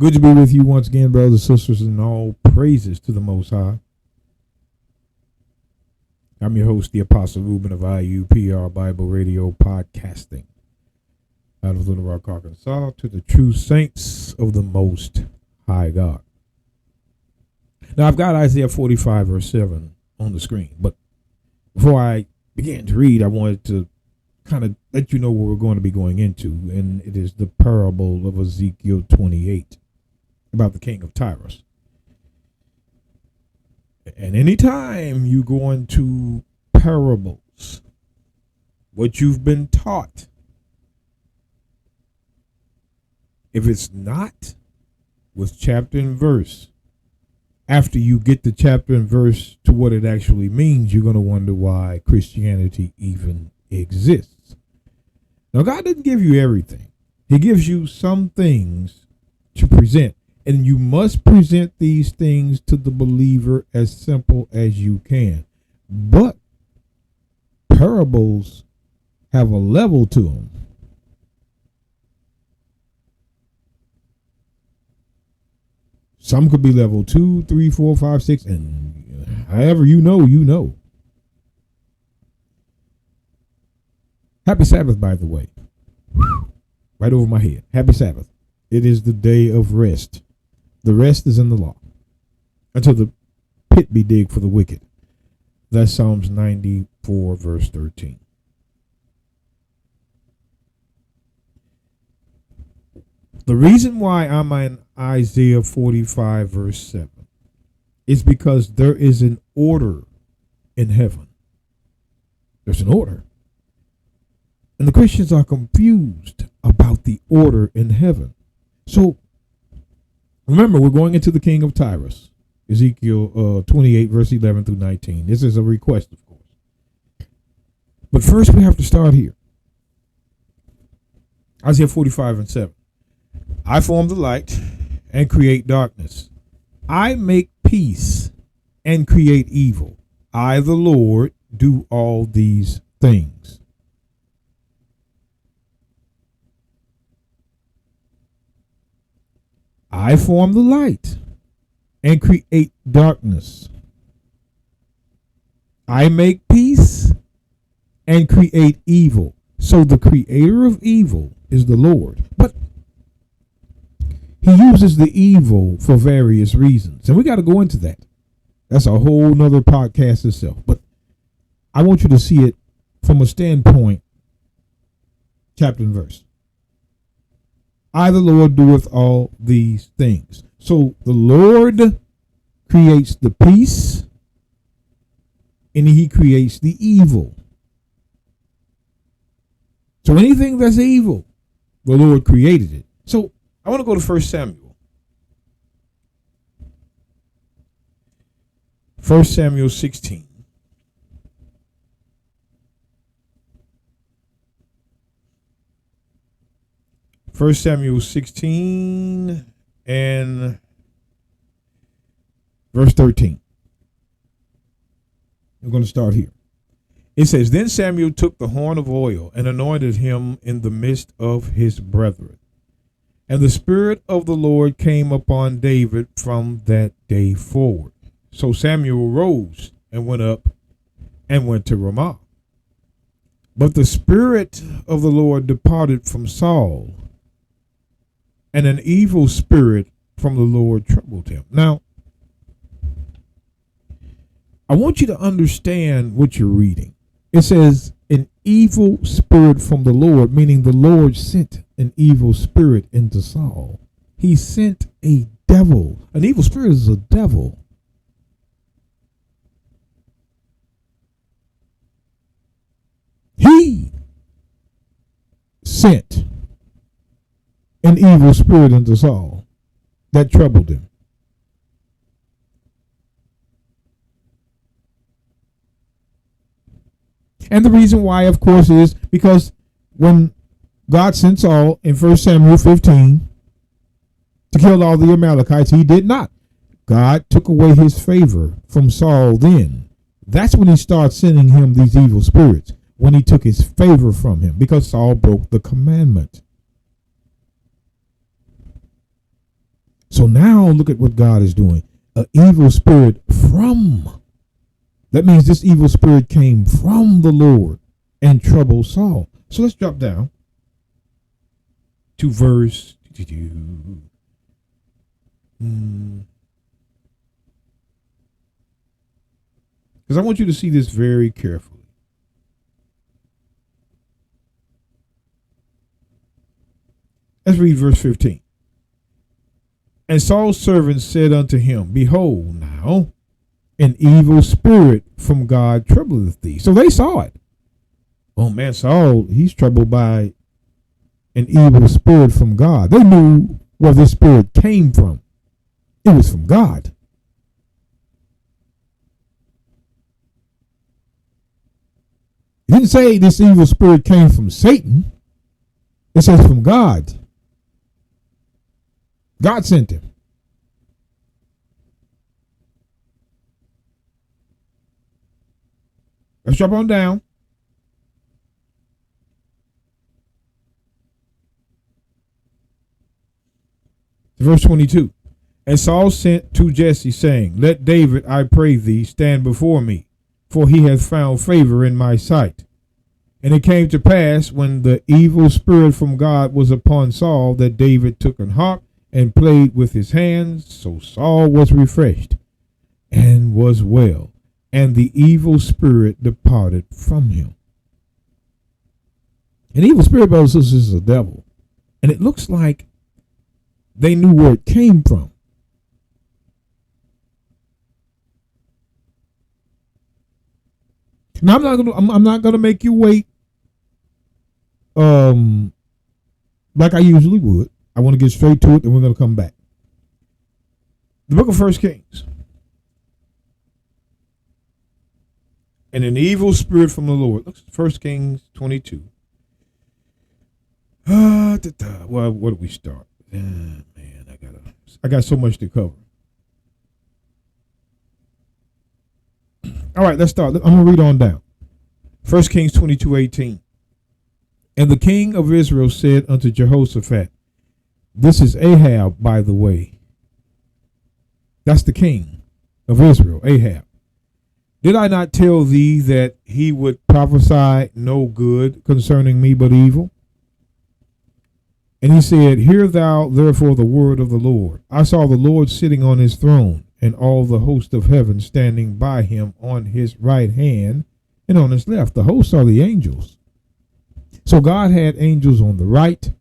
Good to be with you once again, brothers and sisters, and all praises to the Most High. I'm your host, the Apostle Reuben of IUPR Bible Radio Podcasting out of Little Rock, Arkansas, to the true saints of the Most High God. Now, I've got Isaiah 45, verse 7 on the screen, but before I begin to read, I wanted to kind of let you know what we're going to be going into, and it is the parable of Ezekiel 28 about the king of Tyrus. And anytime you go into parables, what you've been taught, if it's not with chapter and verse, after you get the chapter and verse to what it actually means, you're going to wonder why Christianity even exists. Now, God didn't give you everything. He gives you some things to present. And you must present these things to the believer as simple as you can. But parables have a level to them. Some could be level 2, 3, 4, 5, 6, and however you know, you know. Happy Sabbath, by the way. Right over my head. Happy Sabbath. It is the day of rest. The rest is in the law, until the pit be digged for the wicked. That's Psalms 94, verse 13. The reason why I'm in Isaiah 45, verse 7 is because there is an order in heaven. There's an order. And the Christians are confused about the order in heaven. So, remember, we're going into the king of Tyrus, Ezekiel 28, verse 11 through 19. This is a request, of course. But first, we have to start here. Isaiah 45 and 7. I form the light and create darkness. I make peace and create evil. I, the Lord, do all these things. I form the light and create darkness. I make peace and create evil. So the creator of evil is the Lord. But he uses the evil for various reasons. And we got to go into that. That's a whole nother podcast itself. But I want you to see it from a standpoint, chapter and verse. I, the Lord, doeth all these things. So the Lord creates the peace and he creates the evil. So anything that's evil, the Lord created it. So I want to go to 1 Samuel. 1 Samuel 16. 1 Samuel 16 and verse 13. I'm going to start here. It says, Then Samuel took the horn of oil and anointed him in the midst of his brethren. And the Spirit of the Lord came upon David from that day forward. So Samuel rose and went up and went to Ramah. But the Spirit of the Lord departed from Saul, and an evil spirit from the Lord troubled him. Now, I want you to understand what you're reading. It says, an evil spirit from the Lord, meaning the Lord sent an evil spirit into Saul. He sent a devil. An evil spirit is a devil. He sent an evil spirit into Saul that troubled him. And the reason why, of course, is because when God sent Saul in 1 Samuel 15 to kill all the Amalekites, he did not. God took away his favor from Saul then. That's when he started sending him these evil spirits, when he took his favor from him, because Saul broke the commandment. So now look at what God is doing. An evil spirit from. That means this evil spirit came from the Lord and troubled Saul. So let's drop down to verse. Because I want you to see this very carefully. Let's read verse 15. And Saul's servants said unto him, Behold, now an evil spirit from God troubleth thee. So they saw it. Oh man, Saul, he's troubled by an evil spirit from God. They knew where this spirit came from. It was from God. It didn't say this evil spirit came from Satan. It says from God. God sent him. Let's drop on down. Verse 22. And Saul sent to Jesse, saying, Let David, I pray thee, stand before me, for he hath found favor in my sight. And it came to pass, when the evil spirit from God was upon Saul, that David took an harp and played with his hands. So Saul was refreshed and was well, and the evil spirit departed from him. An evil spirit, brothers and sisters, is a devil. And it looks like they knew where it came from. Now I'm not gonna make you wait like I usually would. I want to get straight to it, and we're gonna come back. The book of 1 Kings. And an evil spirit from the Lord. Look, 1 Kings 22. Well, where do we start? Man, I got so much to cover. All right, let's start. I'm going to read on down. 1 Kings 22:18. And the king of Israel said unto Jehoshaphat, this is Ahab, by the way. That's the king of Israel, Ahab. Did I not tell thee that he would prophesy no good concerning me but evil? And he said, Hear thou therefore the word of the Lord. I saw the Lord sitting on his throne, and all the host of heaven standing by him on his right hand and on his left. The hosts are the angels. So God had angels on the right,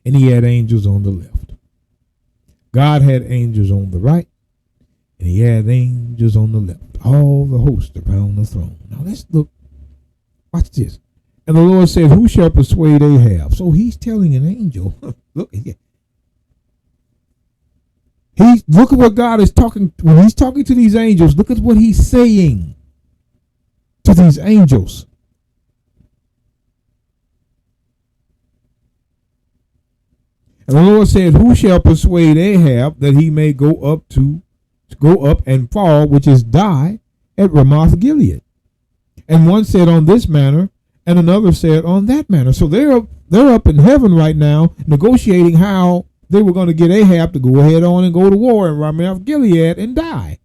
and he had angels on the left. God had angels on the right, and he had angels on the left. All the hosts around the throne. Now let's look. Watch this. And the Lord said, Who shall persuade Ahab? So he's telling an angel. Look here. Look at what God is talking. When he's talking to these angels, look at what he's saying to these angels. And the Lord said, Who shall persuade Ahab that he may go up and fall, which is die, at Ramoth Gilead? And one said on this manner, and another said on that manner. So they're up in heaven right now negotiating how they were going to get Ahab to go ahead on and go to war in Ramoth Gilead and die.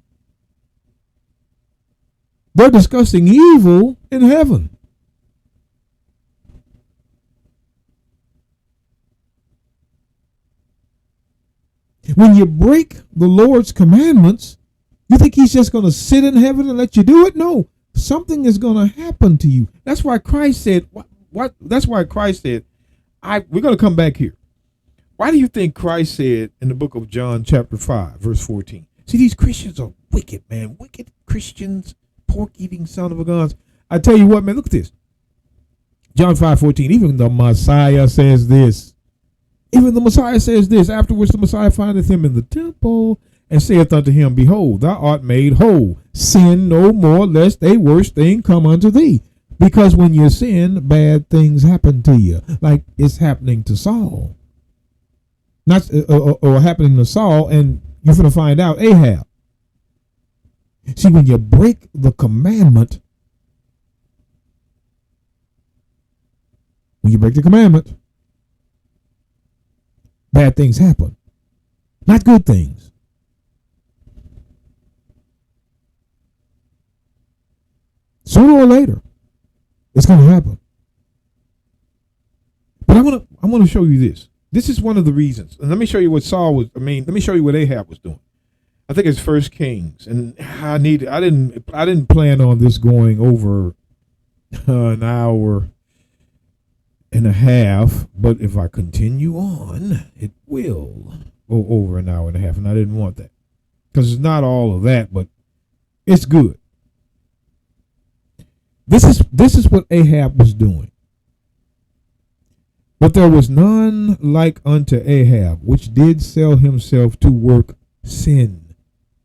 They're discussing evil in heaven. When you break the Lord's commandments, you think he's just going to sit in heaven and let you do it? No. Something is going to happen to you. That's why Christ said, That's why Christ said, we're going to come back here. Why do you think Christ said in the book of John chapter 5, verse 14? See, these Christians are wicked, man. Wicked Christians, pork-eating son of a guns. I tell you what, man, look at this. John 5:14, even the Messiah says this. Even the Messiah says this. Afterwards the Messiah findeth him in the temple and saith unto him, Behold, thou art made whole. Sin no more, lest a worse thing come unto thee. Because when you sin, bad things happen to you, like it's happening to Saul. Not or happening to Saul, and you're going to find out Ahab. See, when you break the commandment, bad things happen. not good things. Sooner or later, it's going to happen. But I want to show you this. This is one of the reasons. And let me show you what let me show you what Ahab was doing. I think it's First Kings, and I didn't plan on this going over an hour and a half, but if I continue on, it will go over an hour and a half, and I didn't want that because it's not all of that, but it's good. This is what Ahab was doing. But there was none like unto Ahab, which did sell himself to work sin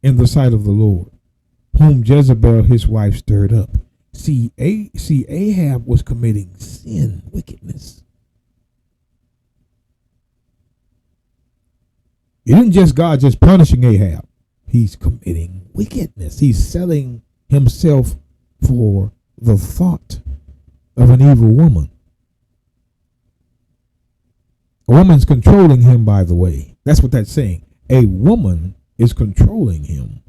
in the sight of the Lord, whom Jezebel his wife stirred up. See, Ahab was committing sin, wickedness. It isn't just God just punishing Ahab. He's committing wickedness. He's selling himself for the thought of an evil woman. A woman's controlling him, by the way. That's what that's saying. A woman is controlling him.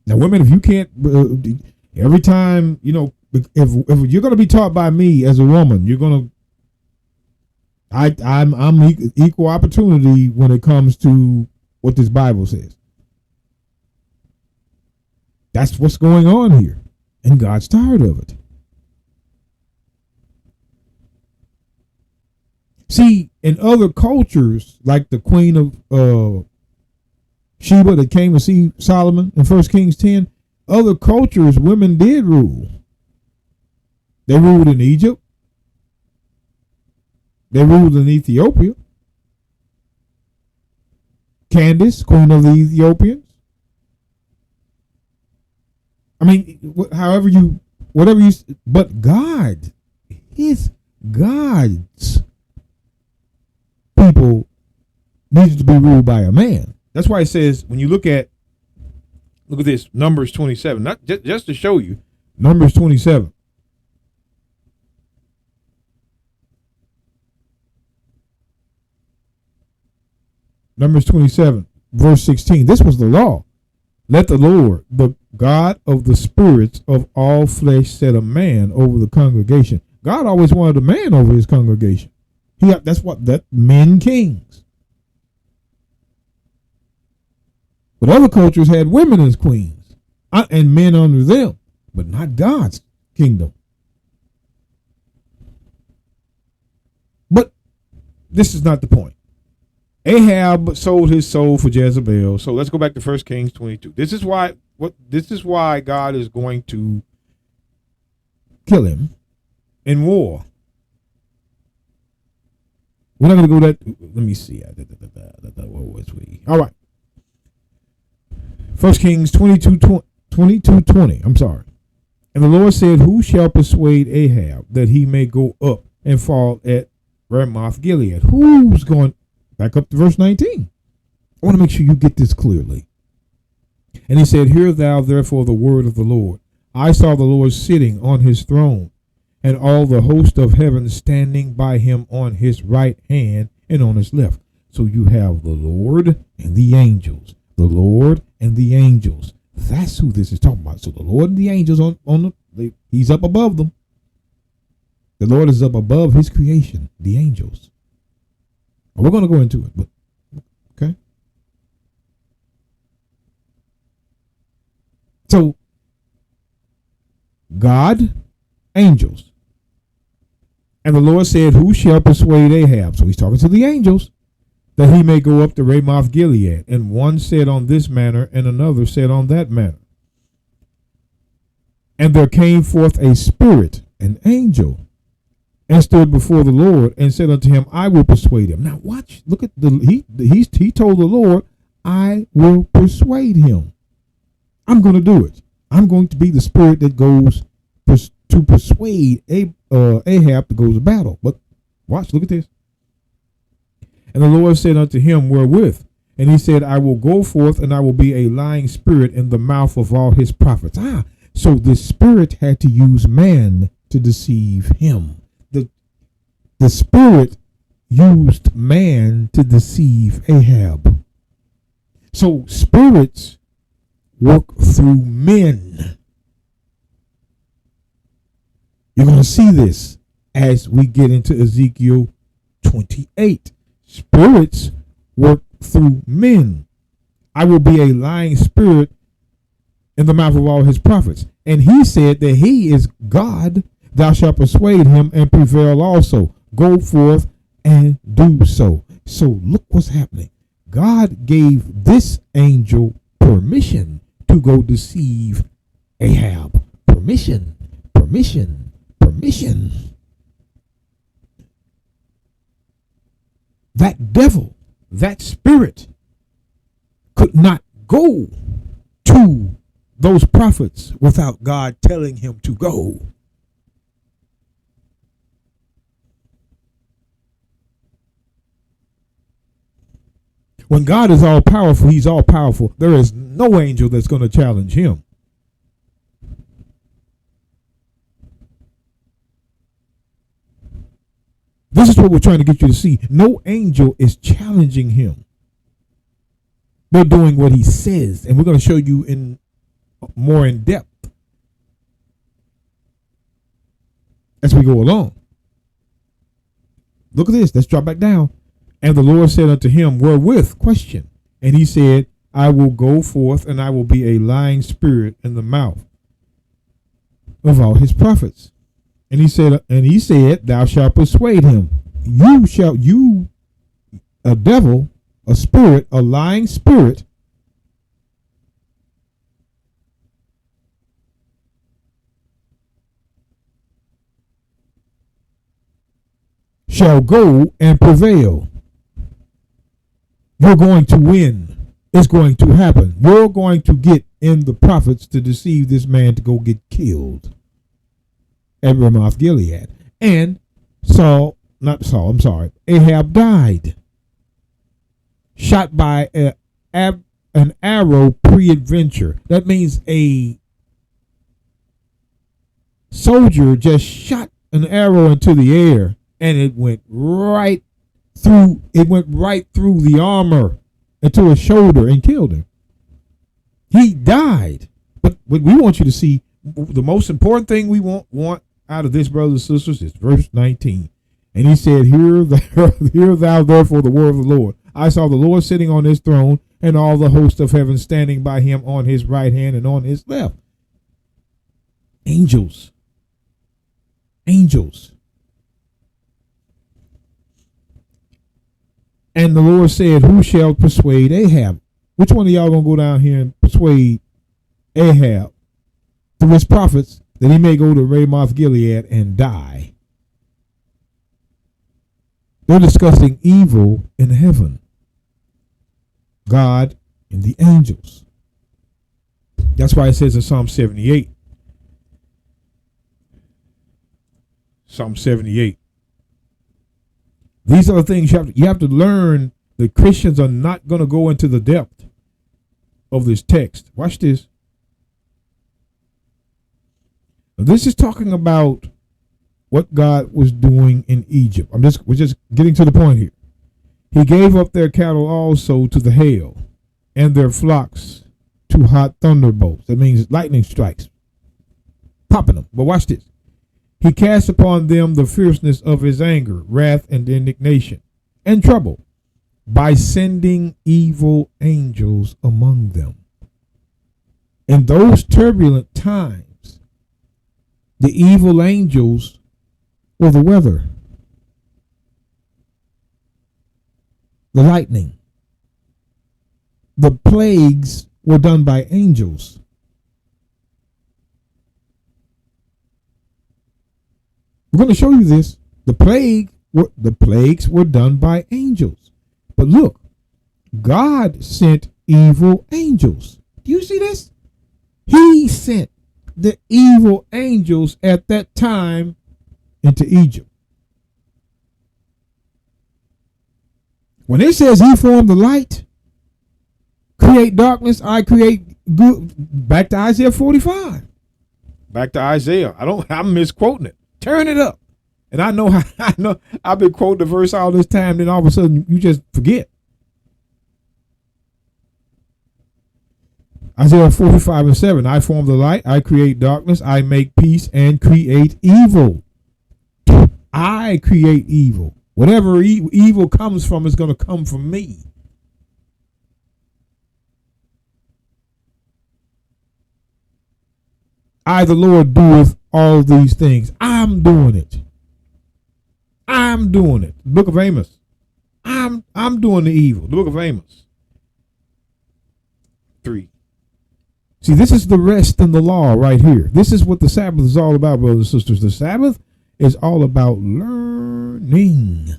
Now, women, if you can't, every time, if you're going to be taught by me as a woman, you're going to, I'm equal opportunity when it comes to what this Bible says. That's what's going on here. And God's tired of it. See, in other cultures, like the queen of Sheba that came to see Solomon in 1 Kings 10, other cultures, women did rule. They ruled in Egypt. They ruled in Ethiopia. Candace, queen of the Ethiopians. I mean, but God, God's people needed to be ruled by a man. That's why it says, when you look at this, Numbers 27, not just to show you, Numbers 27. Numbers 27, verse 16. This was the law. Let the Lord, the God of the spirits of all flesh, set a man over the congregation. God always wanted a man over his congregation. That men kings. But other cultures had women as queens and men under them, but not God's kingdom. But this is not the point. Ahab sold his soul for Jezebel. So let's go back to 1 Kings 22. This is why God is going to kill him in war. We're not going to go that. Let me see. What was we? All right. 1 Kings 22:20. I'm sorry. And the Lord said, who shall persuade Ahab that he may go up and fall at Ramoth Gilead? Who's going? Back up to verse 19. I want to make sure you get this clearly. And he said, hear thou therefore the word of the Lord. I saw the Lord sitting on his throne, and all the host of heaven standing by him on his right hand and on his left. So you have the Lord and the angels. The Lord and the angels. That's who this is talking about. So the Lord and the angels he's up above them. The Lord is up above his creation, the angels. We're going to go into it, but okay. So God, angels. And the Lord said, who shall persuade Ahab? So he's talking to the angels, that he may go up to Ramoth Gilead. And one said on this manner, and another said on that manner. And there came forth a spirit, an angel, and stood before the Lord, and said unto him, I will persuade him. Now watch, look at he told the Lord, I will persuade him. I'm going to do it. I'm going to be the spirit that goes to persuade Ahab to go to battle. But watch, look at this. And the Lord said unto him, wherewith? And he said, I will go forth, and I will be a lying spirit in the mouth of all his prophets. So this spirit had to use man to deceive him. The Spirit used man to deceive Ahab. So spirits work through men. You're going to see this as we get into Ezekiel 28. Spirits work through men. I will be a lying spirit in the mouth of all his prophets. And he said that he is God. Thou shalt persuade him and prevail also. Go forth and do so. So look what's happening. God gave this angel permission to go deceive Ahab. Permission, permission, permission. That devil, that spirit could not go to those prophets without God telling him to go. When God is all powerful, he's all powerful. There is no angel that's going to challenge him. This is what we're trying to get you to see. No angel is challenging him. They're doing what he says, and we're going to show you in more in depth as we go along. Look at this. Let's drop back down. And the Lord said unto him, wherewith? Question. And he said, I will go forth, and I will be a lying spirit in the mouth of all his prophets. And he said, thou shalt persuade him. You, a devil, a spirit, a lying spirit, shall go and prevail. You're going to win. It's going to happen. You're going to get in the prophets to deceive this man to go get killed at Ramoth Gilead. And Ahab died. Shot by an arrow pre-adventure. That means a soldier just shot an arrow into the air and it went right through the armor into his shoulder and killed him. He died. But what we want you to see, the most important thing we want out of this, brothers and sisters, is verse 19. And he said, hear thou therefore the word of the Lord. I saw the Lord sitting on his throne, and all the host of heaven standing by him on his right hand and on his left. Angels. And the Lord said, who shall persuade Ahab? Which one of y'all gonna go down here and persuade Ahab through his prophets that he may go to Ramoth Gilead and die? They're discussing evil in heaven. God and the angels. That's why it says in Psalm 78. Psalm 78. These are the things you have to learn. The Christians are not going to go into the depth of this text. Watch this. Now, this is talking about what God was doing in Egypt. We're just getting to the point here. He gave up their cattle also to the hail, and their flocks to hot thunderbolts. That means lightning strikes, popping them. But watch this. He cast upon them the fierceness of his anger, wrath, and indignation, and trouble, by sending evil angels among them. In those turbulent times, the evil angels were the weather, the lightning. The plagues were done by angels. We're going to show you this. The plagues were done by angels. But look, God sent evil angels. Do you see this? He sent the evil angels at that time into Egypt. When it says he formed the light, create darkness, I create good. Back to Isaiah 45. Back to Isaiah. I'm misquoting it. Turn it up. And I know I know I've been quoting the verse all this time, then all of a sudden you just forget. Isaiah 45:7. I form the light, I create darkness, I make peace and create evil. I create evil. Whatever evil comes from is going to come from me. I, the Lord, doeth all these things. I'm doing it. I'm doing it. The book of Amos. I'm doing the evil. The book of Amos 3. See, this is the rest in the law right here. This is what the Sabbath is all about, brothers and sisters. The Sabbath is all about learning.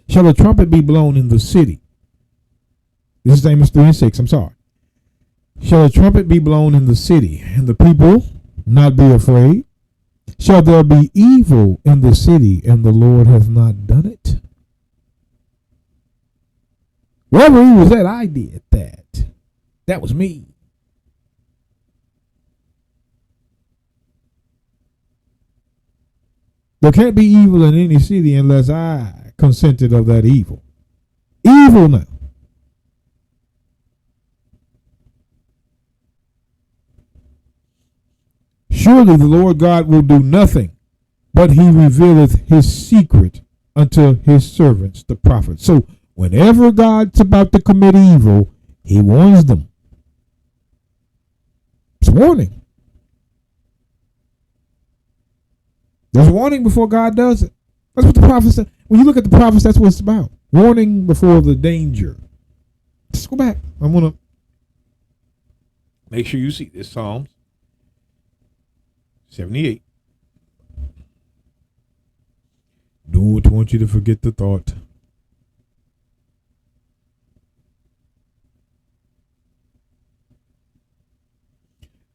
Shall a trumpet be blown in the city? This is Amos 3:6. I'm sorry. Shall a trumpet be blown in the city, and the people not be afraid? Shall there be evil in the city, and the Lord hath not done it? Wherever he was at, I did that. That was me. There can't be evil in any city unless I consented of that evil. Evil now. Surely the Lord God will do nothing, but he revealeth his secret unto his servants, the prophets. So whenever God's about to commit evil, he warns them. It's a warning. There's a warning before God does it. That's what the prophets say. When you look at the prophets, that's what it's about. Warning before the danger. Let's go back. I want to make sure you see this. Psalms 78. Don't want you to forget the thought.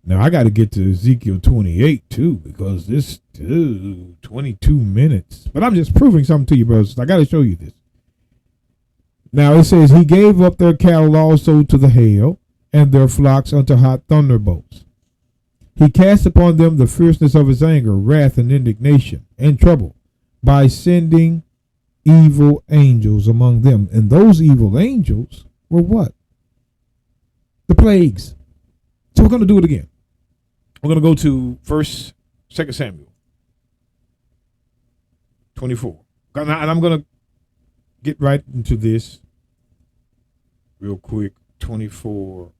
Now I got to get to Ezekiel 28 too, because this 22 minutes. But I'm just proving something to you, brothers. I got to show you this. Now it says, he gave up their cattle also to the hail, and their flocks unto hot thunderbolts. He cast upon them the fierceness of his anger, wrath, and indignation, and trouble, by sending evil angels among them. And those evil angels were what? The plagues. So we're going to do it again. We're going to go to 2 Samuel 24. And I'm going to get right into this real quick. 24.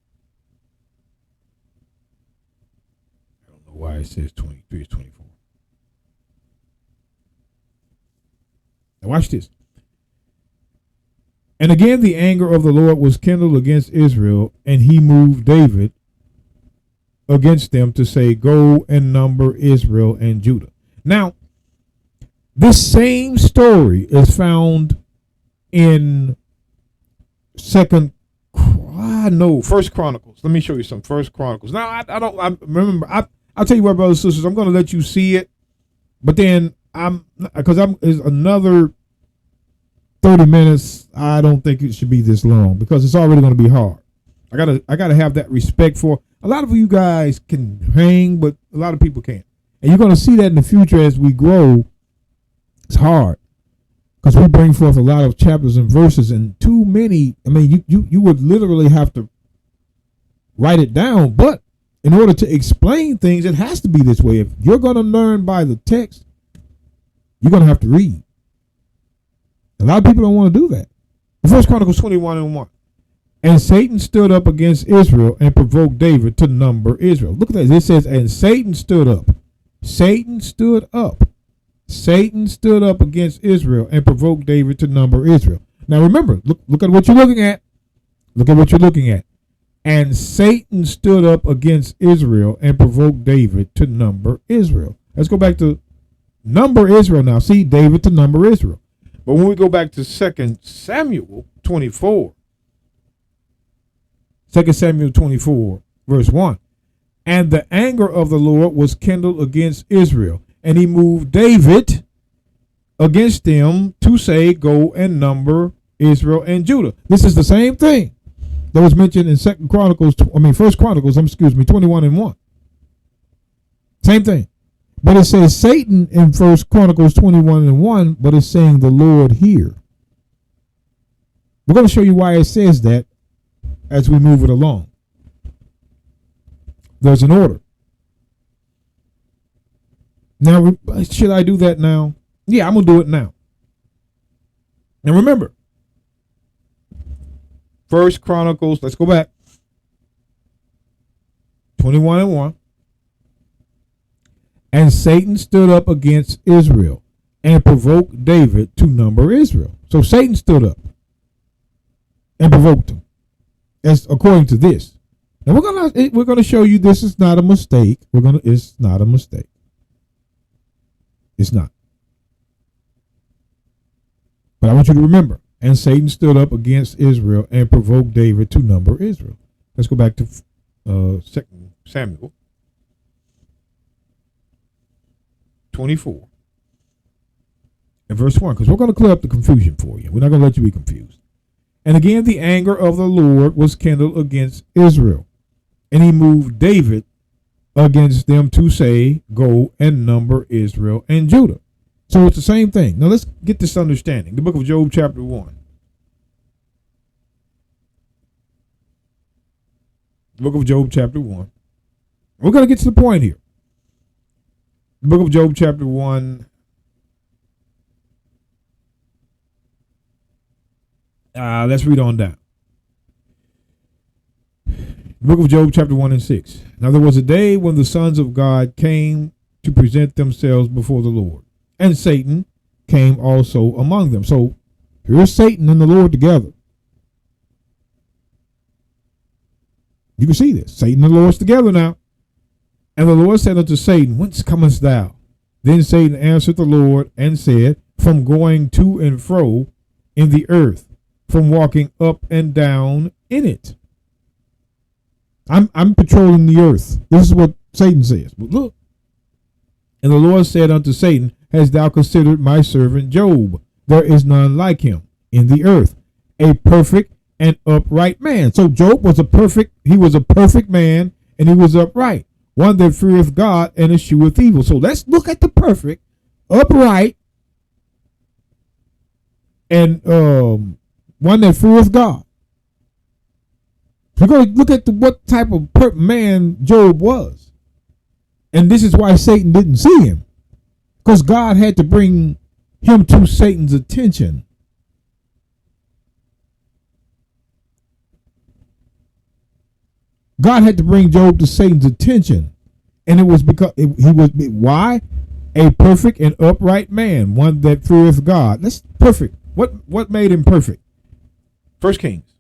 I don't know why it says 23. It's 24. Now watch this. And again the anger of the Lord was kindled against Israel, and he moved David against them to say, go and number Israel and Judah. Now, this same story is found in First Chronicles. Let me show you some First Chronicles. Now, I remember, I'll tell you what, brothers and sisters, I'm going to let you see it, but then is another 30 minutes. I don't think it should be this long because it's already going to be hard. I gotta have that respect for. A lot of you guys can hang, but a lot of people can't. And you're going to see that in the future as we grow. It's hard because we bring forth a lot of chapters and verses, and too many. I mean, you would literally have to write it down. But in order to explain things, it has to be this way. If you're going to learn by the text, you're going to have to read. A lot of people don't want to do that. First Chronicles 21:1. And Satan stood up against Israel and provoked David to number Israel. Look at that. It says, and Satan stood up. Satan stood up. Satan stood up against Israel and provoked David to number Israel. Now remember, look at what you're looking at. Look at what you're looking at. And Satan stood up against Israel and provoked David to number Israel. Let's go back to number Israel now. See, David to number Israel. But when we go back to 2 Samuel 24, 2 Samuel 24, verse 1. And the anger of the Lord was kindled against Israel, and he moved David against them to say, go and number Israel and Judah. This is the same thing that was mentioned in First Chronicles, 21:1. Same thing. But it says Satan in First Chronicles 21:1, but it's saying the Lord here. We're going to show you why it says that as we move it along. There's an order. Now, should I do that now? Yeah, I'm going to do it now. Now remember, First Chronicles, let's go back. 21:1. And Satan stood up against Israel and provoked David to number Israel. So Satan stood up and provoked him, as according to this. Now we're gonna show you this is not a mistake. It's not a mistake. It's not. But I want you to remember, and Satan stood up against Israel and provoked David to number Israel. Let's go back to 2 Samuel 24 and verse 1, because we're going to clear up the confusion for you. We're not going to let you be confused. And again, the anger of the Lord was kindled against Israel, and he moved David against them to say, go and number Israel and Judah. So it's the same thing. Now let's get this understanding. The book of Job chapter 1. The book of Job chapter 1. We're going to get to the point here. The book of Job chapter 1. Let's read on down. The book of Job chapter 1 and 6. Now there was a day when the sons of God came to present themselves before the Lord, and Satan came also among them. So here's Satan and the Lord together. You can see this. Satan and the Lord's together now. And the Lord said unto Satan, whence comest thou? Then Satan answered the Lord and said, from going to and fro in the earth, from walking up and down in it. I'm patrolling the earth. This is what Satan says. But look. And the Lord said unto Satan, hast thou considered my servant Job? There is none like him in the earth, a perfect and upright man. So Job was a perfect man, and he was upright, one that feareth God and escheweth evil. So let's look at the perfect, upright, and one that feareth God. We're going to look at what type of man Job was. And this is why Satan didn't see him, because God had to bring him to Satan's attention. God had to bring Job to Satan's attention. And it was because he was, why? A perfect and upright man, one that feareth God. That's perfect. What made him perfect? 1 Kings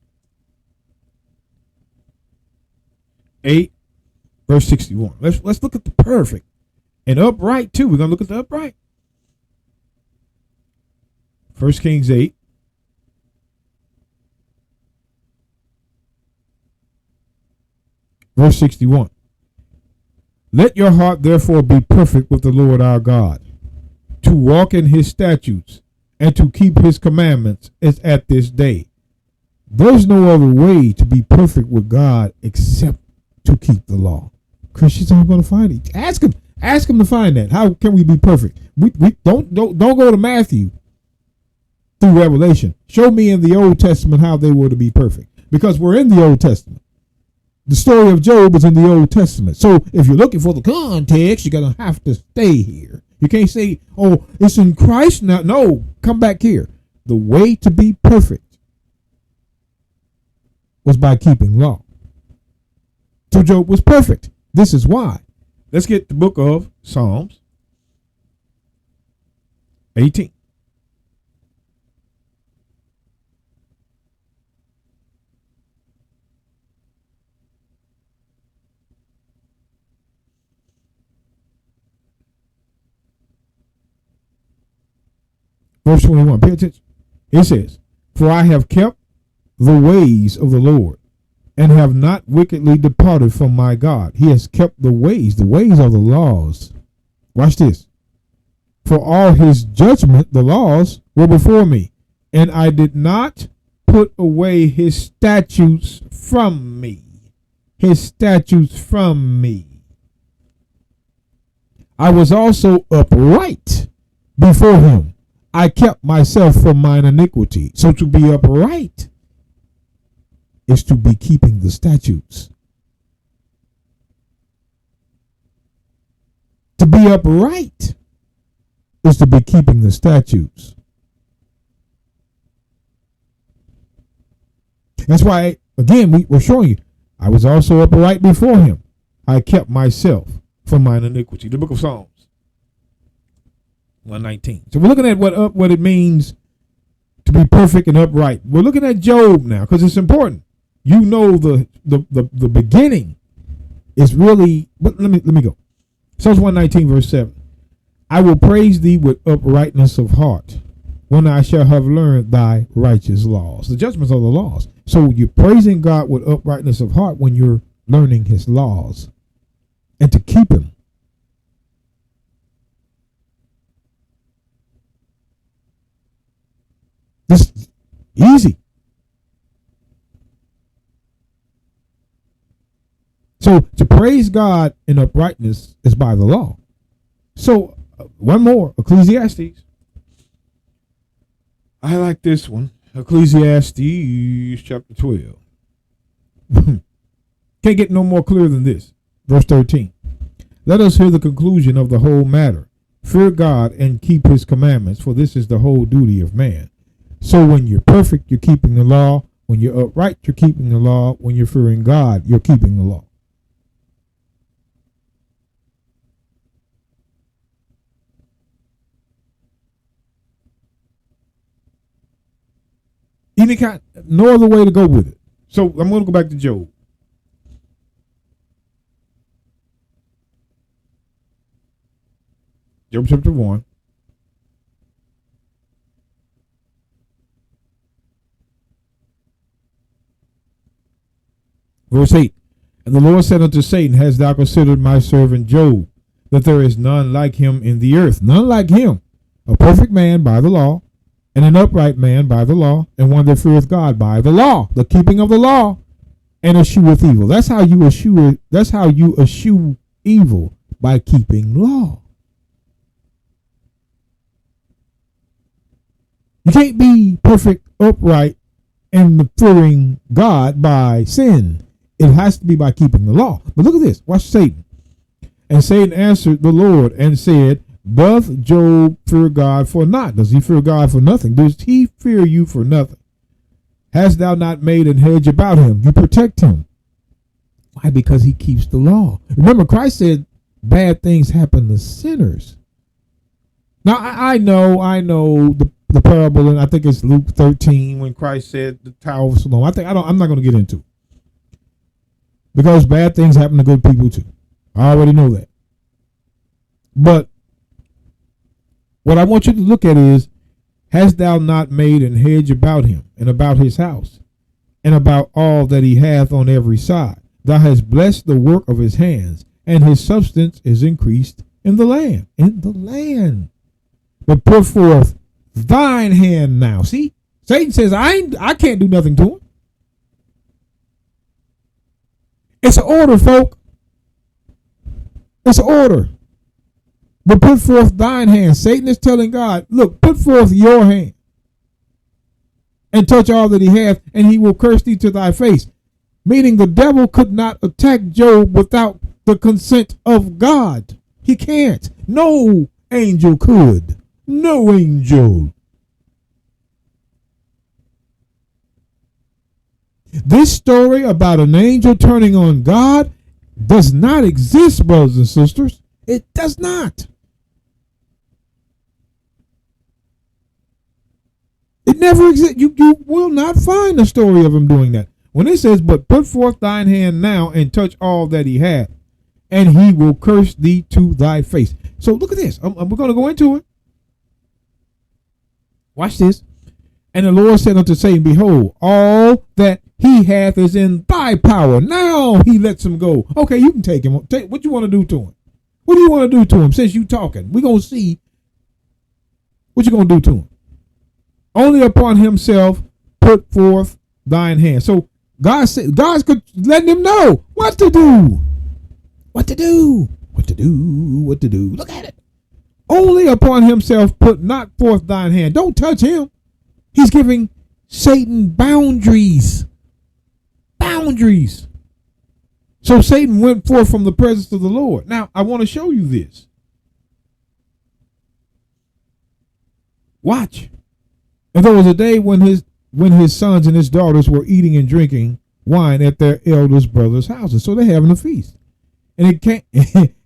8, verse 61. Let's look at the perfect and upright too. We're going to look at the upright. 1 Kings 8. Verse 61. Let your heart therefore be perfect with the Lord our God, to walk in his statutes and to keep his commandments as at this day. There's no other way to be perfect with God except to keep the law. Christians aren't going to find it. Ask him to find that. How can we be perfect? We don't go to Matthew through Revelation. Show me in the Old Testament how they were to be perfect, because we're in the Old Testament. The story of Job is in the Old Testament. So if you're looking for the context, you're going to have to stay here. You can't say, oh, it's in Christ now. No, come back here. The way to be perfect was by keeping law. So Job was perfect. This is why. Let's get the book of Psalms 18. Verse 21, pay attention. It says, for I have kept the ways of the Lord, and have not wickedly departed from my God. He has kept the ways. The ways are the laws. Watch this. For all his judgment, the laws, were before me, and I did not put away his statutes from me. His statutes from me. I was also upright before him. I kept myself from mine iniquity. So to be upright is to be keeping the statutes. To be upright is to be keeping the statutes. That's why, again, we're showing you, I was also upright before him. I kept myself from mine iniquity. The book of Psalms 119. So we're looking at what it means to be perfect and upright. We're looking at Job now because it's important. You know the beginning is really, but let me go. Psalms 119 verse 7. I will praise thee with uprightness of heart when I shall have learned thy righteous laws. The judgments are the laws. So you're praising God with uprightness of heart when you're learning his laws and to keep him. This is easy. So to praise God in uprightness is by the law. So one more, Ecclesiastes. I like this one. Ecclesiastes chapter 12. Can't get no more clear than this. Verse 13. Let us hear the conclusion of the whole matter. Fear God and keep his commandments, for this is the whole duty of man. So when you're perfect, you're keeping the law. When you're upright, you're keeping the law. When you're fearing God, you're keeping the law. Any kind, no other way to go with it. So I'm going to go back to Job. Job chapter 1. Verse 8. And the Lord said unto Satan, hast thou considered my servant Job, that there is none like him in the earth, none like him, a perfect man by the law, and an upright man by the law, and one that feareth God by the law, the keeping of the law, and escheweth evil. That's how you eschew evil, by keeping law. You can't be perfect, upright, and fearing God by sin. It has to be by keeping the law. But look at this. Watch Satan. And Satan answered the Lord and said, doth Job fear God for naught? Does he fear God for nothing? Does he fear you for nothing? Hast thou not made an hedge about him? You protect him. Why? Because he keeps the law. Remember, Christ said bad things happen to sinners. Now, I know the parable, and I think it's Luke 13 when Christ said the Tower of Siloam. I'm not going to get into it. Because bad things happen to good people too. I already know that. But what I want you to look at is, hast thou not made an hedge about him and about his house and about all that he hath on every side? Thou hast blessed the work of his hands, and his substance is increased in the land. In the land. But put forth thine hand now. See, Satan says, I can't do nothing to him. It's an order, folk. It's an order. But put forth thine hand. Satan is telling God, look, put forth your hand and touch all that he hath, and he will curse thee to thy face. Meaning the devil could not attack Job without the consent of God. He can't. No angel could. No angel. This story about an angel turning on God does not exist, brothers and sisters. It does not. It never exists. You will not find a story of him doing that. When it says, but put forth thine hand now and touch all that he hath, and he will curse thee to thy face. So look at this. We're going to go into it. Watch this. And the Lord said unto Satan, behold, all that he hath is in thy power. Now he lets him go. Okay, you can take him. Take what you want to do to him. What do you want to do to him since you talking? We're going to see what you going to do to him. Only upon himself put forth thine hand. So God said, God's letting him know what to do. What to do. What what to do, what to do. Look at it. Only upon himself put not forth thine hand. Don't touch him. He's giving Satan boundaries. Boundaries. So Satan went forth from the presence of the Lord. Now, I want to show you this. Watch. And there was a day when his sons and his daughters were eating and drinking wine at their eldest brother's houses. So they're having a feast. And it came,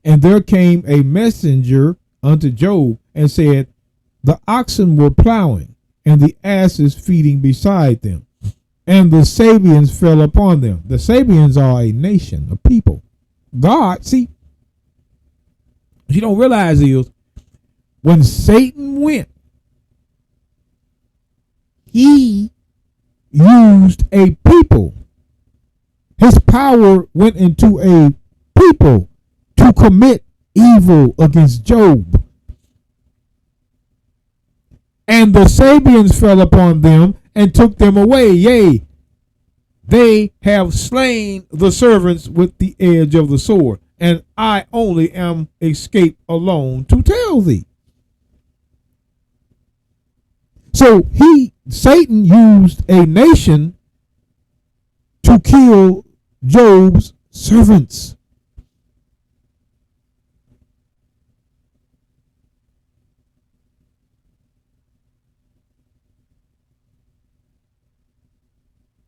and there came a messenger unto Job and said, the oxen were plowing and the asses feeding beside them, and the Sabians fell upon them. The Sabians are a nation, a people. God, see, what you don't realize is when Satan went, he used a people. His power went into a people to commit evil against Job. And the Sabians fell upon them and took them away. Yea, they have slain the servants with the edge of the sword, and I only am escaped alone to tell thee. So Satan used a nation to kill Job's servants.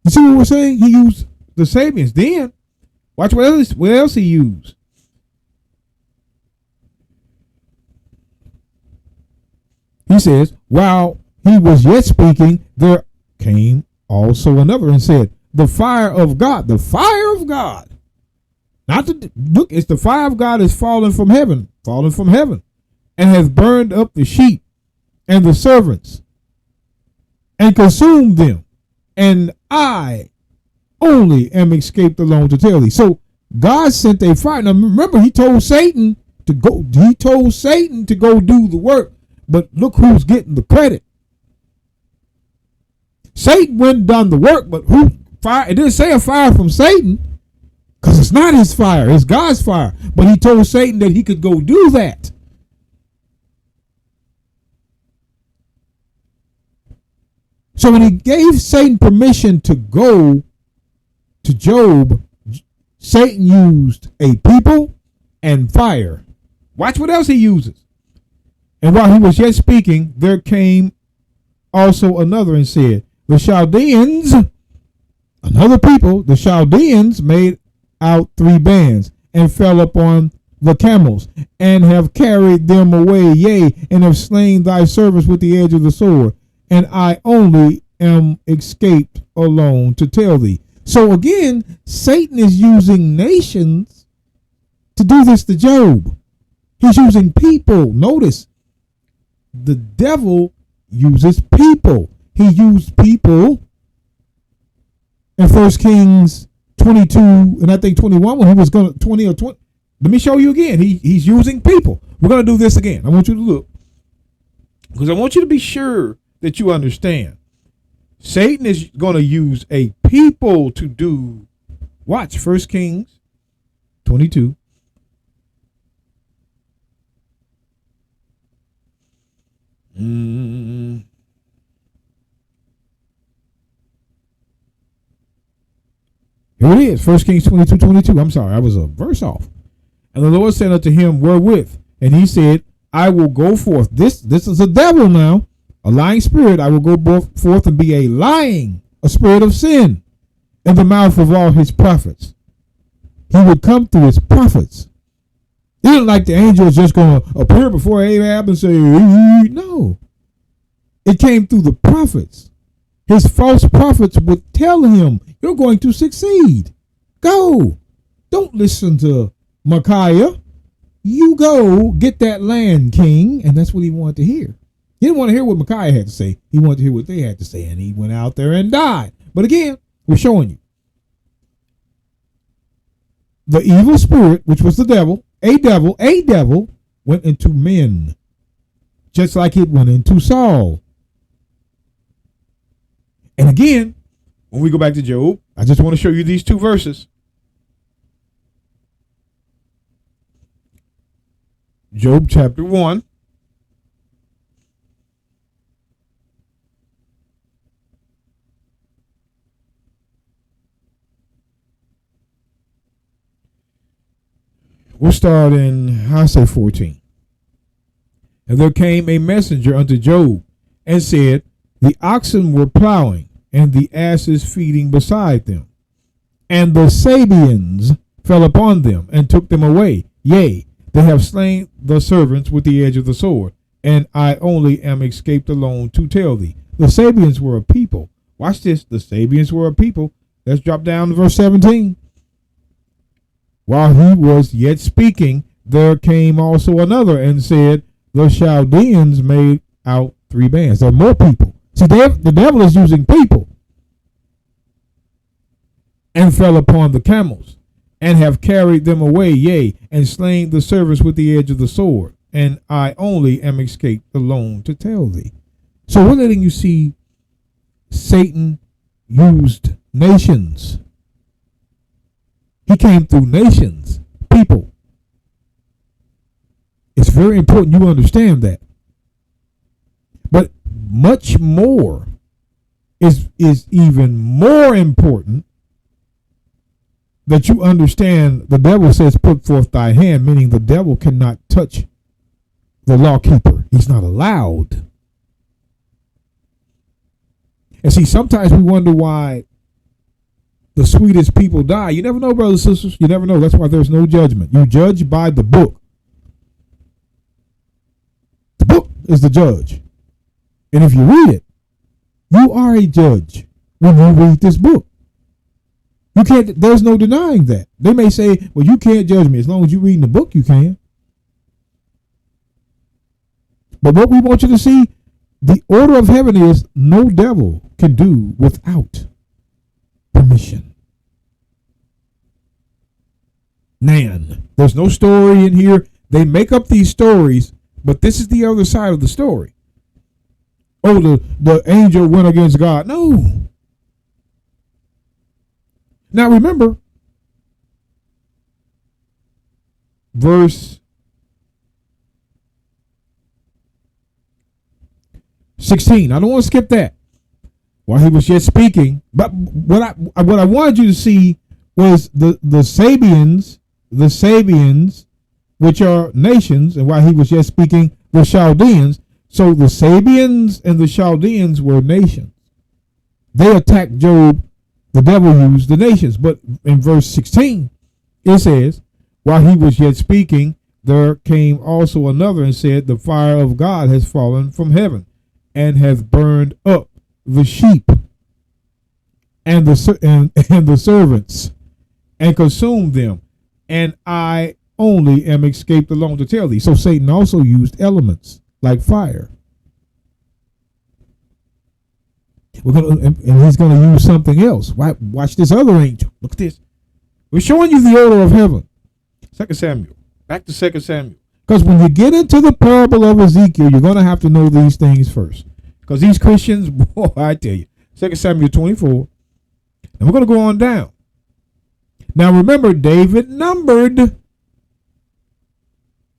You see what we're saying? He used the Sabians. Then, watch what else he used. He says, while he was yet speaking, there came also another and said, the fire of God, not the, look, it's the fire of God is fallen from heaven, and has burned up the sheep and the servants and consumed them. And I only am escaped alone to tell thee. So God sent a fire. Now remember, he told Satan to go do the work. But look who's getting the credit. Satan went and done the work, but who fire? It didn't say a fire from Satan, because it's not his fire, it's God's fire. But he told Satan that he could go do that. So when he gave Satan permission to go to Job, Satan used a people and fire. Watch what else he uses. And while he was yet speaking, there came also another and said, the Chaldeans, another people, the Chaldeans made out 3 bands and fell upon the camels and have carried them away, yea, and have slain thy servants with the edge of the sword. And I only am escaped alone to tell thee. So again, Satan is using nations to do this to Job. He's using people. Notice, the devil uses people. He used people in 1 Kings 22 and I think 21 when he was going to 20 or 20. Let me show you again. He's using people. We're going to do this again. I want you to look, because I want you to be sure that you understand. Satan is going to use a people to do, watch 1 Kings 22. Here it is, 1 Kings 22:22. I'm sorry, I was a verse off. And the Lord said unto him, wherewith? And he said, I will go forth. This is a devil now, a lying spirit. I will go forth and be a spirit of sin in the mouth of all his prophets. He would come through his prophets. He didn't like the angels just going to appear before Ahab and say, no. It came through the prophets. His false prophets would tell him, you're going to succeed. Go. Don't listen to Micaiah. You go get that land, king. And that's what he wanted to hear. He didn't want to hear what Micaiah had to say. He wanted to hear what they had to say. And he went out there and died. But again, we're showing you. The evil spirit, which was the devil, a devil went into men, just like it went into Saul. And again, when we go back to Job, I just want to show you these 2 verses. Job chapter 1. We'll start in, I say 14. And there came a messenger unto Job and said, the oxen were plowing and the asses feeding beside them. And the Sabeans fell upon them and took them away. Yea, they have slain the servants with the edge of the sword, and I only am escaped alone to tell thee. The Sabeans were a people. Watch this. The Sabeans were a people. Let's drop down to verse 17. While he was yet speaking, there came also another and said, the Chaldeans made out 3 bands. There are more people. See, the devil is using people. And fell upon the camels, and have carried them away, yea, and slain the servants with the edge of the sword, and I only am escaped alone to tell thee. So we're letting you see Satan used nations. He came through nations, people. It's very important you understand that. But much more is even more important that you understand. The devil says, put forth thy hand, meaning the devil cannot touch the lawkeeper. He's not allowed. And see, sometimes we wonder why the sweetest people die. You never know, brothers and sisters. You never know. That's why there's no judgment. You judge by the book. The book is the judge. And if you read it, you are a judge when you read this book. You can't, there's no denying that. They may say, well, you can't judge me. As long as you're reading the book, you can. But what we want you to see, the order of heaven is no devil can do without permission. Nan. There's no story in here. They make up these stories, but this is the other side of the story. Oh, the angel went against God. No. Now remember, verse 16. I don't want to skip that. While he was yet speaking, but what I wanted you to see was the Sabeans, which are nations, and while he was yet speaking, the Chaldeans. So the Sabeans and the Chaldeans were nations. They attacked Job. The devil used the nations. But in verse 16, it says, while he was yet speaking, there came also another and said, the fire of God has fallen from heaven and has burned up the sheep and the servants and consumed them. And I only am escaped alone to tell thee. So Satan also used elements like fire. And he's going to use something else. Watch this other angel. Look at this. We're showing you the order of heaven. 2 Samuel. Back to 2 Samuel. Because when you get into the parable of Ezekiel, you're going to have to know these things first. Because these Christians, boy, I tell you. 2 Samuel 24. And we're going to go on down. Now remember, David numbered.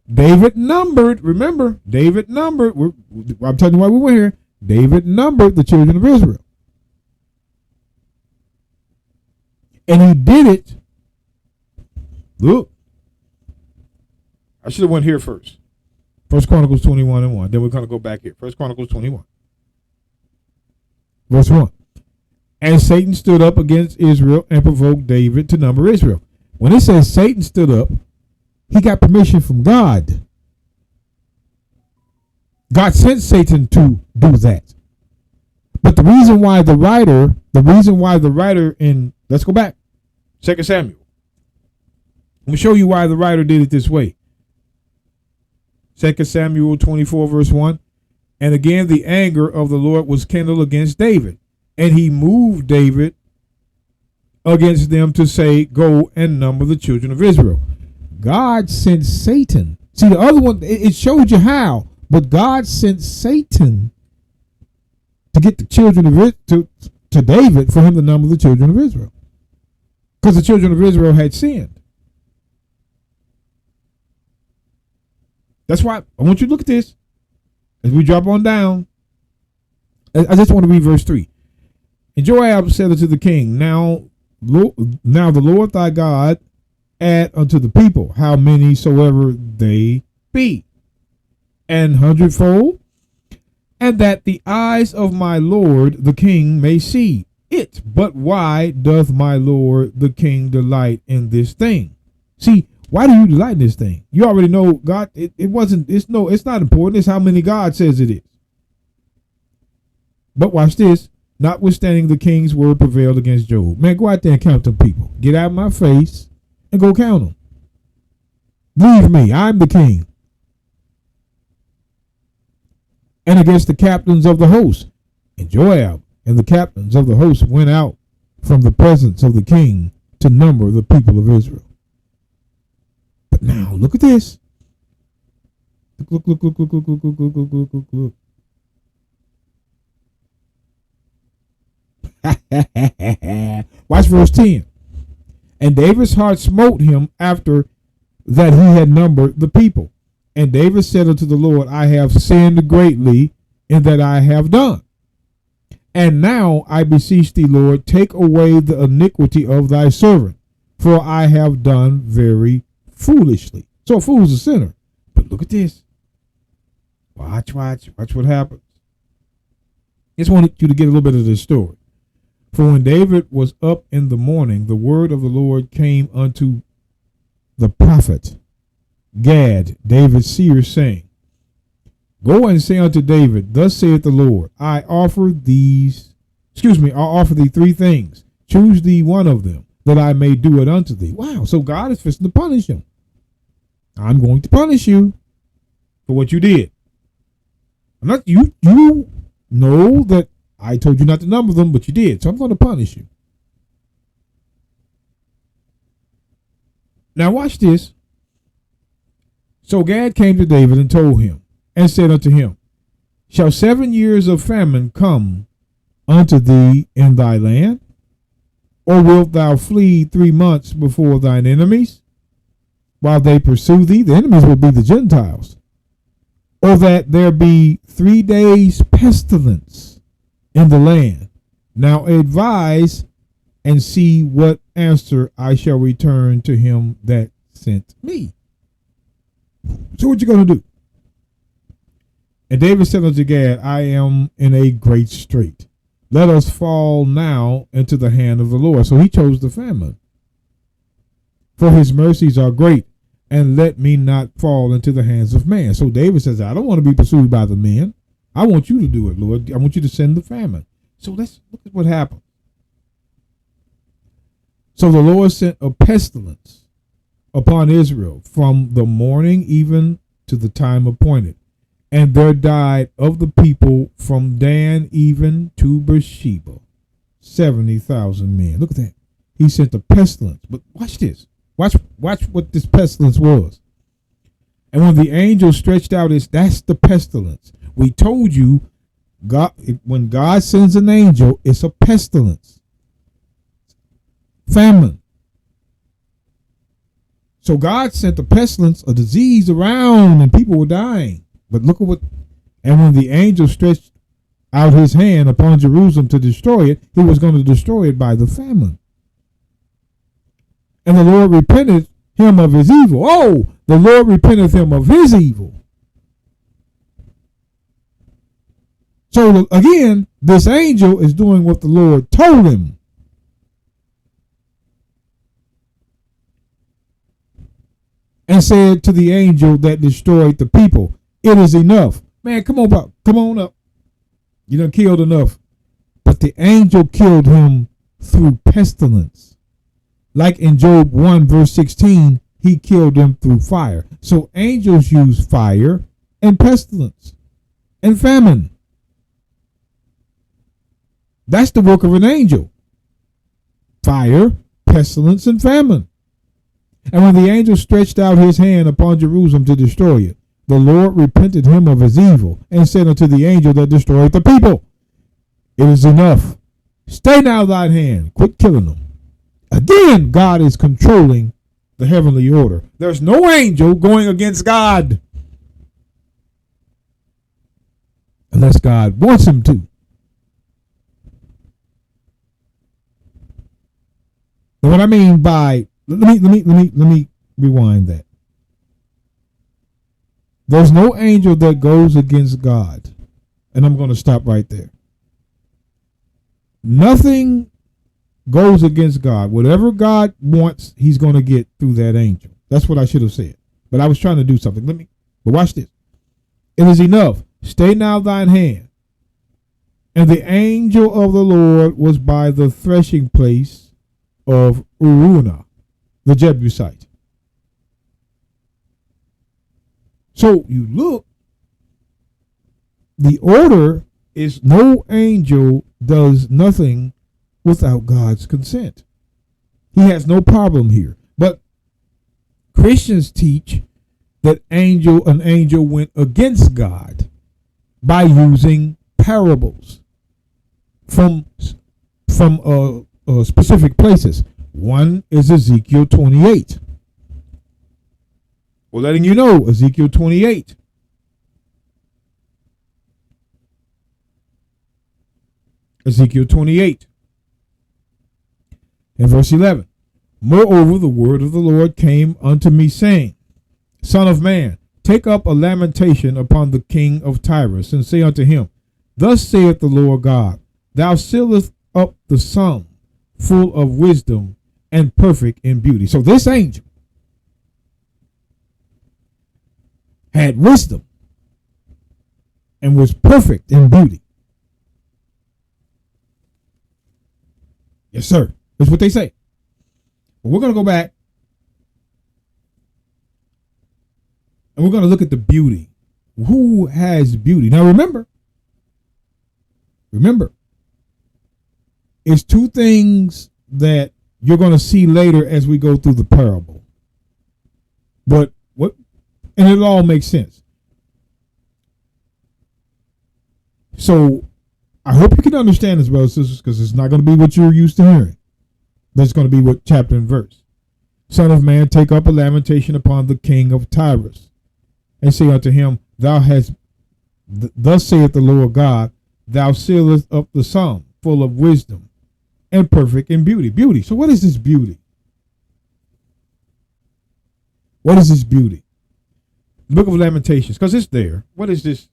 Remember, David numbered. I'm telling you why we were here. David numbered the children of Israel. And he did it. Look. I should have went here first. 1 Chronicles 21 and 1. Then we're going to go back here. 1 Chronicles 21. Verse 1. And Satan stood up against Israel and provoked David to number Israel. When it says Satan stood up, he got permission from God. God sent Satan to do that. But the reason why the writer in, let's go back, 2 Samuel. Let me show you why the writer did it this way. 2 Samuel 24 verse 1. And again the anger of the Lord was kindled against David. And he moved David against them to say, go and number the children of Israel. God sent Satan. See, the other one, it showed you how. But God sent Satan to get the children of Israel, to David, for him to number the children of Israel. Because the children of Israel had sinned. That's why I want you to look at this as we drop on down. I just want to read verse 3. And Joab said unto the king, now the Lord thy God add unto the people how many soever they be, an hundredfold, and that the eyes of my lord the king may see it. But why doth my lord the king delight in this thing? See, why do you delight in this thing? You already know God. It's not important. It's how many God says it is. But watch this. Notwithstanding, the king's word prevailed against Job. Man, go out there and count them people. Get out of my face and go count them. Leave me. I'm the king. And against the captains of the host. And Joab and the captains of the host went out from the presence of the king to number the people of Israel. But now, look at this. Look. Watch verse 10. And David's heart smote him after that he had numbered the people. And David said unto the Lord, I have sinned greatly in that I have done. And now I beseech thee, Lord, take away the iniquity of thy servant, for I have done very foolishly. So a fool is a sinner. But look at this. Watch what happens. Just wanted you to get a little bit of this story. For when David was up in the morning, the word of the Lord came unto the prophet Gad, David's seer, saying, Go and say unto David, Thus saith the Lord, I offer thee 3 things. Choose thee one of them, that I may do it unto thee. Wow, so God is fixing to punish him. I'm going to punish you for what you did. I'm not you know that I told you not to number them, but you did. So I'm going to punish you. Now watch this. So Gad came to David and told him, and said unto him, Shall 7 years of famine come unto thee in thy land? Or wilt thou flee 3 months before thine enemies, while they pursue thee? The enemies will be the Gentiles. Or that there be 3 days pestilence in the land. Now advise and see what answer I shall return to him that sent me. So what you going to do? And David said unto Gad, I am in a great strait. Let us fall now into the hand of the Lord. So he chose the famine. For his mercies are great, and let me not fall into the hands of man. So David says, I don't want to be pursued by the men. I want you to do it, Lord. I want you to send the famine. So let's look at what happened. So the Lord sent a pestilence upon Israel from the morning even to the time appointed. And there died of the people from Dan even to Beersheba 70,000 men. Look at that. He sent a pestilence. But watch this. Watch what this pestilence was. And when the angel stretched out that's the pestilence. We told you, when God sends an angel, it's a pestilence. Famine. So God sent a pestilence, a disease around, and people were dying. But look at and when the angel stretched out his hand upon Jerusalem to destroy it, he was going to destroy it by the famine. And the Lord repented him of his evil. Oh, the Lord repenteth him of his evil. So again, this angel is doing what the Lord told him. And said to the angel that destroyed the people, it is enough. Man, come on up. You done killed enough. But the angel killed him through pestilence. Like in Job 1 verse 16, he killed him through fire. So angels use fire and pestilence and famine. That's the work of an angel. Fire, pestilence, and famine. And when the angel stretched out his hand upon Jerusalem to destroy it, the Lord repented him of his evil, and said unto the angel that destroyed the people, it is enough. Stay now thine hand. Quit killing them. Again, God is controlling the heavenly order. There's no angel going against God. unless God wants him to. And what I mean by let me rewind that. There's no angel that goes against God. And I'm going to stop right there. Nothing goes against God. Whatever God wants, he's going to get through that angel. That's what I should have said. But I was trying to do something. But watch this. It is enough. Stay now thine hand. And the angel of the Lord was by the threshing place of Urunah, the Jebusite. So you look, the order is no angel does nothing without God's consent. He has no problem here. But Christians teach that an angel went against God by using parables from specific places. One is Ezekiel 28. We're letting you know, Ezekiel 28. Ezekiel 28 and verse 11. Moreover, the word of the Lord came unto me, saying, Son of man, take up a lamentation upon the king of Tyrus, and say unto him, Thus saith the Lord God, Thou sealest up the sum, full of wisdom and perfect in beauty. So this angel had wisdom and was perfect in beauty. Yes, sir. That's what they say. But we're going to go back and we're going to look at the beauty. Who has beauty? Now remember, it's two things that you're going to see later as we go through the parable. But and it all makes sense. So I hope you can understand this, brothers and sisters, because it's not going to be what you're used to hearing. That's going to be what chapter and verse. Son of man, take up a lamentation upon the king of Tyrus, and say unto him, Thus saith the Lord God, Thou sealest up the sum, full of wisdom and perfect in beauty. Beauty. So what is this beauty? What is this beauty? Book of Lamentations, because it's there. What is this?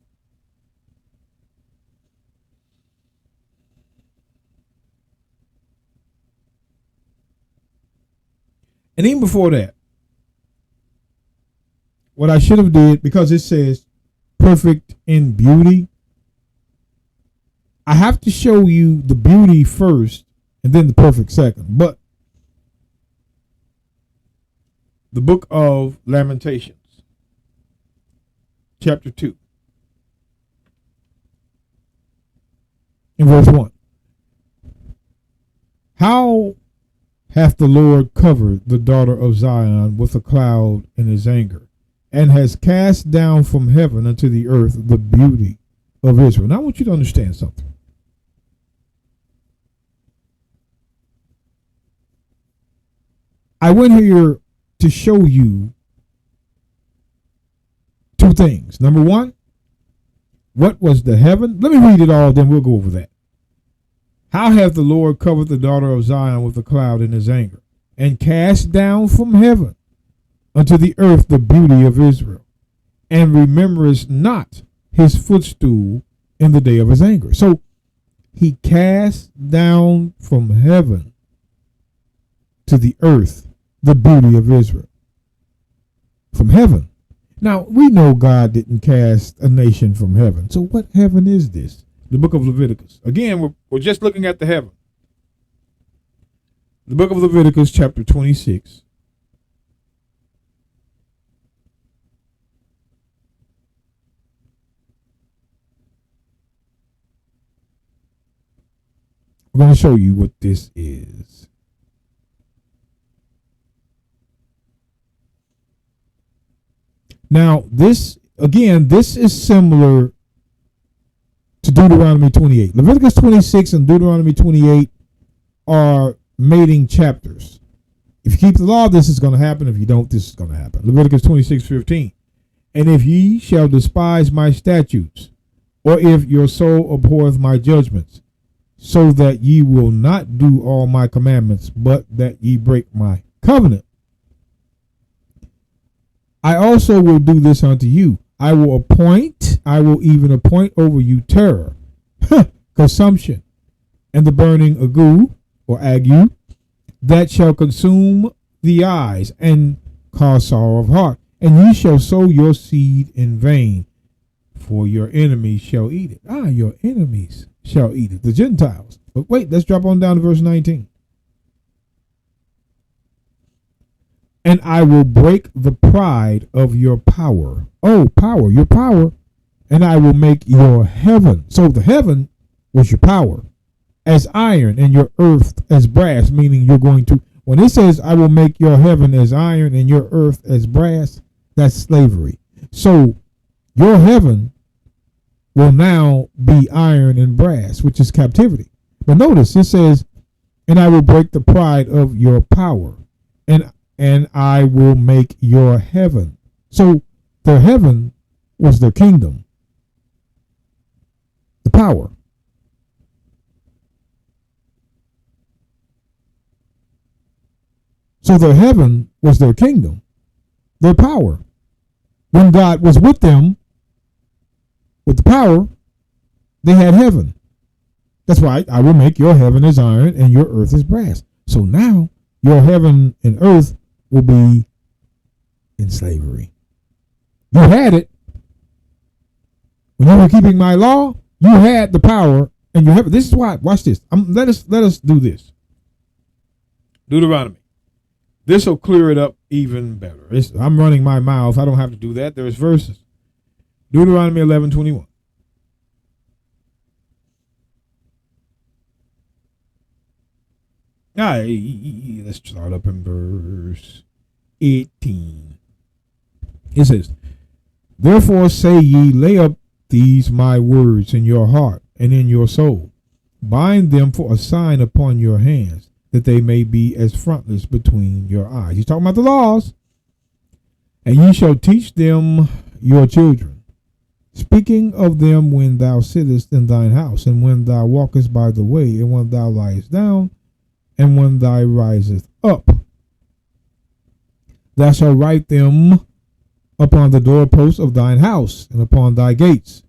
And even before that, what I should have did, because it says perfect in beauty, I have to show you the beauty first and then the perfect second. But the book of Lamentations, chapter 2, in verse 1. How hath the Lord covered the daughter of Zion with a cloud in his anger, and has cast down from heaven unto the earth the beauty of Israel. Now I want you to understand something. I went here to show you two things. Number one, what was the heaven? Let me read it all, then we'll go over that. How hath the Lord covered the daughter of Zion with a cloud in his anger, and cast down from heaven unto the earth the beauty of Israel, and remembereth not his footstool in the day of his anger. So he cast down from heaven to the earth the beauty of Israel. From heaven. Now, we know God didn't cast a nation from heaven. So what heaven is this? The book of Leviticus. Again, we're just looking at the heaven. The book of Leviticus, chapter 26. I'm going to show you what this is. Now, this is similar to Deuteronomy 28. Leviticus 26 and Deuteronomy 28 are mating chapters. If you keep the law, this is going to happen. If you don't, this is going to happen. Leviticus 26:15. And if ye shall despise my statutes, or if your soul abhorreth my judgments, so that ye will not do all my commandments, but that ye break my covenant. I also will do this unto you. I will even appoint over you terror, consumption, and the burning ague, or ague, that shall consume the eyes and cause sorrow of heart. And ye shall sow your seed in vain, for your enemies shall eat it. Your enemies shall eat it, the Gentiles. But wait, let's drop on down to verse 19. And I will break the pride of your power. Oh, power, your power. And I will make your heaven. So the heaven was your power, as iron, and your earth as brass, meaning you're going to, when it says I will make your heaven as iron and your earth as brass, that's slavery. So your heaven will now be iron and brass, which is captivity. But notice it says, and I will break the pride of your power, and I will make your heaven. So their heaven was their kingdom, the power. So their heaven was their kingdom, their power. When God was with them, with the power, they had heaven. That's why I will make your heaven as iron and your earth as brass. So now your heaven and earth will be in slavery. You had it. When you were keeping my law, you had the power and you have. This is why. Watch this. Let us do this. Deuteronomy. This will clear it up even better. I'm running my mouth. I don't have to do that. There's verses. Deuteronomy 11:21. Let's start up in verse 18. It says, therefore say ye, lay up these my words in your heart and in your soul. Bind them for a sign upon your hands, that they may be as frontlets between your eyes. He's talking about the laws. And ye shall teach them your children, speaking of them when thou sittest in thine house, and when thou walkest by the way, and when thou liest down, and when thou risest up. Thou shalt write them upon the doorposts of thine house, and upon thy gates,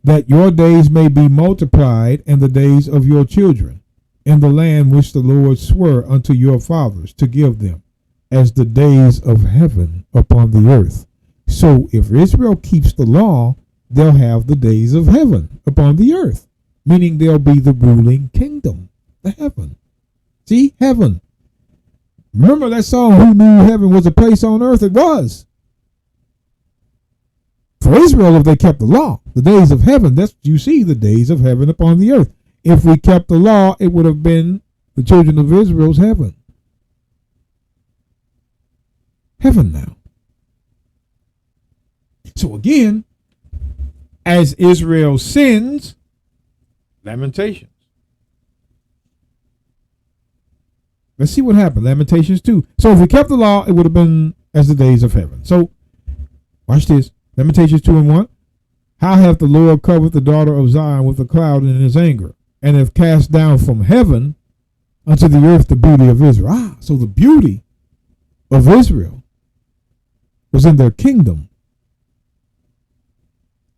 that your days may be multiplied, and the days of your children, in the land which the Lord swore unto your fathers to give them, as the days of heaven upon the earth. So if Israel keeps the law, they'll have the days of heaven upon the earth, meaning they'll be the ruling kingdom, the heaven. See, heaven. Remember that song, who knew heaven was a place on earth? It was. For Israel, if they kept the law, the days of heaven, that's, you see, the days of heaven upon the earth. If we kept the law, it would have been the children of Israel's heaven. Heaven now. So again, as Israel sins, lamentations. Let's see what happened. Lamentations 2. So if we kept the law, it would have been as the days of heaven. So watch this. Lamentations 2:1. How hath the Lord covered the daughter of Zion with a cloud in his anger, and hath cast down from heaven unto the earth the beauty of Israel. So the beauty of Israel was in their kingdom,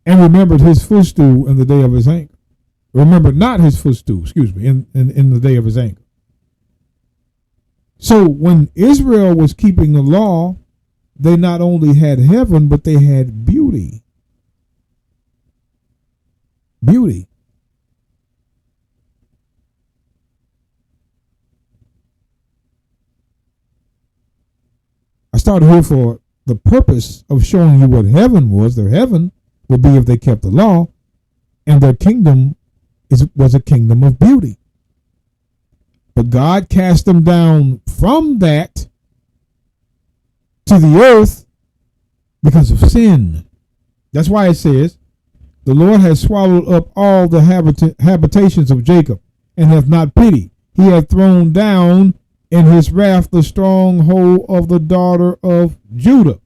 and remembered his footstool in the day of his anger. Remembered not his footstool, in the day of his anger. So when Israel was keeping the law, they not only had heaven, but they had beauty. Beauty. I started here for the purpose of showing you what heaven was. Their heaven would be if they kept the law, and their kingdom was a kingdom of beauty. But God cast them down from that to the earth because of sin. That's why it says, the Lord has swallowed up all the habitations of Jacob, and hath not pity. He hath thrown down in his wrath the stronghold of the daughter of Judah.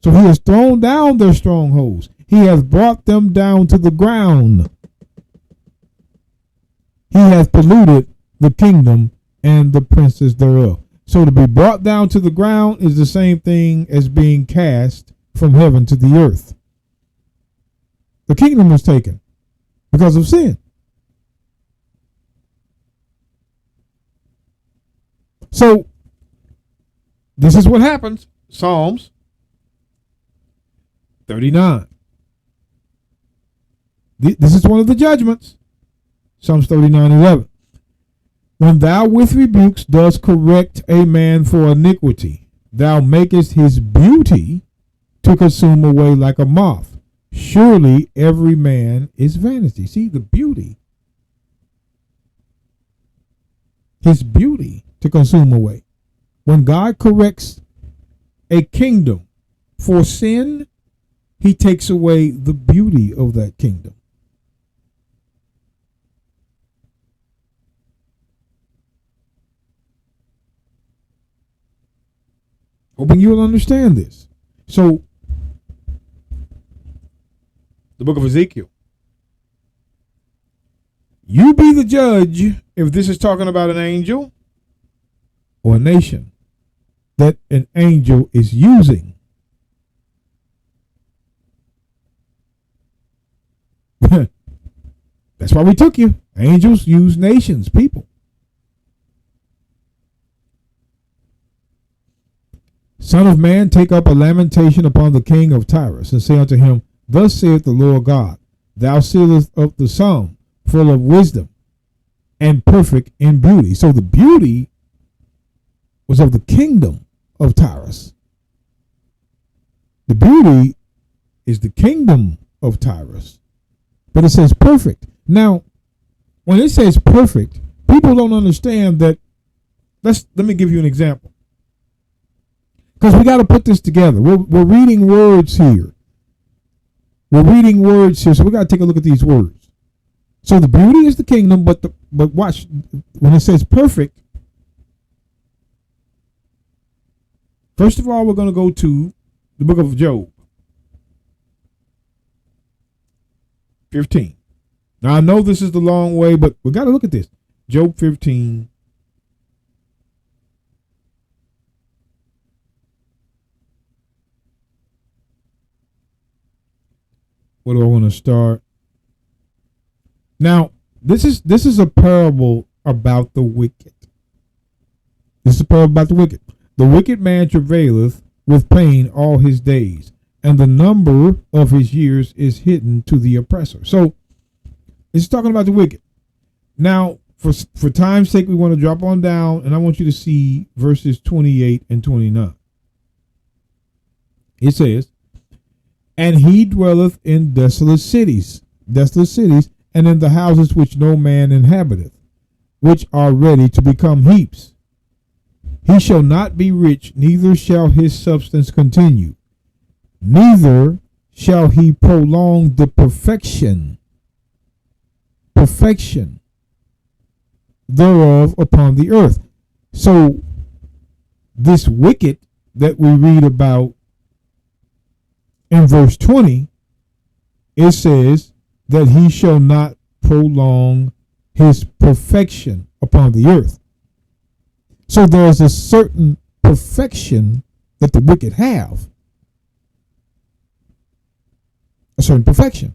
So he has thrown down their strongholds. He hath brought them down to the ground. He hath polluted the kingdom and the princes thereof. So to be brought down to the ground is the same thing as being cast from heaven to the earth. The kingdom was taken because of sin. So this is what happens. Psalms 39. This is one of the judgments. Psalms 39:11. When thou with rebukes dost correct a man for iniquity, thou makest his beauty to consume away like a moth. Surely every man is vanity. See the beauty. His beauty to consume away. When God corrects a kingdom for sin, he takes away the beauty of that kingdom. Hoping you will understand this. So, the book of Ezekiel. You be the judge if this is talking about an angel or a nation that an angel is using. That's why we took you. Angels use nations, people. Son of man, take up a lamentation upon the king of Tyrus, and say unto him, Thus saith the Lord God, Thou sealest up the psalm, full of wisdom, and perfect in beauty. So the beauty was of the kingdom of Tyrus. The beauty is the kingdom of Tyrus. But it says perfect. Now, when it says perfect, people don't understand that. Let me give you an example. Because we got to put this together. We're reading words here. So we got to take a look at these words. So the beauty is the kingdom, but watch, when it says perfect, first of all, we're going to go to the book of Job 15. Now, I know this is the long way, but we got to look at this. Job 15. Where do I want to start? Now, this is a parable about the wicked. This is a parable about the wicked. The wicked man travaileth with pain all his days, and the number of his years is hidden to the oppressor. So, it's talking about the wicked. Now, for time's sake, we want to drop on down, and I want you to see verses 28 and 29. It says, And he dwelleth in desolate cities, and in the houses which no man inhabiteth, which are ready to become heaps. He shall not be rich, neither shall his substance continue, neither shall he prolong the perfection thereof upon the earth. So this wicked that we read about in verse 20, it says that he shall not prolong his perfection upon the earth. So there's a certain perfection that the wicked have. A certain perfection.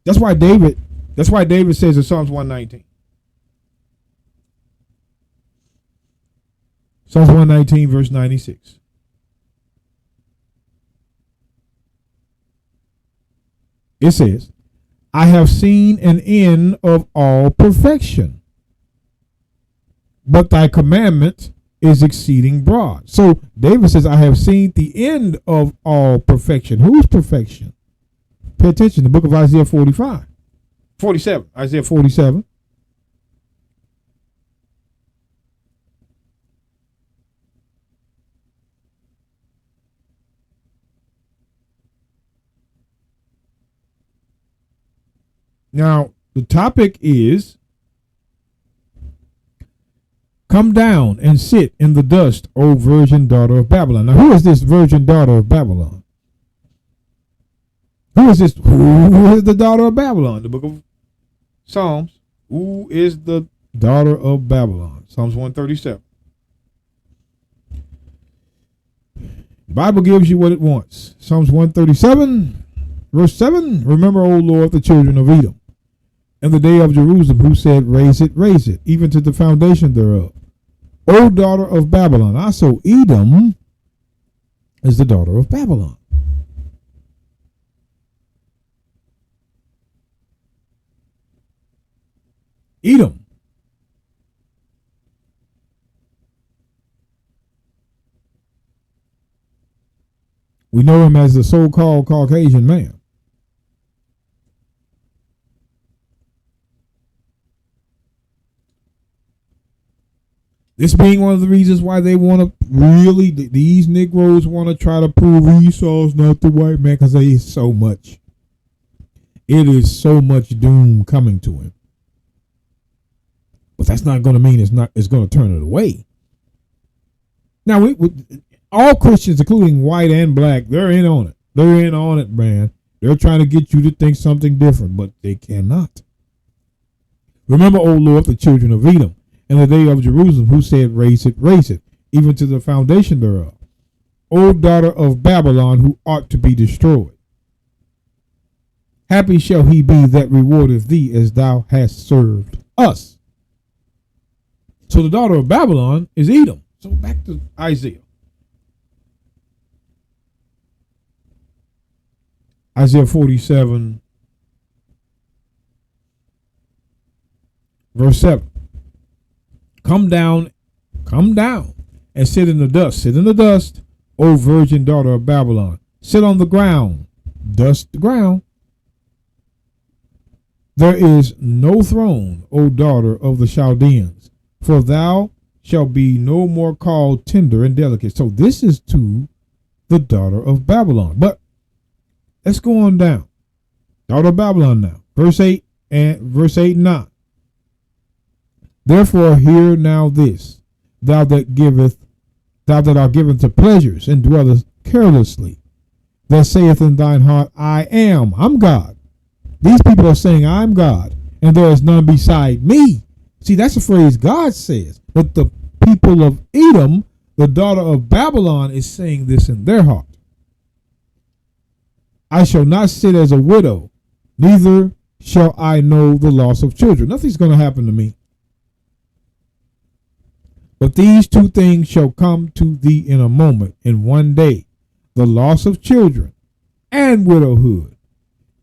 That's why David says in Psalms 119. Psalms 119 verse 96. It says, I have seen an end of all perfection, but thy commandment is exceeding broad. So David says, I have seen the end of all perfection. Whose perfection? Pay attention, the book of Isaiah 47. Isaiah 47. Now, the topic is, come down and sit in the dust, O virgin daughter of Babylon. Now, who is this virgin daughter of Babylon? Who is this? Who is the daughter of Babylon? The book of Psalms. Who is the daughter of Babylon? Psalms 137. The Bible gives you what it wants. Psalms 137, verse 7. Remember, O Lord, the children of Edom, and the day of Jerusalem, who said, raise it, even to the foundation thereof. O daughter of Babylon. Also, Edom is the daughter of Babylon. Edom. We know him as the so-called Caucasian man. This being one of the reasons why they want to really, these Negroes want to try to prove Esau's not the white man, because there is so much. It is so much doom coming to him. But that's not going to mean it's going to turn it away. Now, all Christians, including white and black, they're in on it. They're in on it, man. They're trying to get you to think something different, but they cannot. Remember, O Lord, the children of Edom, and the day of Jerusalem, who said, raise it, even to the foundation thereof. O daughter of Babylon, who ought to be destroyed. Happy shall he be that rewardeth thee as thou hast served us. So the daughter of Babylon is Edom. So back to Isaiah. Isaiah 47, verse 7. Come down, and sit in the dust, O virgin daughter of Babylon. Sit on the ground, dust the ground. There is no throne, O daughter of the Chaldeans, for thou shalt be no more called tender and delicate. So this is to the daughter of Babylon. But let's go on down. Daughter of Babylon now. Verse 8 and 9. Therefore hear now this, thou that art given to pleasures and dwellest carelessly, that saith in thine heart, I'm God. These people are saying, I'm God, and there is none beside me. See, that's a phrase God says. But the people of Edom, the daughter of Babylon, is saying this in their heart. I shall not sit as a widow, neither shall I know the loss of children. Nothing's going to happen to me. But these two things shall come to thee in a moment, in one day, the loss of children and widowhood.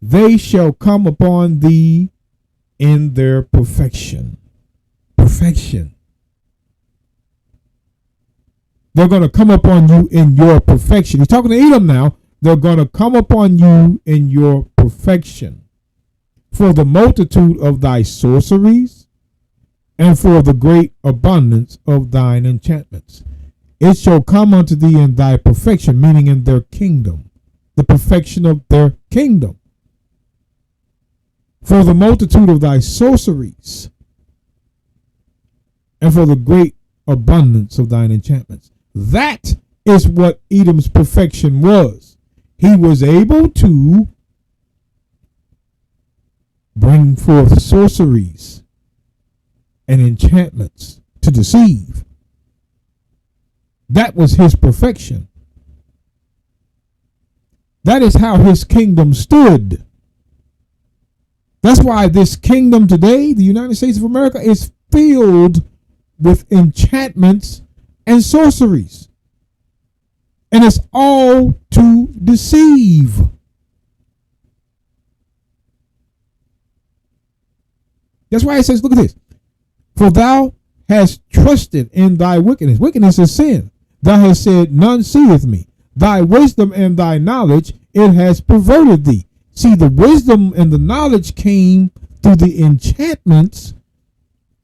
They shall come upon thee in their perfection. Perfection. They're going to come upon you in your perfection. He's talking to Edom now. They're going to come upon you in your perfection. For the multitude of thy sorceries, and for the great abundance of thine enchantments. It shall come unto thee in thy perfection, meaning in their kingdom, the perfection of their kingdom. For the multitude of thy sorceries, and for the great abundance of thine enchantments. That is what Edom's perfection was. He was able to bring forth sorceries and enchantments to deceive. That was his perfection. That is how his kingdom stood. That's why this kingdom today, the United States of America, is filled with enchantments and sorceries. And it's all to deceive. That's why it says, look at this. For thou hast trusted in thy wickedness. Wickedness is sin. Thou hast said, none seeth me. Thy wisdom and thy knowledge, it has perverted thee. See, the wisdom and the knowledge came through the enchantments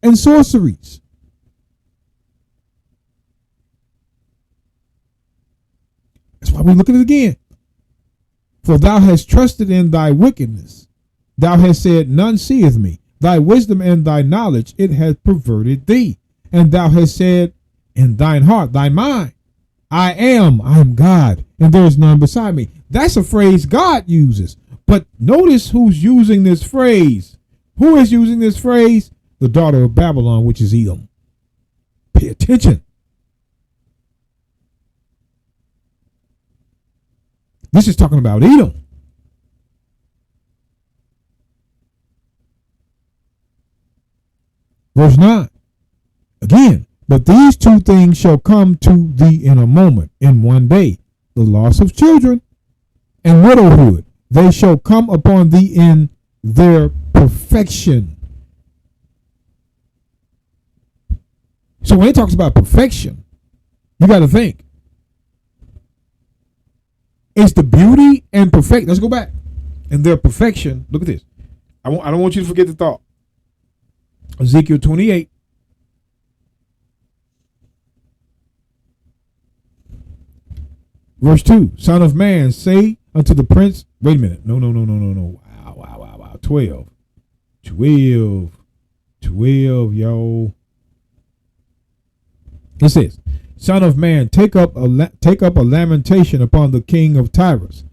and sorceries. That's why we look at it again. For thou hast trusted in thy wickedness. Thou hast said, none seeth me. Thy wisdom and thy knowledge, it has perverted thee. And thou hast said in thine heart, thy mind, I am God, and there is none beside me. That's a phrase God uses. But notice who's using this phrase. Who is using this phrase? The daughter of Babylon, which is Edom. Pay attention. This is talking about Edom. Verse 9. Again, but these two things shall come to thee in a moment, in one day, the loss of children and widowhood. They shall come upon thee in their perfection. So when it talks about perfection, you got to think. It's the beauty and perfect. Let's go back. And their perfection. Look at this. I don't want you to forget the thought. Ezekiel 28. Verse 2. Son of man, say unto the prince. Wait a minute. No. Wow. 12, yo. It says, Son of man, take up a lamentation upon the king of Tyrus,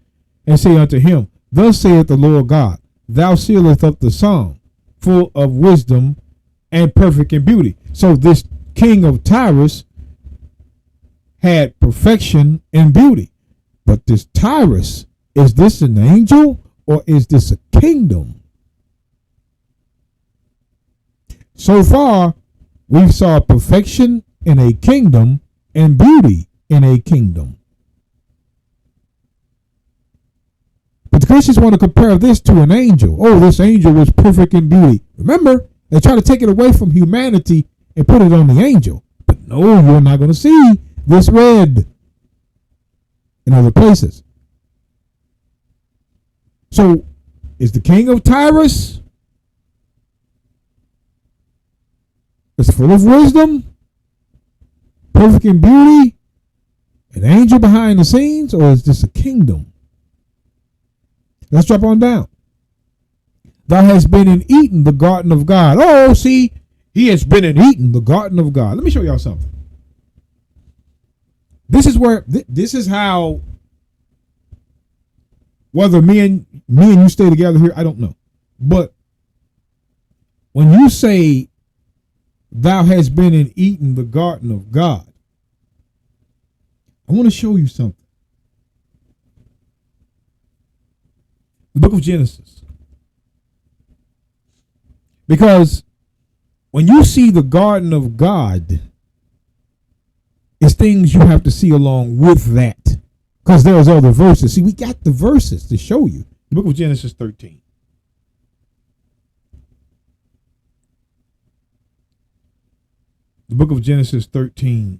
and say unto him, Thus saith the Lord God, Thou sealest up the song, full of wisdom and perfect in beauty. So this king of Tyrus had perfection and beauty. But this Tyrus, is this an angel or is this a kingdom? So far, we saw perfection in a kingdom and beauty in a kingdom. But the Christians want to compare this to an angel. Oh, this angel was perfect in beauty. Remember, they try to take it away from humanity and put it on the angel. But no, you're not going to see this red in other places. So, is the king of Tyrus is full of wisdom, perfect in beauty, an angel behind the scenes, or is this a kingdom? Let's drop on down. Thou hast been in Eden, the garden of God. Oh, see, he has been in Eden, the garden of God. Let me show y'all something. This is how, whether me and you stay together here, I don't know. But when you say thou hast been in Eden, the garden of God, I want to show you something. The book of Genesis. Because when you see the garden of God, it's things you have to see along with that. Because there's other verses. See, we got the verses to show you. The book of Genesis 13. The book of Genesis 13.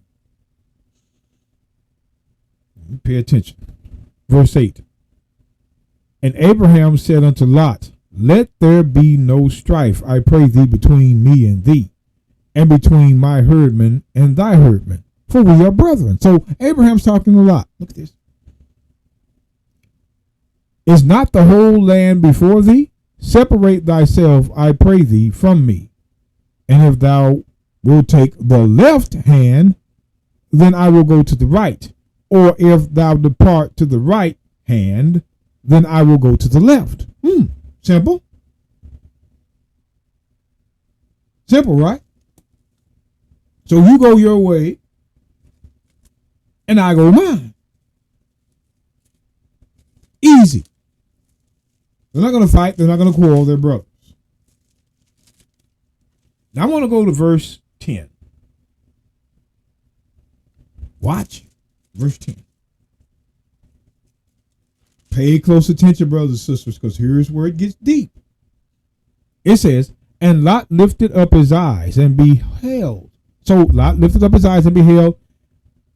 Pay attention. Verse 8. And Abraham said unto Lot, Let there be no strife, I pray thee, between me and thee, and between my herdmen and thy herdmen, for we are brethren. So Abraham's talking to Lot. Look at this. Is not the whole land before thee? Separate thyself, I pray thee, from me. And if thou wilt take the left hand, then I will go to the right. Or if thou depart to the right hand, then I will go to the left. Simple. Simple, right? So you go your way, and I go mine. Easy. They're not going to fight. They're not going to quarrel. They're brothers. Now I want to go to verse 10. Watch. Verse 10. Pay close attention, brothers and sisters, because here's where it gets deep. It says, And Lot lifted up his eyes and beheld. So Lot lifted up his eyes and beheld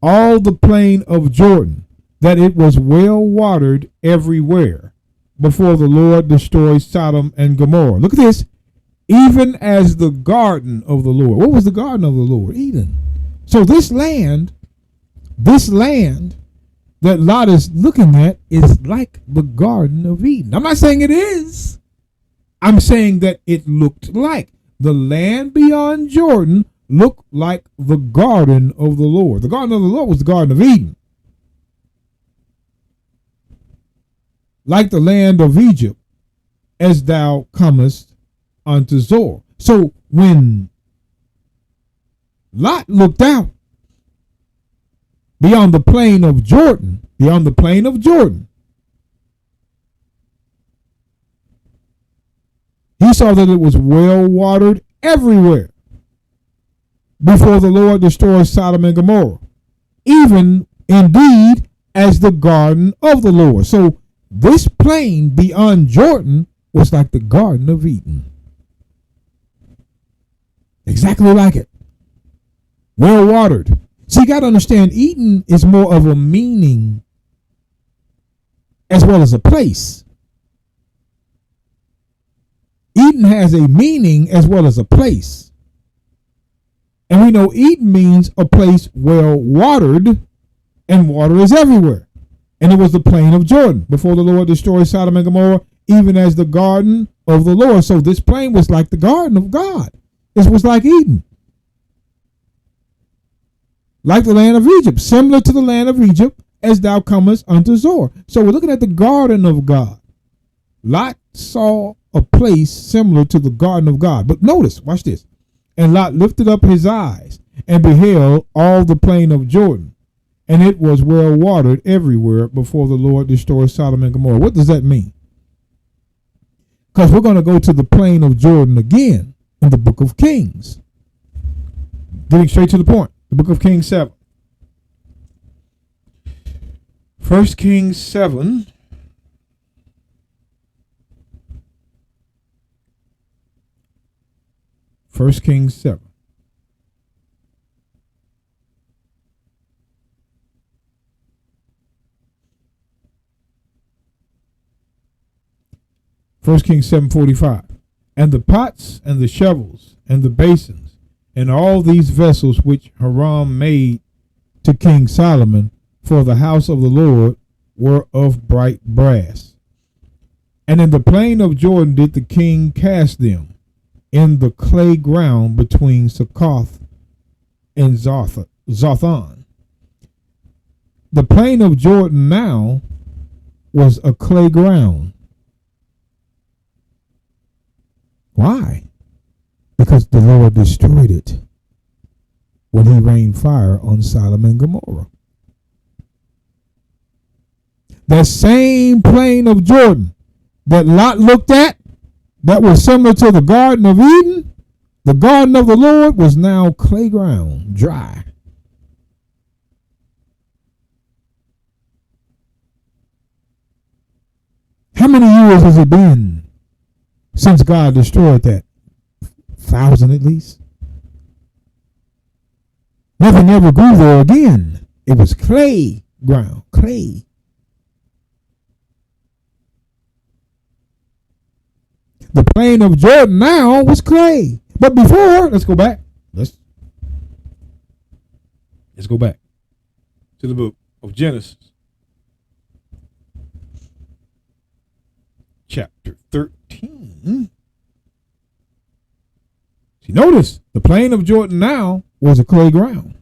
all the plain of Jordan, that it was well watered everywhere, before the Lord destroyed Sodom and Gomorrah. Look at this. Even as the garden of the Lord. What was the garden of the Lord? Eden. So this land that Lot is looking at is like the Garden of Eden. I'm not saying it is. I'm saying that it looked like. The land beyond Jordan looked like the garden of the Lord. The garden of the Lord was the Garden of Eden. like the land of Egypt, as thou comest unto Zoar. So when Lot looked out beyond the plain of Jordan, he saw that it was well watered everywhere before the Lord destroyed Sodom and Gomorrah, even indeed as the garden of the Lord. So this plain beyond Jordan was like the Garden of Eden. Exactly like it. Well watered. See, you got to understand, Eden is more of a meaning as well as a place. Eden has a meaning as well as a place. And we know Eden means a place well watered, and water is everywhere. And it was the plain of Jordan before the Lord destroyed Sodom and Gomorrah, even as the garden of the Lord. So this plain was like the garden of God. This was like Eden. Like the land of Egypt, similar to the land of Egypt, as thou comest unto Zoar. So we're looking at the garden of God. Lot saw a place similar to the garden of God. But notice, watch this. And Lot lifted up his eyes and beheld all the plain of Jordan, and it was well watered everywhere before the Lord destroyed Sodom and Gomorrah. What does that mean? Because we're going to go to the plain of Jordan again in the book of Kings. Getting straight to the point. The book of Kings 7. 1 Kings 7. First Kings 7. First Kings 7:45. And the pots and the shovels and the basins and all these vessels which Hiram made to King Solomon for the house of the Lord were of bright brass. And in the plain of Jordan did the king cast them in the clay ground between Succoth and Zothon. The plain of Jordan now was a clay ground. Why? Because the Lord destroyed it when he rained fire on Sodom and Gomorrah. That same plain of Jordan that Lot looked at, that was similar to the Garden of Eden, the garden of the Lord, was now clay ground, dry. How many years has it been since God destroyed that? 1,000 at least. Nothing ever grew there again. It was clay ground, clay. The plain of Jordan now was clay. But before, let's go back. Let's go back to the book of Genesis. Chapter 13. See, notice the plain of Jordan now was a clay ground.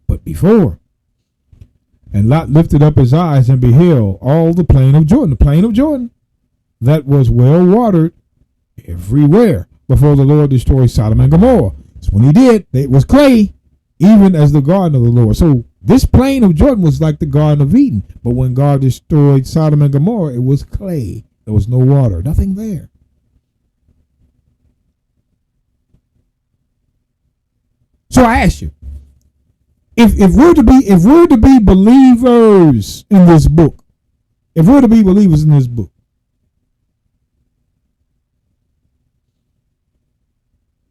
But before, and Lot lifted up his eyes and beheld all the plain of Jordan. The plain of Jordan that was well watered everywhere before the Lord destroyed Sodom and Gomorrah. So when he did, it was clay, even as the garden of the Lord. So this plain of Jordan was like the Garden of Eden. But when God destroyed Sodom and Gomorrah, it was clay. There was no water, nothing there. So I ask you, if we're to be believers in this book,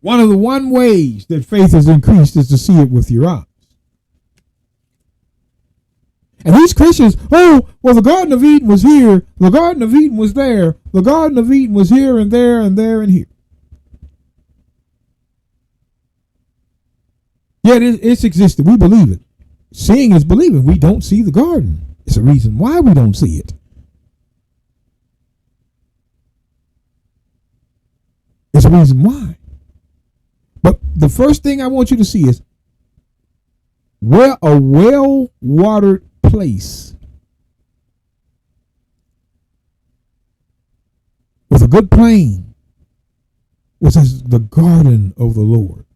one of the ways that faith is increased is to see it with your eyes. And these Christians, oh, well, the Garden of Eden was here, the Garden of Eden was there, the Garden of Eden was here and there and there and here. Yeah, it's existed. We believe it. Seeing is believing. We don't see the garden. It's a reason why we don't see it. It's a reason why. But the first thing I want you to see is where a well-watered place good plain was as the garden of the Lord.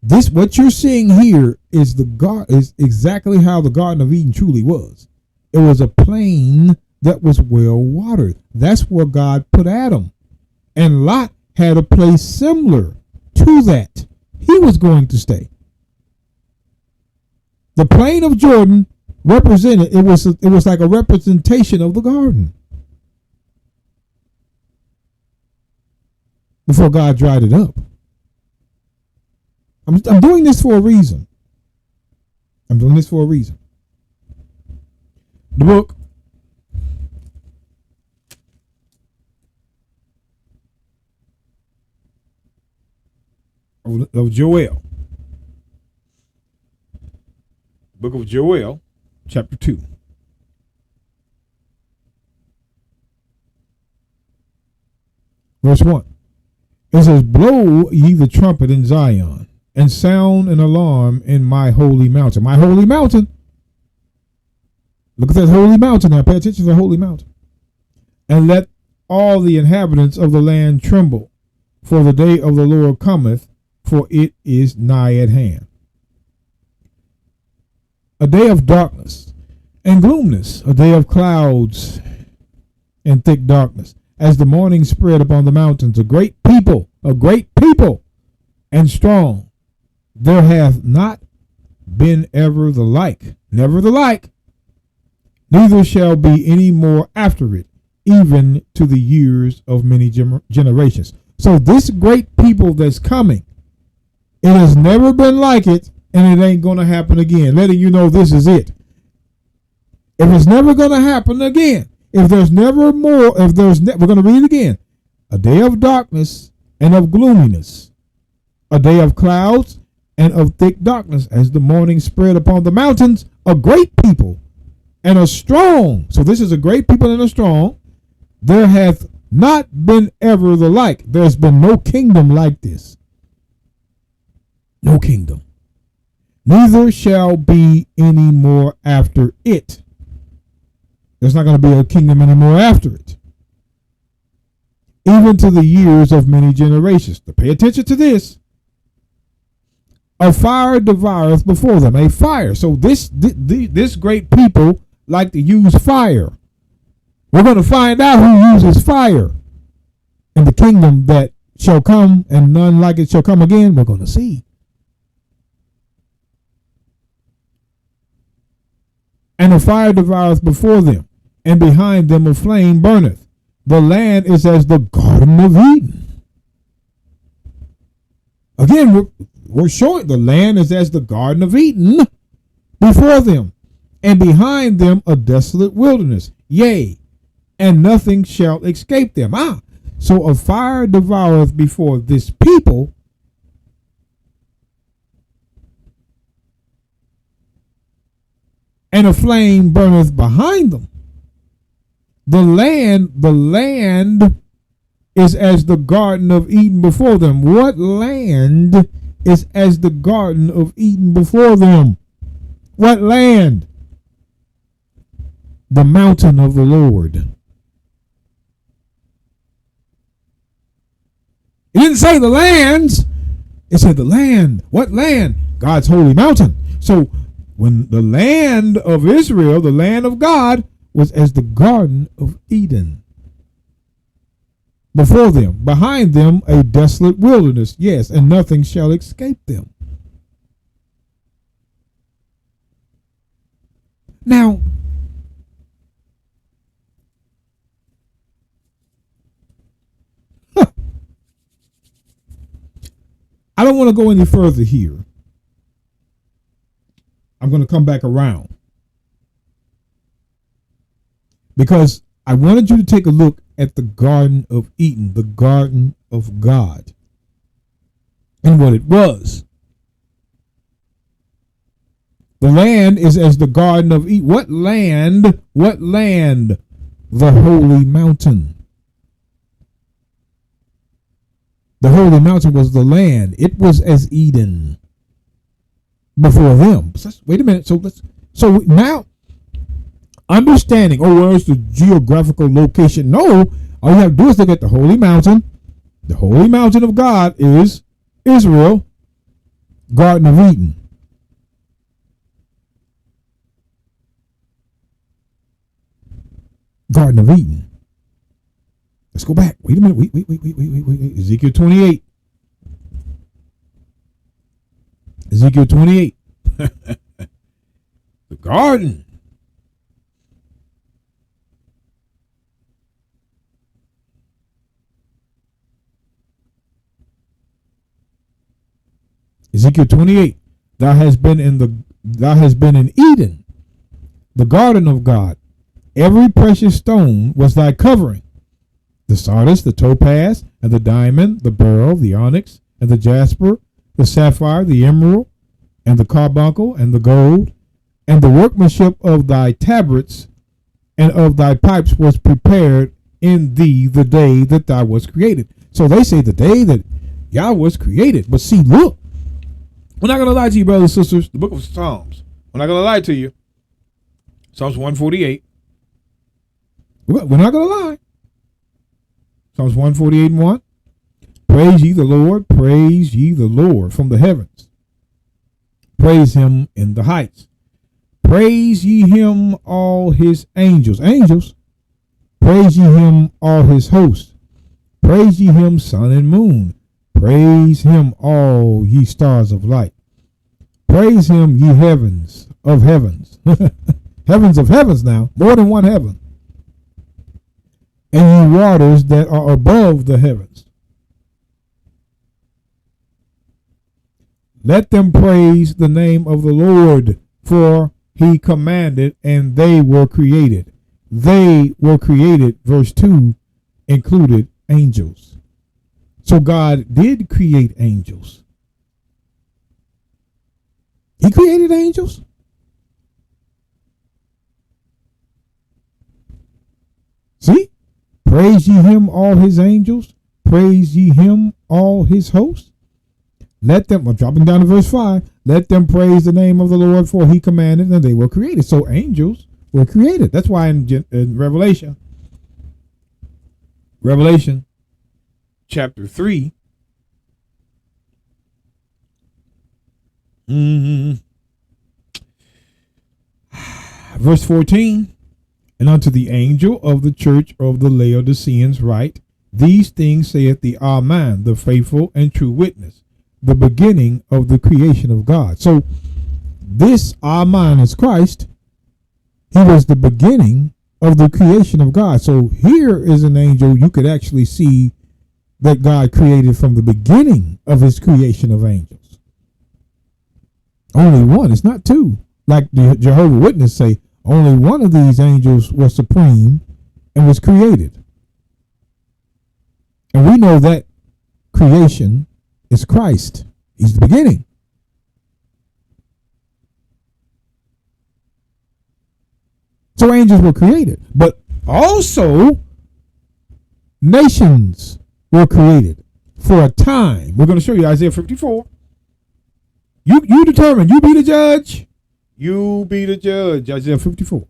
This, what you're seeing here, is is exactly how the Garden of Eden truly was. It was a plain that was well watered. That's where God put Adam. And Lot had a place similar to that. He was going to stay. The plain of Jordan represented, it was like a representation of the garden before God dried it up. I'm doing this for a reason. I'm doing this for a reason. The book of Joel. Book of Joel, chapter 2. Verse 1. It says, blow ye the trumpet in Zion, and sound an alarm in my holy mountain. My holy mountain. Look at that holy mountain now. Pay attention to the holy mountain. And let all the inhabitants of the land tremble, for the day of the Lord cometh, for it is nigh at hand. A day of darkness and gloomness, a day of clouds and thick darkness. As the morning spread upon the mountains, a great people and strong. There hath not been ever the like, never the like, neither shall be any more after it, even to the years of many generations. So this great people that's coming, it has never been like it, and it ain't going to happen again. Letting you know this is it. If it's never going to happen again, if there's never more, we're going to read it again. A day of darkness and of gloominess, a day of clouds and of thick darkness, as the morning spread upon the mountains, a great people and a strong. So this is a great people and a strong. There hath not been ever the like. There's been no kingdom like this. No kingdom. Neither shall be any more after it. There's not going to be a kingdom anymore after it. Even to the years of many generations. To pay attention to this. A fire devoureth before them. A fire. So this great people like to use fire. We're going to find out who uses fire in the kingdom that shall come, and none like it shall come again. We're going to see. And a fire devoureth before them, and behind them a flame burneth. The land is as the Garden of Eden. Again, we're showing the land is as the Garden of Eden before them, and behind them a desolate wilderness. Yea, and nothing shall escape them. So a fire devoureth before this people, and a flame burneth behind them. The land is as the Garden of Eden before them. What land is as the Garden of Eden before them? What land? The mountain of the Lord. It didn't say the lands. It said the land. What land? God's holy mountain. So when the land of Israel, the land of God, was as the Garden of Eden. Before them, behind them, a desolate wilderness. Yes, and nothing shall escape them. Now, I don't want to go any further here. I'm going to come back around, because I wanted you to take a look at the Garden of Eden, the Garden of God, and what it was. The land is as the Garden of Eden. What land? What land? The holy mountain. The holy mountain was the land. It was as Eden before them. Wait a minute. So now understanding, where's the geographical location? No, All you have to do is look at the holy mountain. The holy mountain of God is Israel, Garden of Eden. Garden of Eden. Let's go back. Wait a minute. Wait. Ezekiel 28. Ezekiel 28. The garden. Ezekiel 28. Thou hast been in Eden, the garden of God. Every precious stone was thy covering. The sardius, the topaz, and the diamond, the beryl, the onyx, and the jasper, the sapphire, the emerald, and the carbuncle, and the gold, and the workmanship of thy tabrets and of thy pipes was prepared in thee the day that thou was created. So they say the day that Yah was created. But see, look, we're not going to lie to you, brothers and sisters. The book of Psalms. We're not going to lie to you. Psalms 148. We're not going to lie. Psalms 148 and 1. Praise ye the Lord. Praise ye the Lord from the heavens. Praise him in the heights. Praise ye him, all his angels. Angels. Praise ye him, all his hosts. Praise ye him, sun and moon. Praise him, all ye stars of light. Praise him, ye heavens of heavens. Heavens of heavens now. More than one heaven. And ye waters that are above the heavens. Let them praise the name of the Lord, for he commanded, and they were created. They were created, verse 2, included angels. So God did create angels. He created angels. See? Praise ye him, all his angels. Praise ye him, all his hosts. Let them, I'm dropping down to verse 5. Let them praise the name of the Lord, for he commanded, and they were created. So angels were created. That's why in Revelation chapter 3, verse 14, and unto the angel of the church of the Laodiceans write, these things saith the Amen, the faithful and true witness, the beginning of the creation of God. So this Amen is Christ. He was the beginning of the creation of God. So here is an angel you could actually see that God created from the beginning of his creation of angels. Only one. It's not two. Like the Jehovah's Witnesses say, only one of these angels was supreme and was created. And we know that creation is Christ. He's the beginning. So angels were created, but also nations were created for a time. We're going to show you Isaiah 54. You determine. You be the judge. You be the judge. Isaiah 54.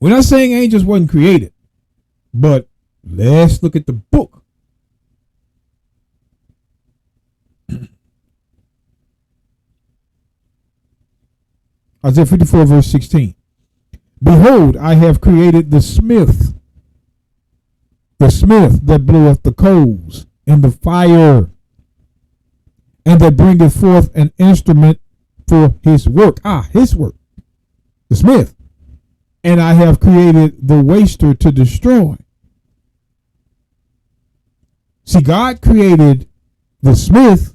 We're not saying angels wasn't created, but let's look at the book. Isaiah 54 verse 16. Behold, I have created the smith that bloweth the coals in the fire, and that bringeth forth an instrument for his work. His work. The smith. And I have created the waster to destroy. See, God created the smith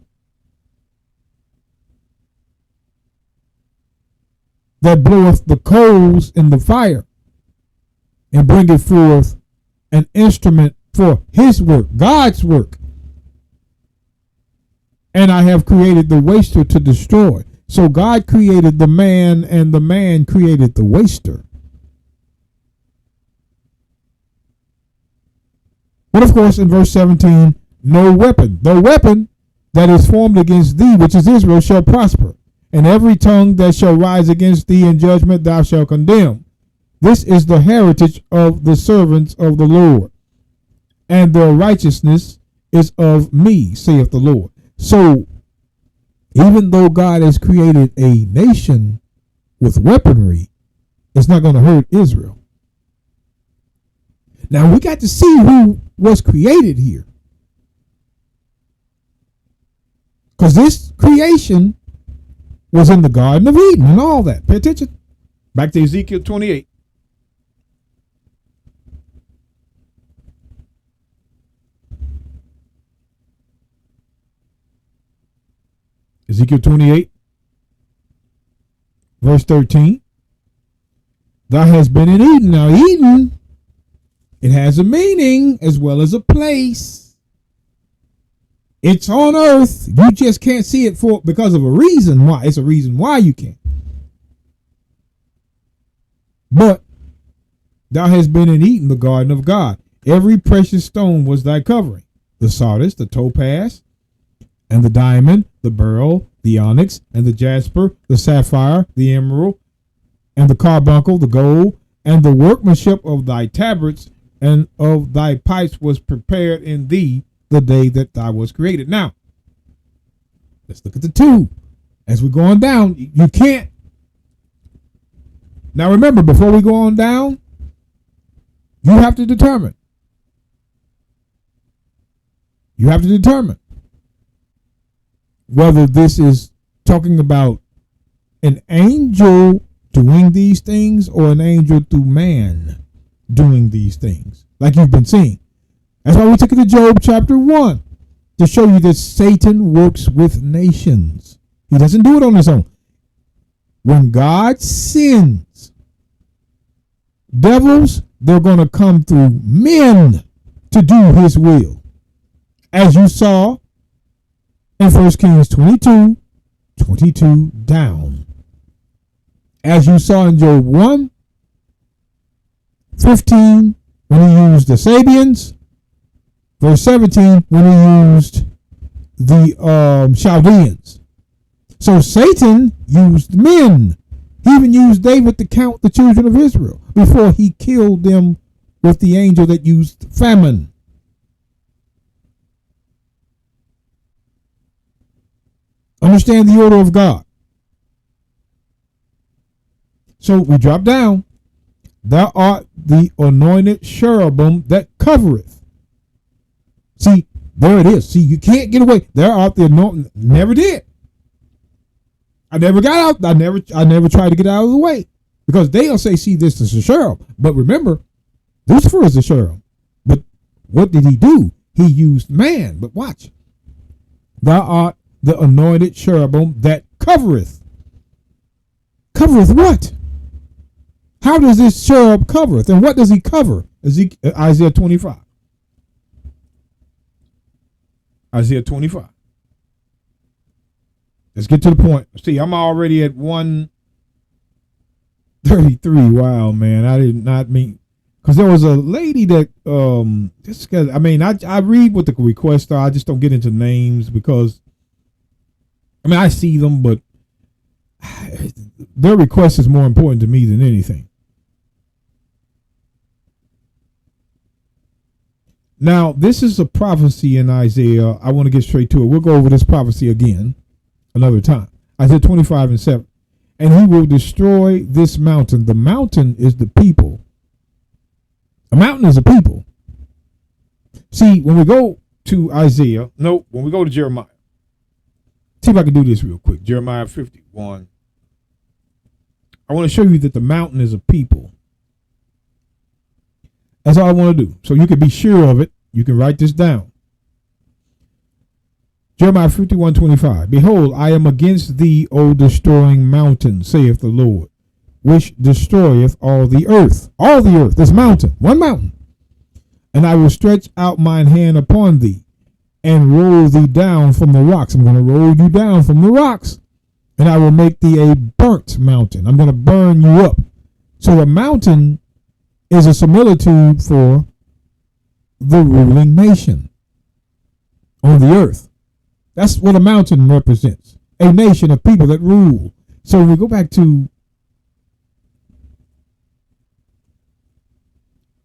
that bloweth the coals in the fire, and bringeth forth an instrument for his work, God's work. And I have created the waster to destroy. So God created the man, and the man created the waster. But of course, in verse 17, no weapon that is formed against thee, which is Israel, shall prosper. And every tongue that shall rise against thee in judgment thou shalt condemn. This is the heritage of the servants of the Lord, and their righteousness is of me, saith the Lord. So even though God has created a nation with weaponry, it's not going to hurt Israel. Now we got to see who was created here, because this creation was in the Garden of Eden and all that. Pay attention. Back to Ezekiel 28. Ezekiel 28, verse 13. Thou hast been in Eden. Now Eden, it has a meaning as well as a place. It's on earth. You just can't see it because of a reason why. It's a reason why you can't. But thou hast been in Eden, the garden of God. Every precious stone was thy covering. The sardius, the topaz, and the diamond, the beryl, the onyx, and the jasper, the sapphire, the emerald, and the carbuncle, the gold, and the workmanship of thy tabrets and of thy pipes was prepared in thee the day that thou was created. Now, let's look at the two. As we're going down, you can't. Now remember, before we go on down, you have to determine. You have to determine whether this is talking about an angel doing these things or an angel through man doing these things, like you've been seeing. That's why we took it to Job chapter 1 to show you that Satan works with nations. He doesn't do it on his own. When God sends devils, they're going to come through men to do his will. As you saw in 1 Kings 22 down. As you saw in Job 1:15 when he used the Sabians. Verse 17 when he used the Chaldeans. So Satan used men. He even used David to count the children of Israel before he killed them with the angel that used famine. Understand the order of God. So we drop down. Thou art the anointed cherubim that covereth. See, there it is. See, you can't get away. Thou art the anointed. Never did. I never got out. I never tried to get out of the way. Because they'll say, see, this is a cherub. But remember, Lucifer is a cherub. But what did he do? He used man. But watch. Thou art the anointed cherubim that covereth. Covereth what? How does this cherub covereth? And what does he cover? Isaiah 25. Isaiah 25. Let's get to the point. See, I'm already at 133. Wow, man. I did not mean, because there was a lady that this guy, I read what the requests are. I just don't get into names because I see them, but their request is more important to me than anything. Now, this is a prophecy in Isaiah. I want to get straight to it. We'll go over this prophecy again another time. Isaiah 25:7. And he will destroy this mountain. The mountain is the people. A mountain is a people. See, when we go to Isaiah, when we go to Jeremiah, see if I can do this real quick. Jeremiah 51. I want to show you that the mountain is a people. That's all I want to do. So you can be sure of it. You can write this down. Jeremiah 51:25. Behold, I am against thee, O destroying mountain, saith the Lord, which destroyeth all the earth. All the earth, this mountain, one mountain. And I will stretch out mine hand upon thee, and roll thee down from the rocks. I'm going to roll you down from the rocks, and I will make thee a burnt mountain. I'm going to burn you up. So a mountain is a similitude for the ruling nation on the earth. That's what a mountain represents. A nation of people that rule. So when we go back to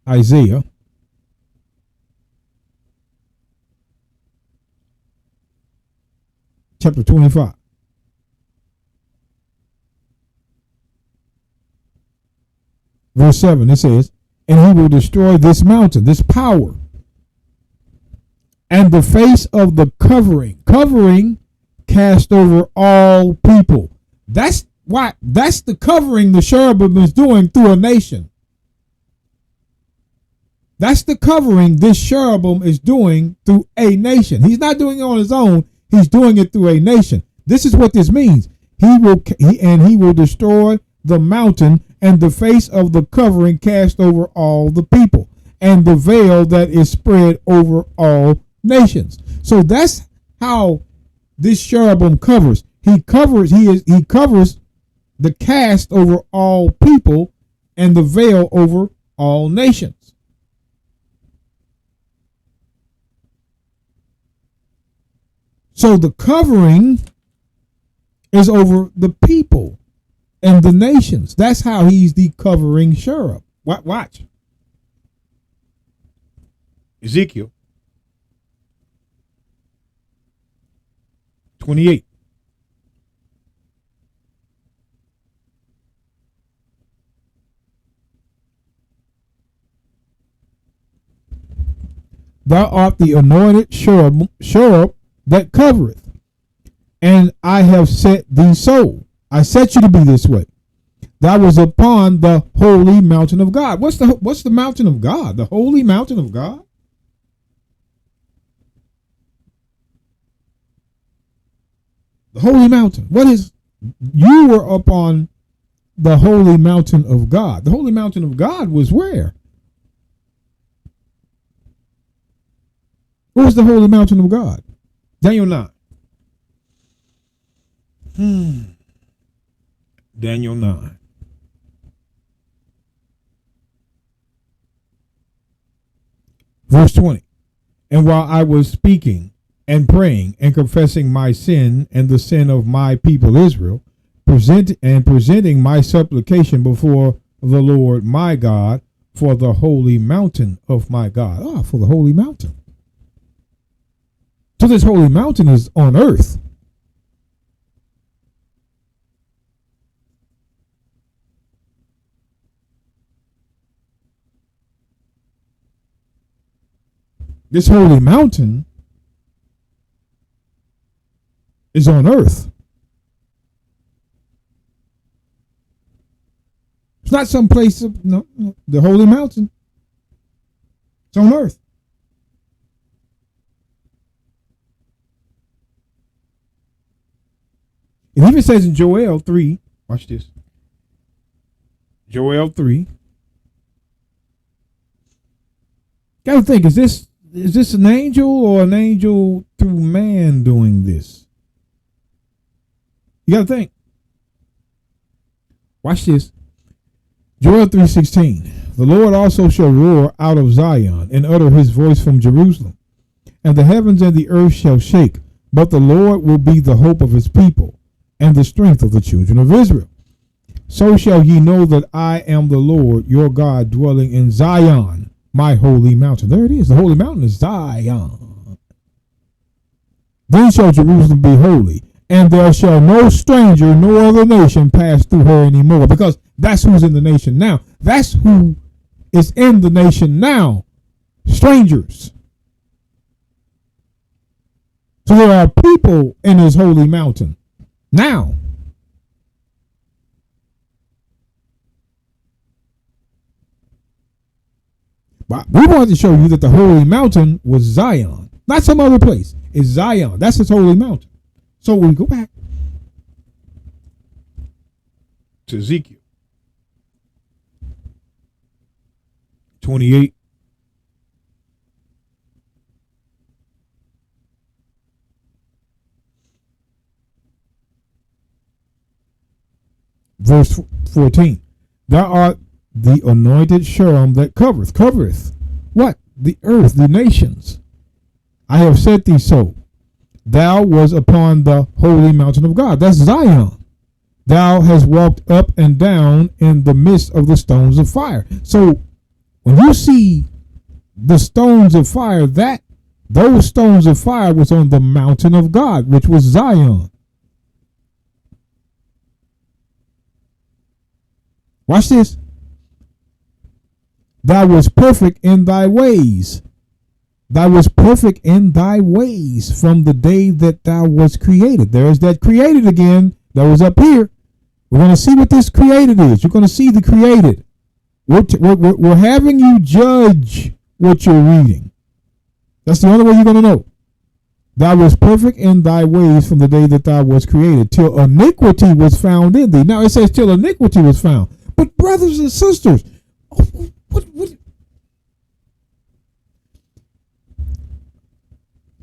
Isaiah chapter 25. Verse 7, it says, and he will destroy this mountain, this power, and the face of the covering cast over all people. That's the covering the cherubim is doing through a nation. That's the covering this cherubim is doing through a nation. He's not doing it on his own. He's doing it through a nation. This is what this means. He will destroy the mountain and the face of the covering cast over all the people, and the veil that is spread over all nations. So that's how this cherubim covers. He covers the cast over all people and the veil over all nations. So the covering is over the people and the nations. That's how he's the covering cherub. Watch. Ezekiel 28. Thou art the anointed cherub that covereth, and I have set thee so. I set you to be this way. Thou was upon the holy mountain of God. What's the mountain of God? The holy mountain of God? The holy mountain. What is? You were upon the holy mountain of God. The holy mountain of God was where? Where was the holy mountain of God? Daniel 9. Daniel 9. Verse 20. And while I was speaking and praying and confessing my sin and the sin of my people Israel, presenting my supplication before the Lord my God for the holy mountain of my God. For the holy mountain. So this holy mountain is on earth. This holy mountain is on earth. It's not some place. No, the holy mountain. It's on earth. It even says in Joel 3, watch this. Joel 3. Gotta think, is this an angel or an angel through man doing this? You gotta think. Watch this. Joel 3:16. The Lord also shall roar out of Zion and utter his voice from Jerusalem, and the heavens and the earth shall shake, but the Lord will be the hope of his people and the strength of the children of Israel. So shall ye know that I am the Lord your God, dwelling in Zion, my holy mountain. There it is. The holy mountain is Zion. Then shall Jerusalem be holy, and there shall no stranger nor other nation pass through her anymore. Because that's who's in the nation now. That's who is in the nation now. Strangers. So there are people in his holy mountain now. But we wanted to show you that the holy mountain was Zion, not some other place. It's Zion. That's his holy mountain. So we go back to Ezekiel 28. Verse 14. Thou art the anointed cherub that covereth what? The earth, the nations. I have said thee so. Thou was upon the holy mountain of God. That's Zion. Thou hast walked up and down in the midst of the stones of fire. So When you see the stones of fire, those stones of fire was on the mountain of God, which was Zion. Watch this. Thou was perfect in thy ways. Thou was perfect in thy ways from the day that thou was created. There's that created again that was up here. We're going to see what this created is. You're going to see the created. We're having you judge what you're reading. That's the only way you're going to know. Thou was perfect in thy ways from the day that thou was created, till iniquity was found in thee. Now it says till iniquity was found. But brothers and sisters, what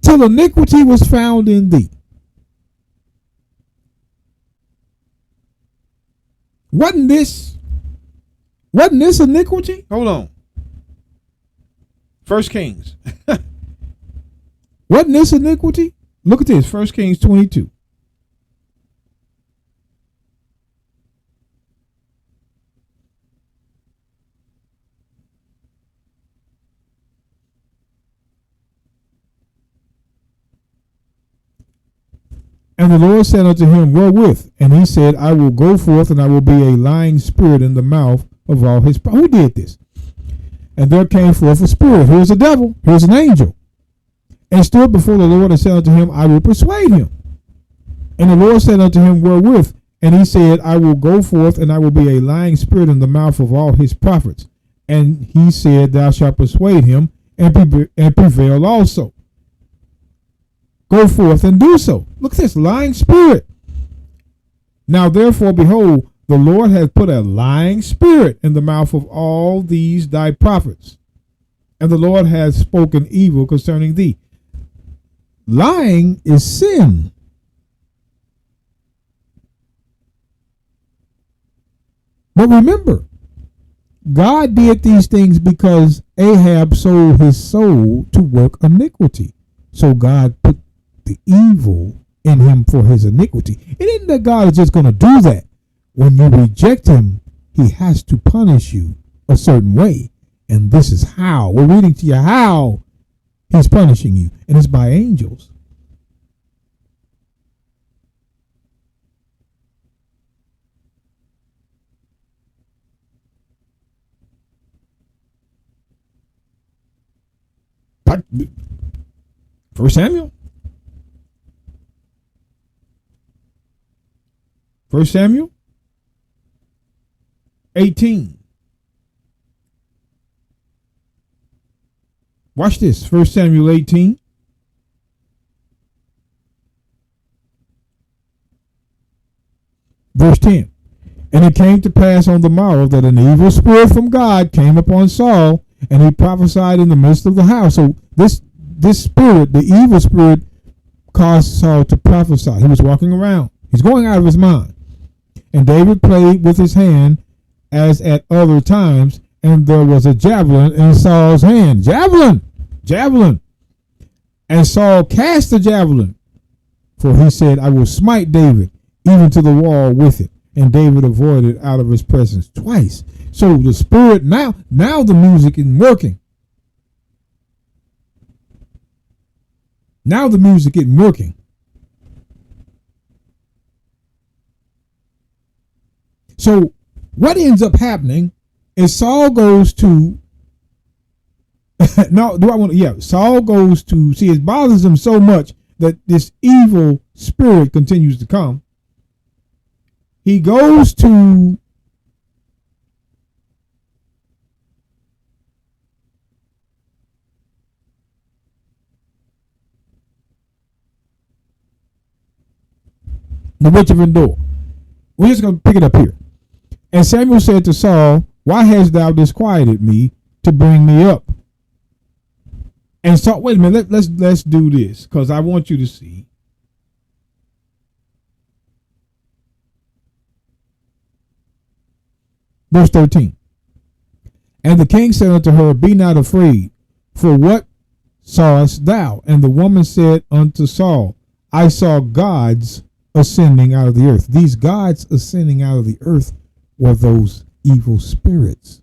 till iniquity was found in thee. Wasn't this iniquity? Hold on. 1 Kings. Wasn't this iniquity? Look at this, 1 Kings 22. And the Lord said unto him, wherewith? And he said, I will go forth, and I will be a lying spirit in the mouth of all his prophets. Who did this? And there came forth a spirit. Here's a devil. Here's an angel. And stood before the Lord and said unto him, I will persuade him. And the Lord said unto him, wherewith? And he said, I will go forth, and I will be a lying spirit in the mouth of all his prophets. And he said, thou shalt persuade him, and prevail also. Go forth and do so. Look at this lying spirit. Now therefore, behold, the Lord hath put a lying spirit in the mouth of all these thy prophets, and the Lord hath spoken evil concerning thee. Lying is sin. But remember, God did these things because Ahab sold his soul to work iniquity. So God put the evil in him for his iniquity. It isn't that God is just going to do that. When you reject him, he has to punish you a certain way. And this is how. We're reading to you how he's punishing you. And it's by angels. First Samuel. 1 Samuel 18. Watch this. 1 Samuel 18. Verse 10. And it came to pass on the morrow that an evil spirit from God came upon Saul, and he prophesied in the midst of the house. So this spirit, the evil spirit, caused Saul to prophesy. He was walking around. He's going out of his mind. And David played with his hand as at other times, and there was a javelin in Saul's hand. Javelin. And Saul cast the javelin, for he said, I will smite David even to the wall with it. And David avoided out of his presence twice. So the spirit, now the music is working. Now the music is working. So what ends up happening is Saul goes to Saul goes to see, it bothers him so much that this evil spirit continues to come. He goes to the witch of Endor. We're just going to pick it up here. And Samuel said to Saul, why hast thou disquieted me to bring me up? And Saul, wait a minute, let's do this, because I want you to see. Verse 13. And the king said unto her, be not afraid, for what sawest thou? And the woman said unto Saul, I saw gods ascending out of the earth. These gods ascending out of the earth were those evil spirits.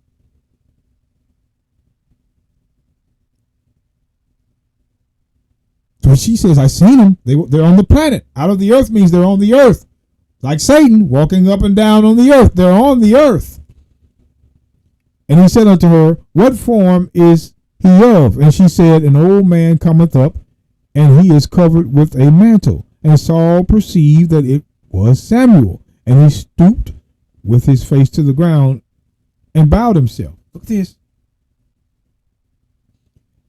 when she says, I seen them, they're on the planet. Out of the earth means they're on the earth. Like Satan walking up and down on the earth. They're on the earth. And he said unto her, what form is he of? And she said, an old man cometh up, and he is covered with a mantle. And Saul perceived that it was Samuel. And he stooped with his face to the ground and bowed himself. Look at this.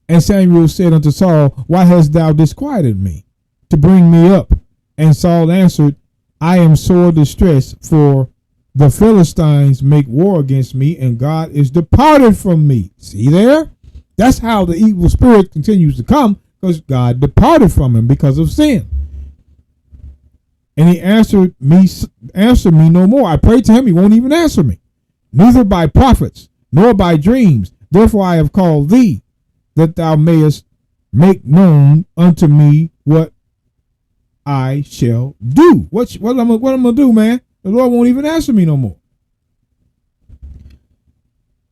And Samuel said unto Saul, why hast thou disquieted me to bring me up? And Saul answered, I am sore distressed, for the Philistines make war against me, and God is departed from me. See there? That's how the evil spirit continues to come, because God departed from him because of sin. And he answered me no more. I prayed to him, he won't even answer me. Neither by prophets, nor by dreams. Therefore I have called thee, that thou mayest make known unto me what I shall do. What I'm gonna do, man? The Lord won't even answer me no more.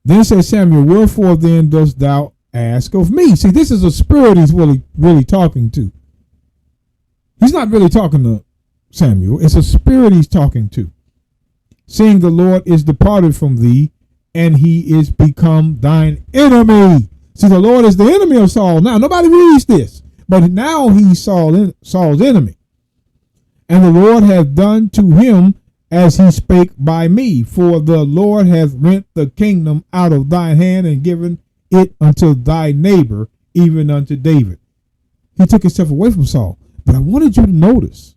Then said Samuel, wherefore then dost thou ask of me? See, this is a spirit he's really talking to. He's not really talking to Samuel. It's a spirit he's talking to. Seeing the Lord is departed from thee, and he is become thine enemy. See, the Lord is the enemy of Saul. Now, nobody reads this, but now he's Saul's enemy. And the Lord hath done to him as he spake by me. For the Lord hath rent the kingdom out of thine hand and given it unto thy neighbor, even unto David. He took himself away from Saul. But I wanted you to notice.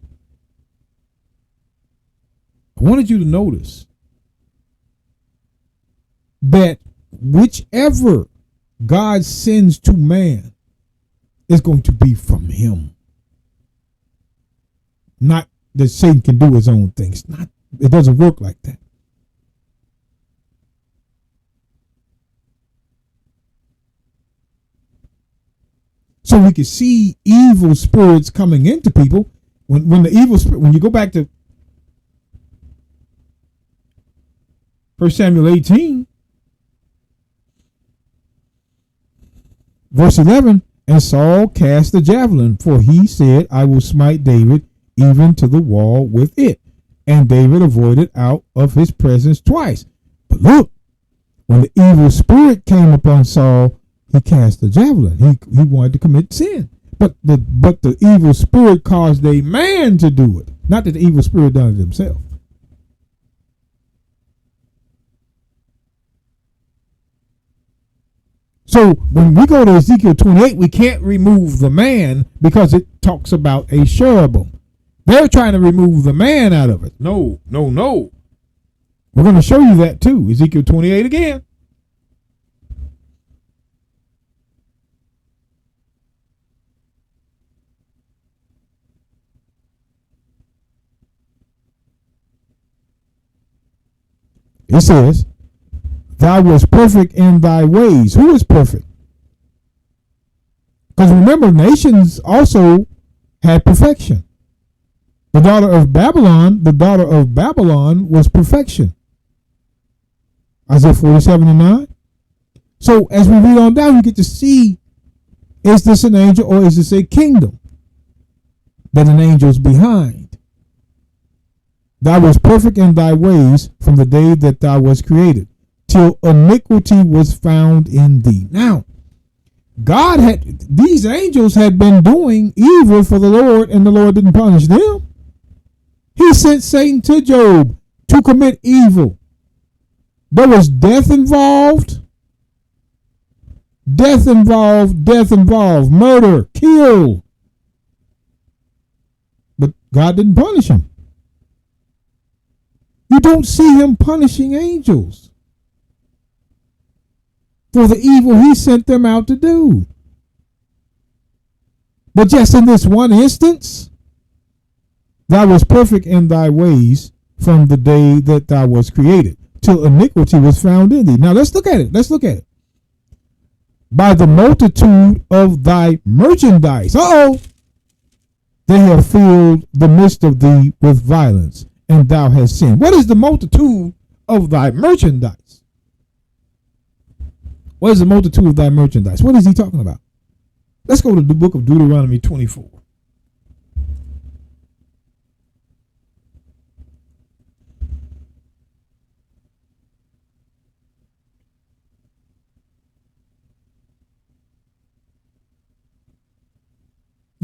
That whichever God sends to man is going to be from him. Not that Satan can do his own things. It doesn't work like that. So we can see evil spirits coming into people. When the evil spirit, when you go back to 1 Samuel 18, verse 11, and Saul cast the javelin, for he said, I will smite David even to the wall with it. And David avoided out of his presence twice. But look, when the evil spirit came upon Saul, he cast the javelin. He wanted to commit sin. But the evil spirit caused a man to do it. Not that the evil spirit done it himself. So when we go to Ezekiel 28, we can't remove the man because it talks about a cherubim. They're trying to remove the man out of it. No. We're going to show you that too. Ezekiel 28 again. It says, thou wast perfect in thy ways. Who is perfect? Because remember, nations also had perfection. The daughter of Babylon was perfection. Isaiah 47:9. So as we read on down, you get to see, is this an angel or is this a kingdom that an angel is behind? Thou wast perfect in thy ways from the day that thou wast created, till iniquity was found in thee. Now, these angels had been doing evil for the Lord, and the Lord didn't punish them. He sent Satan to Job to commit evil. There was death involved, murder, kill. But God didn't punish him. You don't see him punishing angels for the evil he sent them out to do. But just in this one instance, thou wast perfect in thy ways from the day that thou wast created, till iniquity was found in thee. Now let's look at it. By the multitude of thy merchandise. They have filled the midst of thee with violence, and thou hast sinned. What is the multitude of thy merchandise? What is the multitude of thy merchandise? What is he talking about? Let's go to the book of Deuteronomy 24.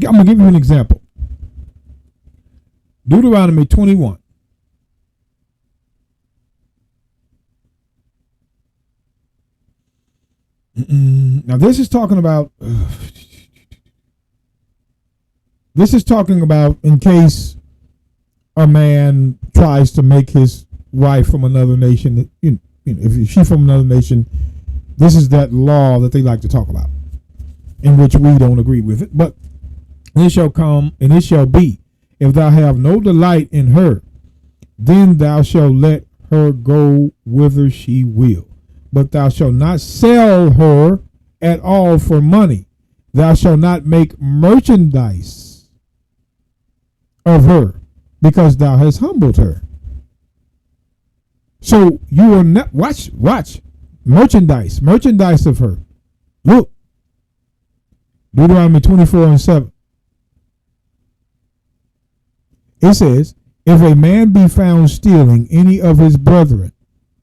I'm going to give you an example. Deuteronomy 21. Now this is talking about in case a man tries to make his wife from another nation, if she's from another nation, this is that law that they like to talk about, in which we don't agree with it. But it shall come, and it shall be, if thou have no delight in her, then thou shalt let her go whither she will. But thou shalt not sell her at all for money. Thou shalt not make merchandise of her, because thou hast humbled her. So you will not watch merchandise of her. Look, Deuteronomy 24:7. It says, if a man be found stealing any of his brethren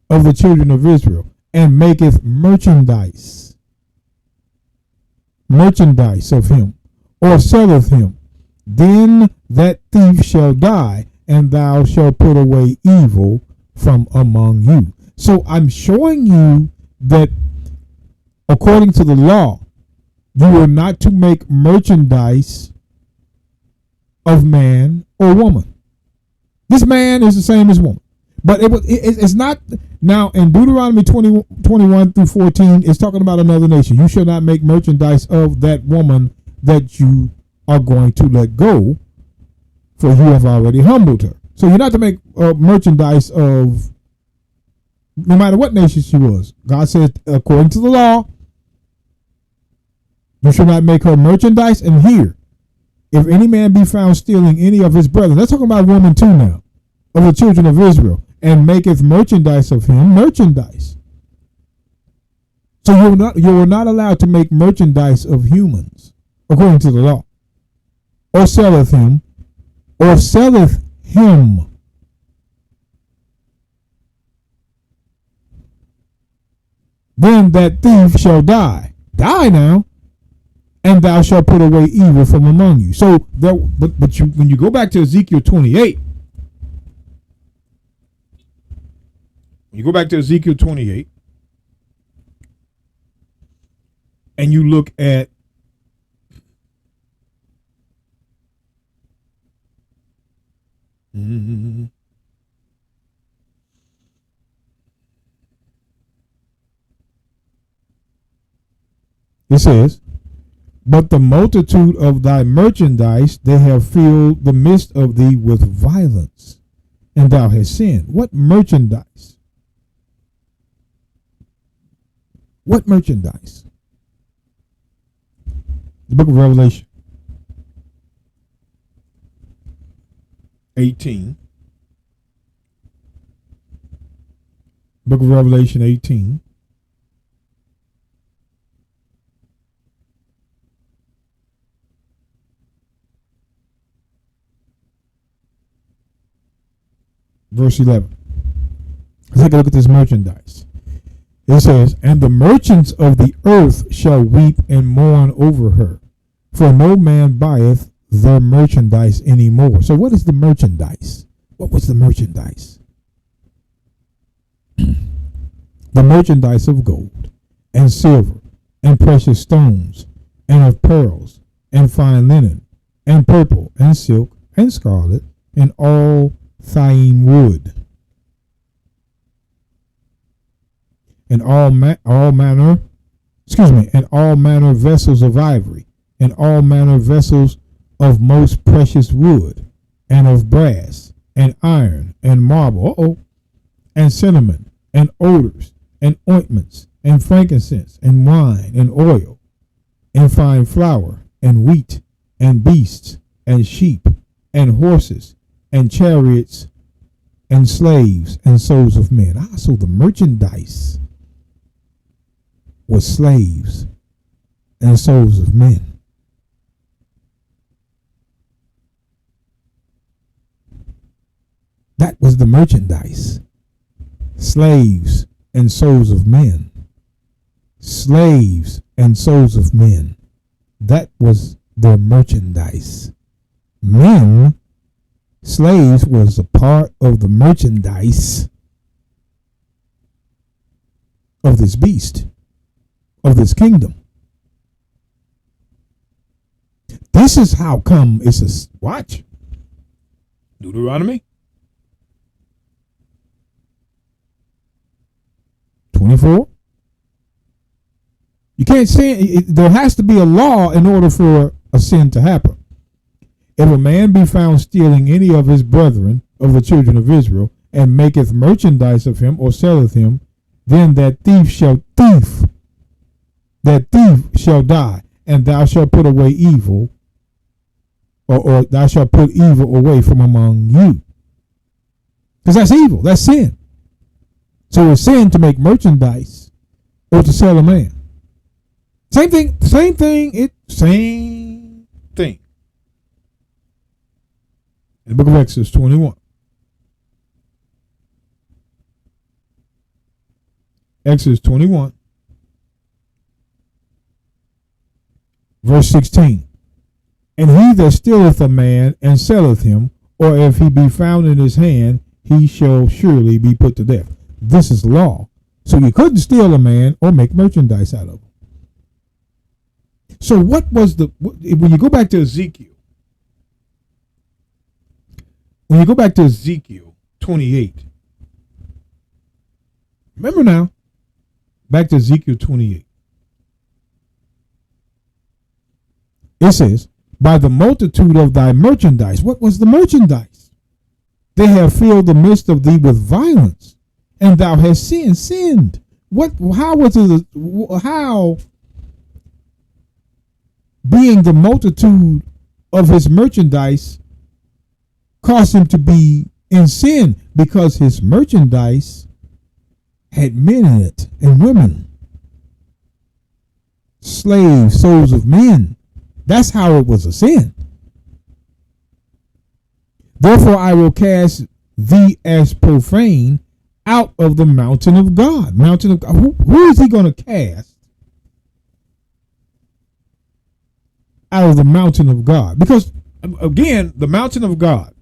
of the children of Israel, and maketh merchandise of him, or selleth him, then that thief shall die, and thou shalt put away evil from among you. So I'm showing you that according to the law, you are not to make merchandise of man or woman. This man is the same as woman. But it's not. Now in Deuteronomy 21 through 14, it's talking about another nation. You shall not make merchandise of that woman that you are going to let go, for you have already humbled her. So you're not to make merchandise of no matter what nation she was. God says, according to the law, you shall not make her merchandise. And here, if any man be found stealing any of his brethren, that's talking about woman too now, of the children of Israel, and maketh merchandise of him, merchandise. So you are not allowed to make merchandise of humans, according to the law. Or selleth him, then that thief shall die. Die now, and thou shalt put away evil from among you. So, when you go back to Ezekiel 28, and you look at it says, but the multitude of thy merchandise, they have filled the midst of thee with violence, and thou hast sinned. What merchandise? What merchandise? The book of Revelation 18. Book of Revelation 18. Verse 11. Let's take a look at this merchandise. It says, and the merchants of the earth shall weep and mourn over her, for no man buyeth their merchandise anymore. So what is the merchandise? What was the merchandise? The merchandise of gold and silver and precious stones and of pearls and fine linen and purple and silk and scarlet and all thyine wood, and all manner vessels of ivory, and all manner vessels of most precious wood, and of brass, and iron, and marble, and cinnamon, and odors, and ointments, and frankincense, and wine, and oil, and fine flour, and wheat, and beasts, and sheep, and horses, and chariots, and slaves, and souls of men. So the merchandise was slaves and souls of men. That was the merchandise. Slaves and souls of men. Slaves and souls of men. That was their merchandise. Men, slaves, was a part of the merchandise of this beast, of this kingdom. This is how come it's a watch. Deuteronomy 24. You can't say there has to be a law in order for a sin to happen. If a man be found stealing any of his brethren of the children of Israel, and maketh merchandise of him, or selleth him, then that thief shall die, and thou shalt put away evil, or thou shalt put evil away from among you. Because that's evil, that's sin. So it's sin to make merchandise or to sell a man. Same thing. In the book of Exodus 21. Exodus 21, verse 16. And he that stealeth a man and selleth him, or if he be found in his hand, he shall surely be put to death. This is law. So you couldn't steal a man or make merchandise out of him. So what was when you go back to Ezekiel, 28, remember now, back to Ezekiel 28. It says, by the multitude of thy merchandise. What was the merchandise? They have filled the midst of thee with violence, and thou hast sinned. How being the multitude of his merchandise caused him to be in sin? Because his merchandise had men in it and women, slaves, souls of men. That's how it was a sin. Therefore I will cast thee as profane out of the mountain of God. Mountain of God. Who is he going to cast out of the mountain of God? Because again, the mountain of God.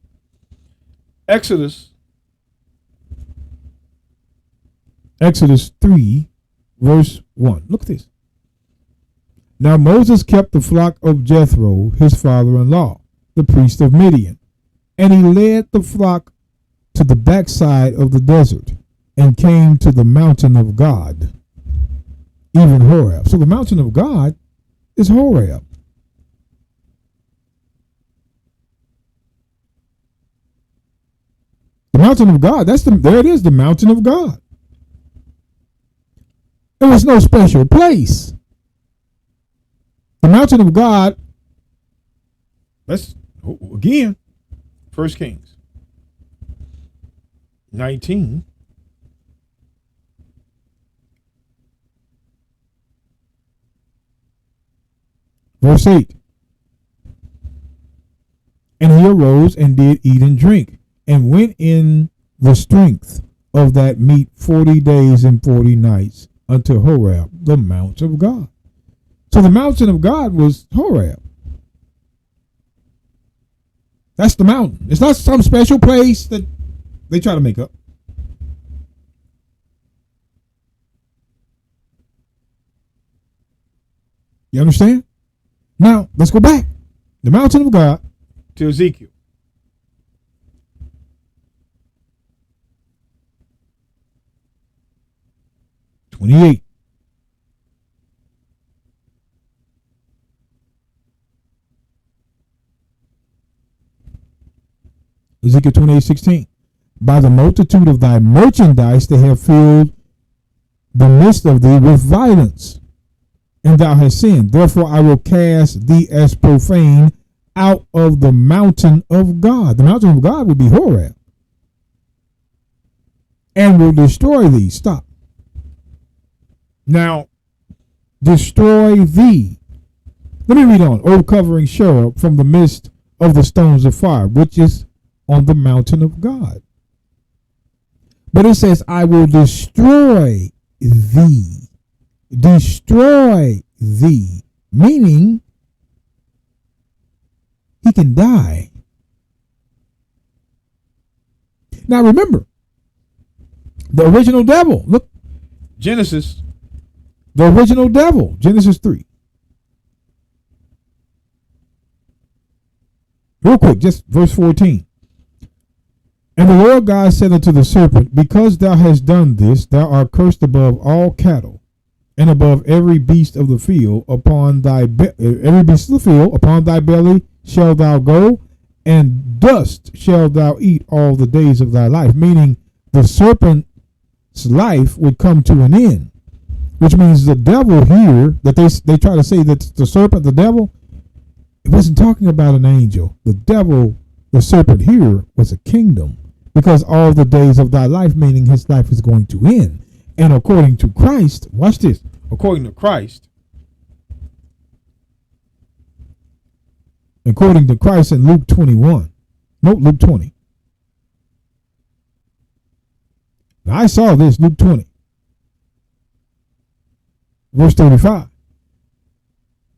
Exodus 3, verse 1. Look at this. Now Moses kept the flock of Jethro, his father-in-law, the priest of Midian, and he led the flock to the backside of the desert and came to the mountain of God, even Horeb. So the mountain of God is Horeb. The mountain of God, there it is, the mountain of God. There was no special place. The mountain of God, let's, again, 1 Kings 19. Verse 8. And he arose and did eat and drink, and went in the strength of that meat 40 days and 40 nights unto Horeb, the mount of God. So the mountain of God was Horeb. That's the mountain. It's not some special place that they try to make up. You understand? Now, let's go back. The mountain of God to Ezekiel. (28). Ezekiel 28:16. By the multitude of thy merchandise they have filled the midst of thee with violence, and thou hast sinned. Therefore I will cast thee as profane out of the mountain of God. The mountain of God would be Horeb. And will destroy thee. Stop. Now, destroy thee. Let me read on. O covering cherub from the midst of the stones of fire, which is on the mountain of God. But it says, I will destroy thee. Destroy thee. Meaning, he can die. Now remember, the original devil. Look, Genesis. The original devil. Genesis 3. Real quick, just verse 14. And the Lord God said unto the serpent, because thou hast done this, thou art cursed above all cattle, and above every beast of the field. Upon thy every beast of the field, upon thy belly shall thou go, and dust shall thou eat all the days of thy life. Meaning, the serpent's life would come to an end, which means the devil here, that they try to say that the serpent, the devil, it wasn't talking about an angel. The devil, the serpent here, was a kingdom, because all the days of thy life, meaning his life is going to end. And according to Christ, watch this, according to Christ in Luke 21, Luke 20. Now I saw this, Luke 20, verse 35.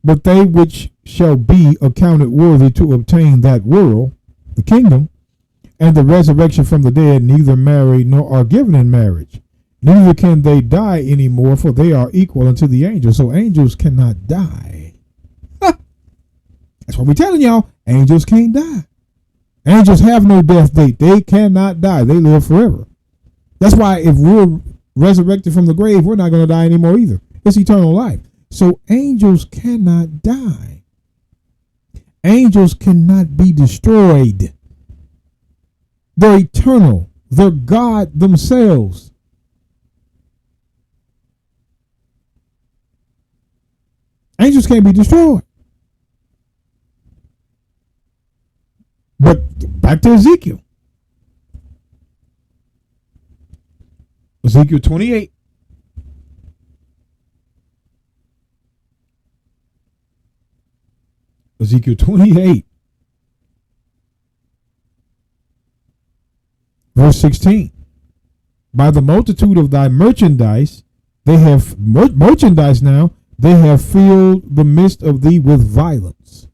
But they which shall be accounted worthy to obtain that world, the kingdom, and the resurrection from the dead, neither marry nor are given in marriage. Neither can they die any more, for they are equal unto the angels. So angels cannot die. That's what we're telling y'all. Angels can't die. Angels have no death date. They cannot die. They live forever. That's why if we're resurrected from the grave, we're not going to die anymore either. It's eternal life. So angels cannot die. Angels cannot be destroyed. They're eternal. They're God themselves. Angels can't be destroyed. But back to Ezekiel. Ezekiel 28. Ezekiel 28. Verse 16. By the multitude of thy merchandise, they have merchandise now, they have filled the midst of thee with violence.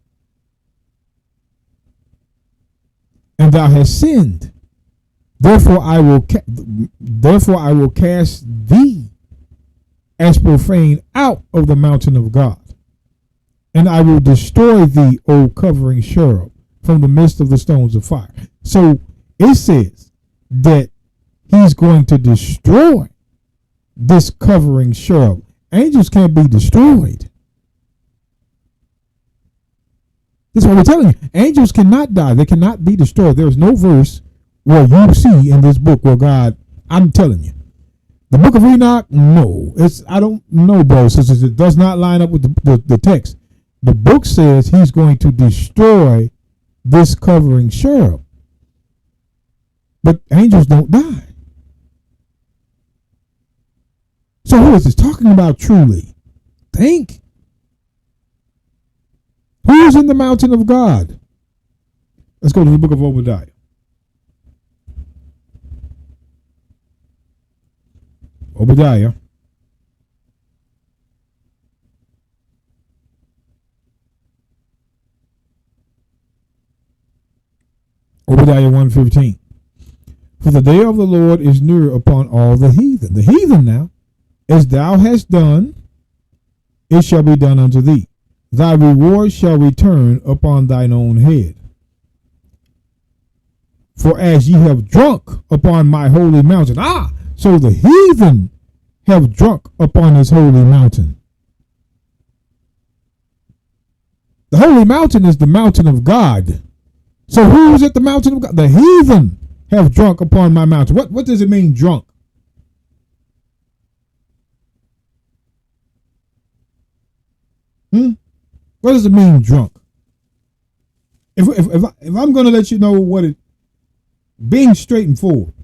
And thou hast sinned. Therefore I will cast thee as profane out of the mountain of God. And I will destroy thee, O covering cherub, from the midst of the stones of fire. So it says that he's going to destroy this covering cherub. Angels can't be destroyed. This is what we're telling you. Angels cannot die. They cannot be destroyed. There is no verse where you see in this book where God, I'm telling you. The book of Enoch, no. I don't know, bro, since it does not line up with the text. The book says he's going to destroy this covering cherub. But angels don't die. So who is this talking about truly? Think. Who is in the mountain of God? Let's go to the book of Obadiah. Obadiah. Obadiah 1:15. For the day of the Lord is near upon all the heathen. The heathen now, as thou hast done, it shall be done unto thee. Thy reward shall return upon thine own head. For as ye have drunk upon my holy mountain. So the heathen have drunk upon his holy mountain. The holy mountain is the mountain of God. So who's at the mountain of God? The heathen have drunk upon my mountain. What does it mean, drunk? What does it mean, drunk? If I'm going to let you know what it, being straight and forward,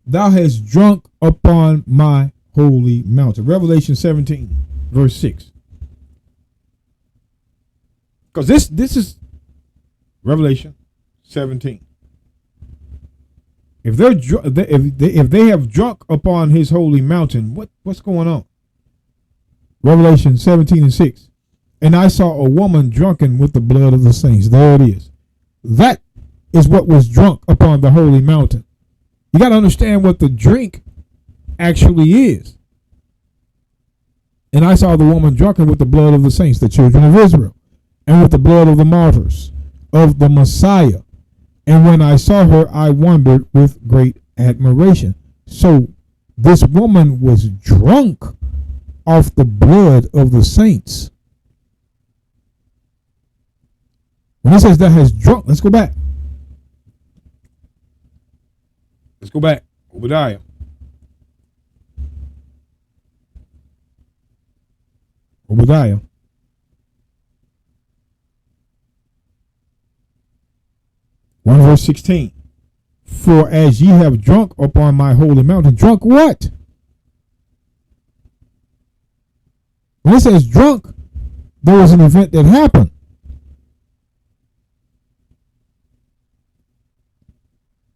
thou hast drunk upon my holy mountain. Revelation 17, verse 6. Because this is Revelation 17. If if they have drunk upon his holy mountain, what's going on? Revelation 17:6. And I saw a woman drunken with the blood of the saints. There it is. That is what was drunk upon the holy mountain. You got to understand what the drink actually is. And I saw the woman drunken with the blood of the saints, the children of Israel, and with the blood of the martyrs of the Messiah. And when I saw her, I wondered with great admiration. So this woman was drunk off the blood of the saints. When it says that has drunk, let's go back. Let's go back. Obadiah. Obadiah. Verse 16. For as ye have drunk upon my holy mountain, drunk what? When it says drunk, there was an event that happened.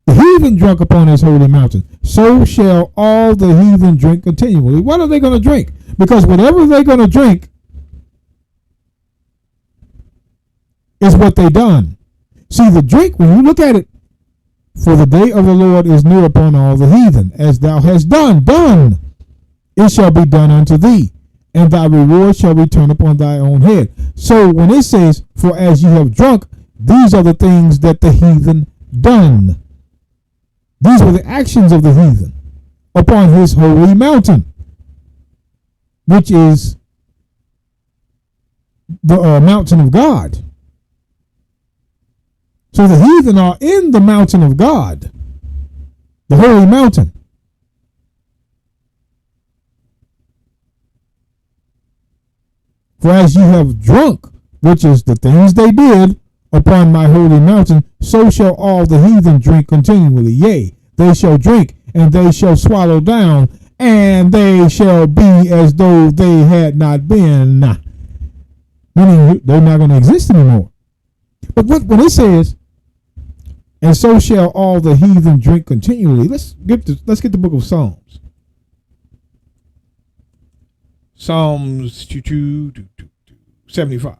The heathen drunk upon his holy mountain, so shall all the heathen drink continually. What are they going to drink? Because whatever they're going to drink is what they done. See, the drink, when you look at it, for the day of the Lord is near upon all the heathen, as thou hast done, it shall be done unto thee, and thy reward shall return upon thy own head. So when it says, for as ye have drunk, these are the things that the heathen done. These were the actions of the heathen upon his holy mountain, which is the mountain of God. So the heathen are in the mountain of God, the holy mountain. For as ye have drunk, which is the things they did upon my holy mountain, so shall all the heathen drink continually. Yea, they shall drink, and they shall swallow down, and they shall be as though they had not been. Meaning they're not going to exist anymore. But when it says, and so shall all the heathen drink continually, let's get the book of Psalms. Psalms 75.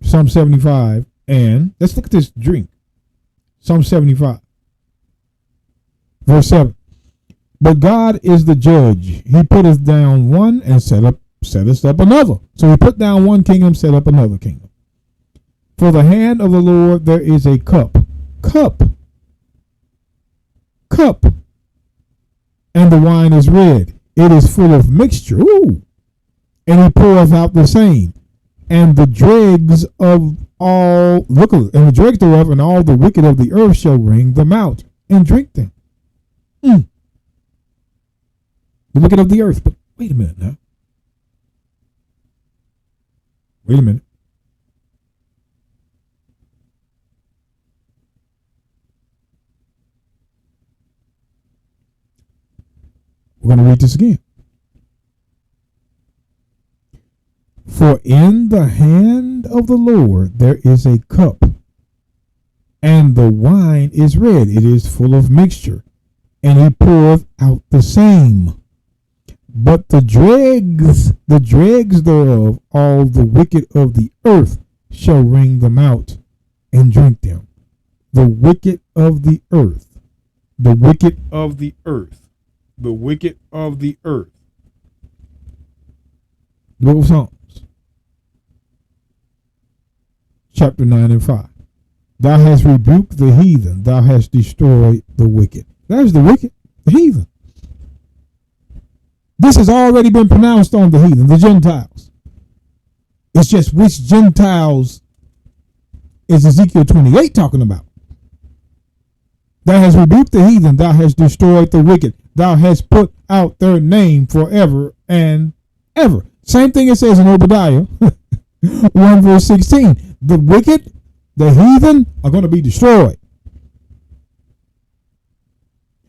Psalm 75, and let's look at this drink. Psalm 75, verse 7. But God is the judge. He putteth down one and setteth up another. So he put down one kingdom, set up another kingdom. For the hand of the Lord there is a cup, and the wine is red. It is full of mixture. Ooh. And he poureth out the same. And the dregs of all, and the dregs thereof, and all the wicked of the earth shall wring them out and drink them. The wicked of the earth. But wait a minute now. Wait a minute. We're going to read this again. For in the hand of the Lord there is a cup, and the wine is red. It is full of mixture, and he poureth out the same. But the dregs thereof, all the wicked of the earth shall wring them out and drink them. The wicked of the earth, the wicked of the earth, the wicked of the earth. Book of Psalms, chapter 9 and 5. Thou hast rebuked the heathen, thou hast destroyed the wicked. There's the wicked, the heathen. This has already been pronounced on the heathen, the Gentiles. It's just which Gentiles is Ezekiel 28 talking about. Thou hast rebuked the heathen, thou hast destroyed the wicked, thou hast put out their name forever and ever. Same thing it says in Obadiah 1 verse 16. The wicked, the heathen are going to be destroyed.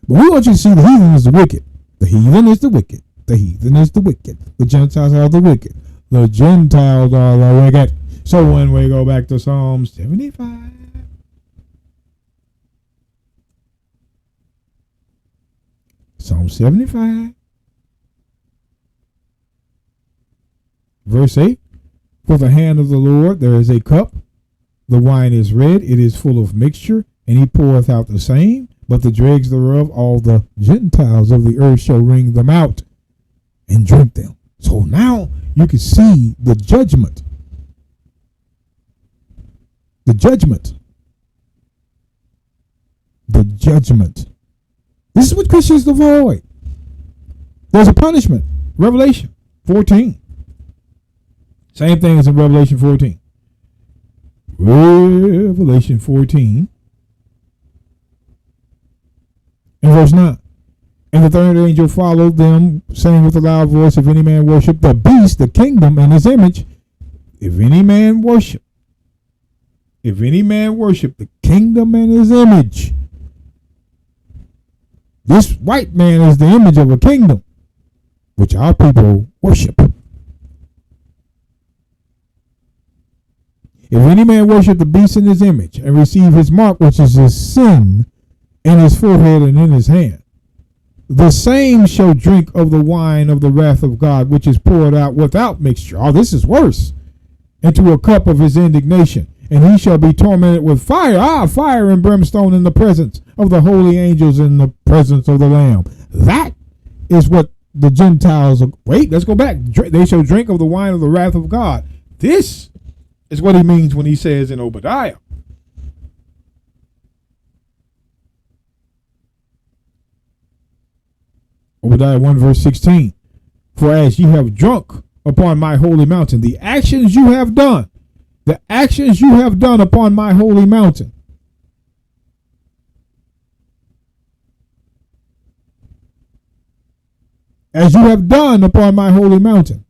But we want you to see the heathen is the wicked. The heathen is the wicked. The heathen is the wicked. The Gentiles are the wicked. The Gentiles are the wicked. So when we go back to Psalm 75, Psalm 75, verse 8, for the hand of the Lord there is a cup, the wine is red, it is full of mixture, and he poureth out the same, but the dregs thereof all the Gentiles of the earth shall wring them out and drink them. So now you can see the judgment. The judgment. The judgment. This is what Christians avoid. There's a punishment. Revelation 14. Same thing as in Revelation 14. Revelation 14. In verse 9. And the third angel followed them, saying with a loud voice, if any man worship the beast, the kingdom, and his image, if any man worship the kingdom and his image. This white man is the image of a kingdom, which our people worship. If any man worship the beast in his image, and receive his mark, which is his sin, in his forehead and in his hand, the same shall drink of the wine of the wrath of God, which is poured out without mixture. Oh, this is worse. Into a cup of his indignation. And he shall be tormented with fire. Fire and brimstone in the presence of the holy angels, in the presence of the Lamb. That is what the Gentiles are. Wait, let's go back. They shall drink of the wine of the wrath of God. This is what he means when he says in Obadiah. Obadiah 1 verse 16. For as ye have drunk upon my holy mountain, the actions you have done upon my holy mountain. As you have done upon my holy mountain.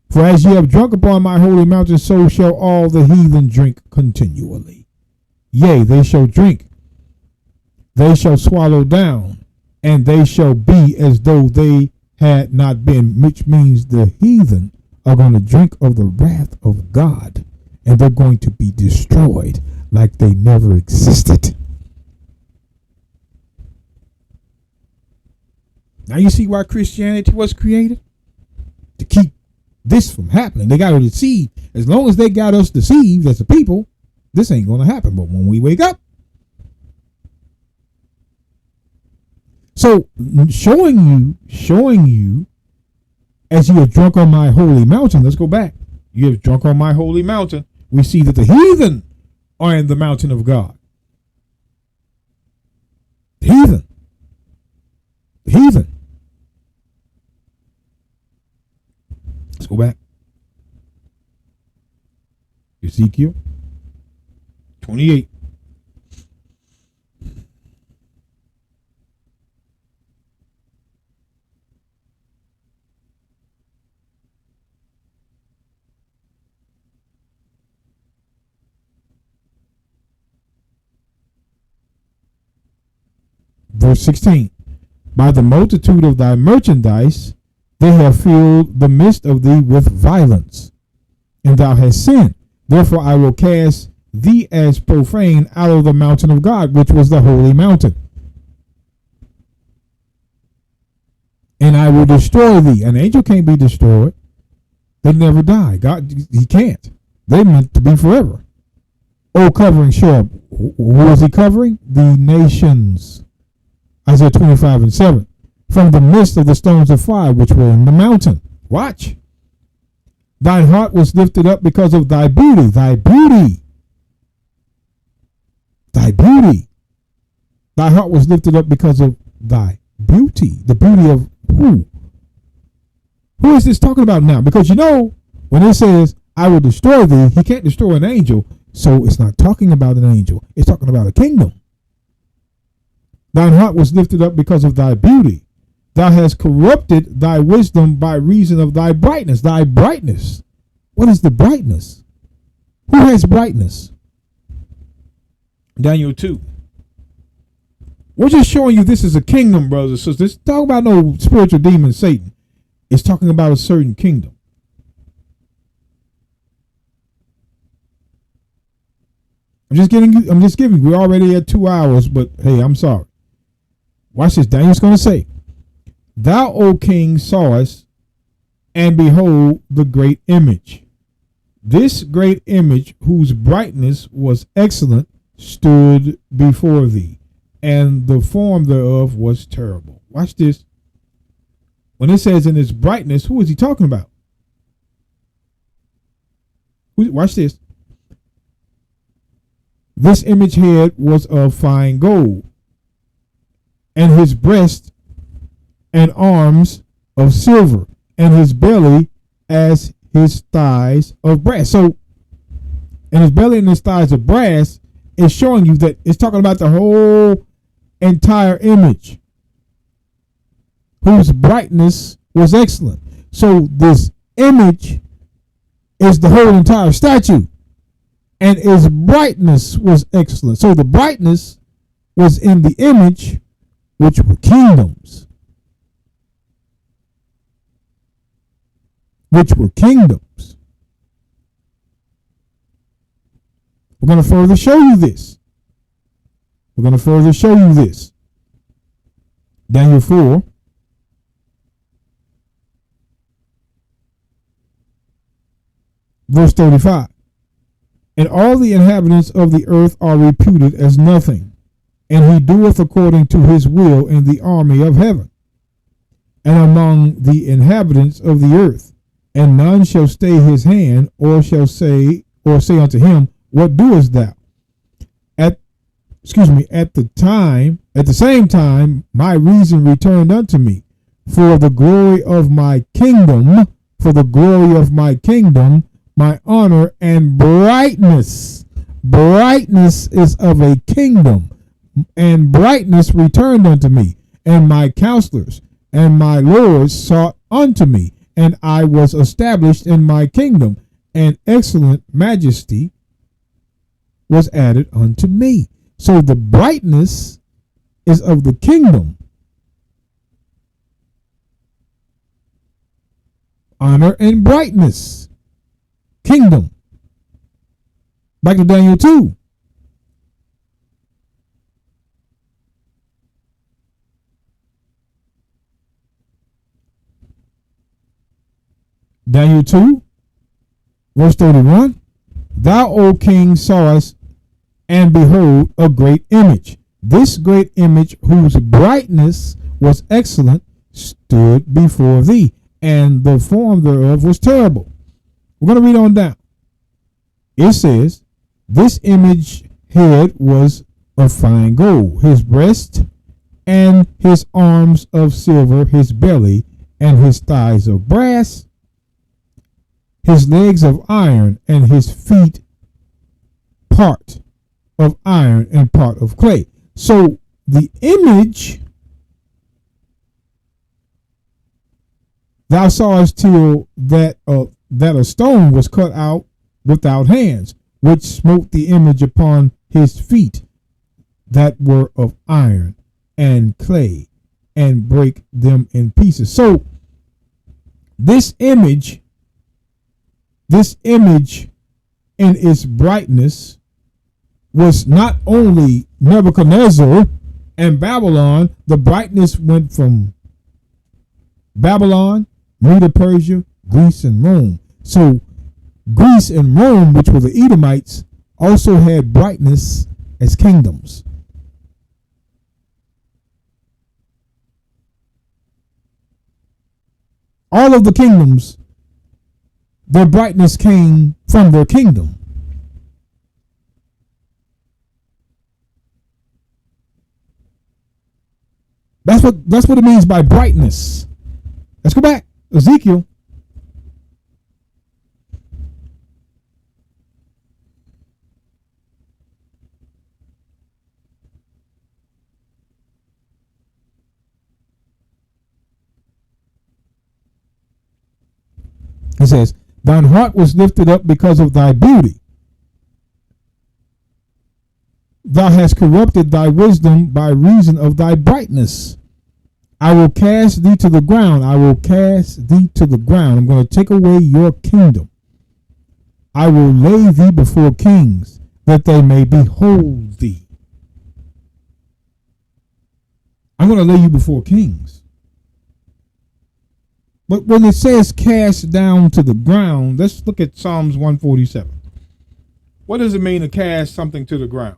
For as ye have drunk upon my holy mountain, so shall all the heathen drink continually. Yea, they shall drink. They shall swallow down, and they shall be as though they had not been, which means the heathen are going to drink of the wrath of God, and they're going to be destroyed like they never existed. Now you see why Christianity was created? To keep this from happening. They got to deceive. As long as they got us deceived as a people, this ain't going to happen. But when we wake up, so showing you, as you have drunk on my holy mountain. Let's go back. You have drunk on my holy mountain. We see that the heathen are in the mountain of God. The heathen. The heathen. Let's go back. Ezekiel 28. Verse 16, by the multitude of thy merchandise, they have filled the midst of thee with violence, and thou hast sinned. Therefore I will cast thee as profane out of the mountain of God, which was the holy mountain. And I will destroy thee. An angel can't be destroyed. They never die. God, he can't. They meant to be forever. O covering cherub. Who is he covering? The nations. Isaiah 25 and 7. From the midst of the stones of fire which were in the mountain. Watch. Thine heart was lifted up because of thy beauty. Thy beauty. Thy beauty. Thy heart was lifted up because of thy beauty. The beauty of who? Who is this talking about now? Because you know, when it says, I will destroy thee, he can't destroy an angel. So it's not talking about an angel. It's talking about a kingdom. Thine heart was lifted up because of thy beauty. Thou hast corrupted thy wisdom by reason of thy brightness. Thy brightness. What is the brightness? Who has brightness? Daniel 2. We're just showing you this is a kingdom, brothers and sisters. This talk about no spiritual demon Satan. It's talking about a certain kingdom. I'm just giving you. We're already at 2 hours, but hey, I'm sorry. Watch this. Daniel's going to say, Thou, O king, sawest, and behold the great image. This great image, whose brightness was excellent, stood before thee, and the form thereof was terrible. Watch this. When it says in its brightness, who is he talking about? Watch this. This image head was of fine gold, and his breast and arms of silver, and his belly as his thighs of brass. So, and his belly and his thighs of brass is showing you that it's talking about the whole entire image, whose brightness was excellent. So this image is the whole entire statue, and its brightness was excellent. So the brightness was in the image, which were kingdoms. Which were kingdoms. We're going to further show you this. We're going to further show you this. Daniel 4. Verse 35. And all the inhabitants of the earth are reputed as nothing, and he doeth according to his will in the army of heaven, and among the inhabitants of the earth, and none shall stay his hand, or say unto him, What doest thou? At the same time, my reason returned unto me, for the glory of my kingdom, my honor and brightness. Brightness is of a kingdom, and brightness returned unto me, and my counselors and my lords sought unto me, and I was established in my kingdom, and excellent majesty was added unto me. So the brightness is of the kingdom. Honor and brightness. Kingdom. Back to Daniel 2. Daniel 2, verse 31. Thou, O king, sawest, and behold, a great image. This great image, whose brightness was excellent, stood before thee, and the form thereof was terrible. We're going to read on down. It says, This image head was of fine gold, his breast and his arms of silver, his belly and his thighs of brass, his legs of iron, and his feet part of iron and part of clay. So the image thou sawest till that a stone was cut out without hands, which smote the image upon his feet that were of iron and clay, and break them in pieces. So this image in its brightness was not only Nebuchadnezzar and Babylon. The brightness went from Babylon, Medo Persia, Greece, and Rome. So Greece and Rome, which were the Edomites, also had brightness as kingdoms. All of the kingdoms, their brightness came from their kingdom. That's what it means by brightness. Let's go back. Ezekiel. It says, Thine heart was lifted up because of thy beauty. Thou hast corrupted thy wisdom by reason of thy brightness. I will cast thee to the ground. I will cast thee to the ground. I'm going to take away your kingdom. I will lay thee before kings. that they may behold thee. I'm going to lay you before kings. But when it says cast down to the ground, let's look at Psalms 147. What does it mean to cast something to the ground?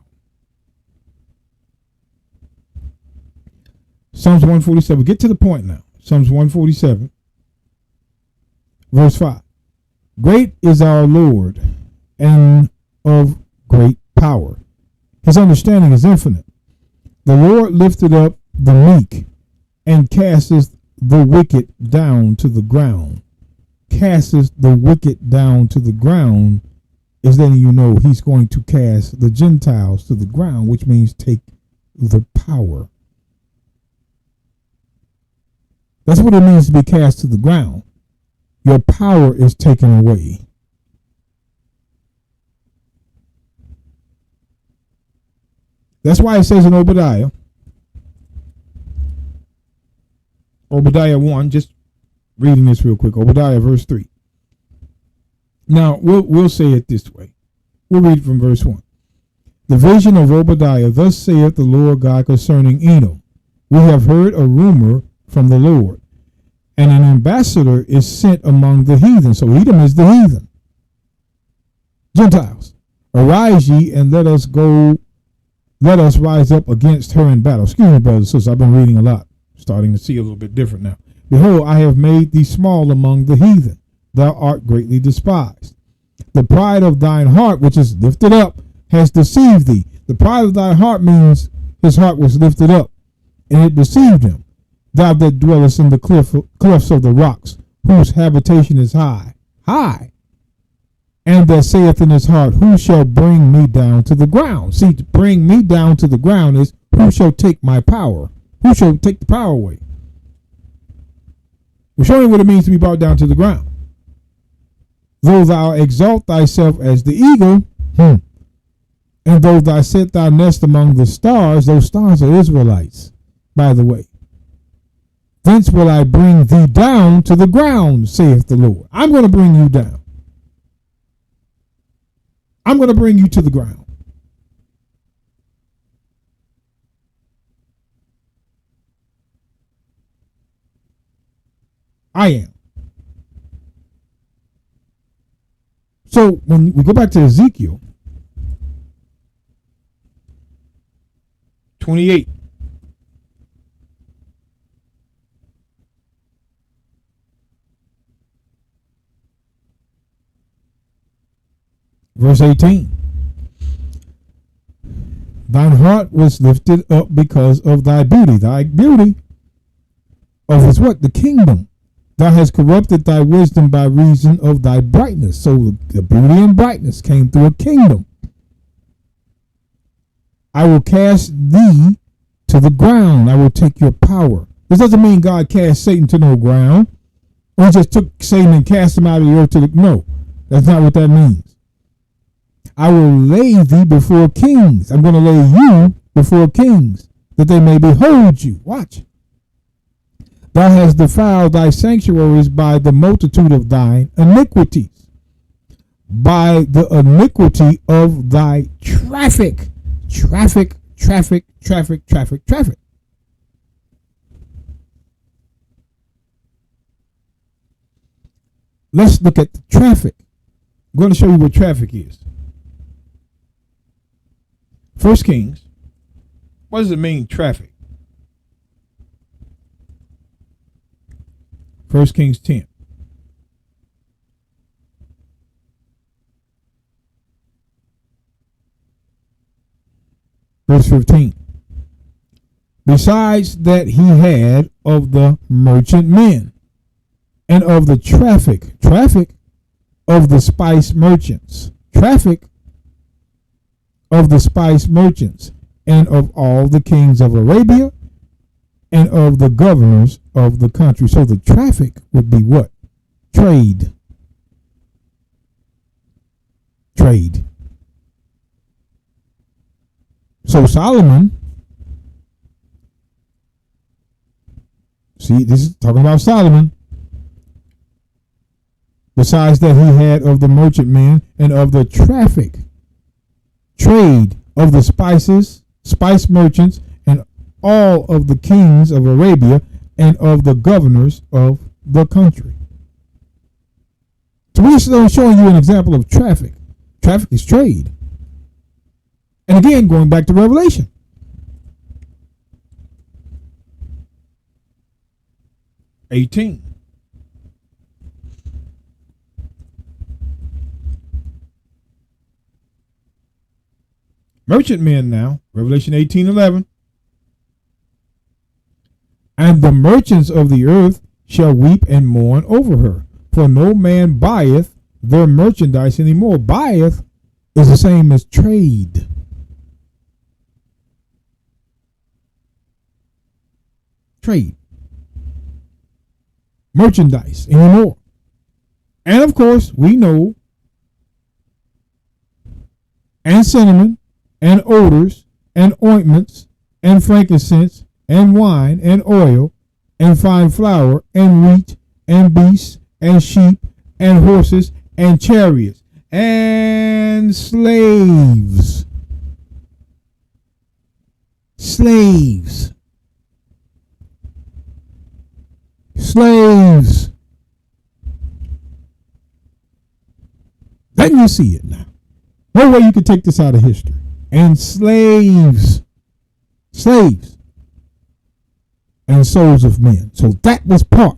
Psalms 147. Get to the point now. Psalms 147, verse 5. Great is our Lord, and of great power. His understanding is infinite. The Lord lifted up the meek, and casteth the wicked down to the ground. Casteth the wicked down to the ground is letting you know he's going to cast the Gentiles to the ground, which means take the power. That's what it means to be cast to the ground. Your power is taken away. That's why it says in Obadiah 1, just reading this real quick, Obadiah verse 3. Now, we'll say it this way. We'll read from verse 1. The vision of Obadiah, thus saith the Lord God concerning Edom. We have heard a rumor from the Lord, and an ambassador is sent among the heathen. So Edom is the heathen. Gentiles, arise ye, and let us rise up against her in battle. Excuse me, brothers and sisters, I've been reading a lot, starting to see a little bit different now. Behold, I have made thee small among the heathen. Thou art greatly despised. The pride of thine heart, which is lifted up, has deceived thee. The pride of thy heart means his heart was lifted up, and it deceived him. Thou that dwellest in the cliffs of the rocks, whose habitation is high, and that saith in his heart, who shall bring me down to the ground? See, to bring me down to the ground is, who shall take my power? Who shall take the power away? We're showing what it means to be brought down to the ground. Though thou exalt thyself as the eagle, and though thou set thy nest among the stars, those stars are Israelites, by the way. Thence will I bring thee down to the ground, saith the Lord. I'm going to bring you down. I'm going to bring you to the ground. I am. So when we go back to Ezekiel 28, verse 18, thine heart was lifted up because of thy beauty. Thy beauty of his what? The kingdom. Thou hast corrupted thy wisdom by reason of thy brightness. So the beauty and brightness came through a kingdom. I will cast thee to the ground. I will take your power. This doesn't mean God cast Satan to no ground. Or he just took Satan and cast him out of the earth to the... No, that's not what that means. I will lay thee before kings. I'm going to lay you before kings, that they may behold you. Watch. Thou hast defiled thy sanctuaries by the multitude of thine iniquities, by the iniquity of thy traffic. Traffic. Let's look at the traffic. I'm going to show you what traffic is. 1 Kings. What does it mean, traffic? 1 Kings 10. Verse 15. Besides that he had of the merchant men, and of the traffic of the spice merchants, and of all the kings of Arabia, and of the governors of the country. So the traffic would be what? Trade. So Solomon, see, this is talking about Solomon. Besides that he had of the merchantmen and of the traffic trade of the spices, spice merchants, and all of the kings of Arabia and of the governors of the country. So we're showing you an example of traffic. Traffic is trade. And again, going back to Revelation. (18). Merchantmen now, Revelation 18:11. And the merchants of the earth shall weep and mourn over her, for no man buyeth their merchandise anymore. Buyeth is the same as trade. Trade. Merchandise anymore. And of course, we know, and cinnamon, and odors, and ointments, and frankincense, and wine, and oil, and fine flour, and wheat, and beasts, and sheep, and horses, and chariots, and slaves. Slaves. Slaves. Then you see it now. No way you could take this out of history. And slaves. Slaves. And souls of men. So that was part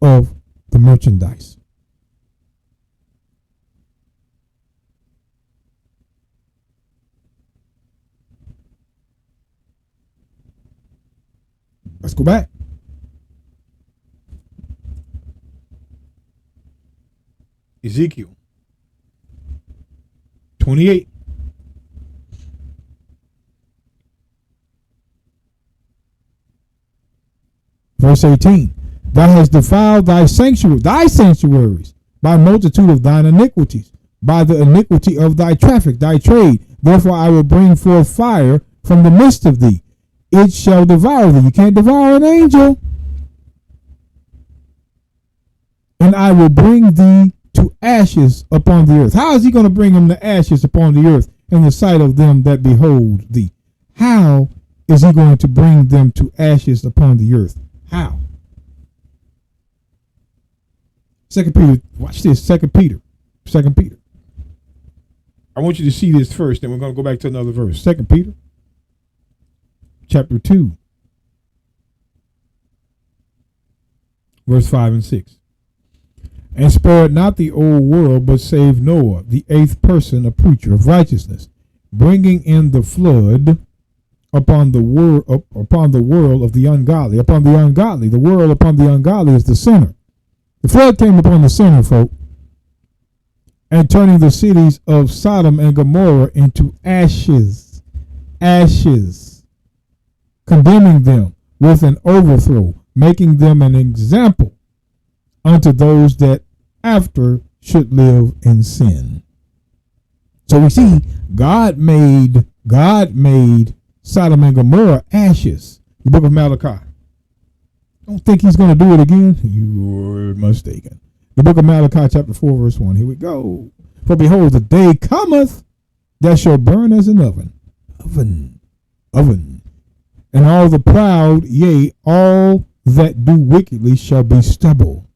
of the merchandise. Let's go back. Ezekiel 28. Verse 18. Thou hast defiled thy sanctuaries, by multitude of thine iniquities, by the iniquity of thy traffic, thy trade. Therefore I will bring forth fire from the midst of thee. It shall devour thee. You can't devour an angel. And I will bring thee to ashes upon the earth. How is he going to bring him to ashes upon the earth in the sight of them that behold thee? How is he going to bring them to ashes upon the earth? How? 2 Peter, watch this, 2 Peter. I want you to see this first, then we're going to go back to another verse. 2 Peter, chapter 2, verse 5 and 6. And spared not the old world, but saved Noah, the eighth person, a preacher of righteousness, bringing in the flood upon the world of the ungodly. Upon the ungodly. The world upon the ungodly is the sinner. The flood came upon the sinner, folk, and turning the cities of Sodom and Gomorrah into ashes. Ashes. Condemning them with an overthrow, making them an example unto those that after should live in sin. So we see God made Sodom and Gomorrah ashes. The book of Malachi. Don't think he's going to do it again? You're mistaken. The book of Malachi chapter 4 verse 1. Here we go. For behold, the day cometh that shall burn as an oven. Oven. And all the proud, yea, all that do wickedly shall be stubble.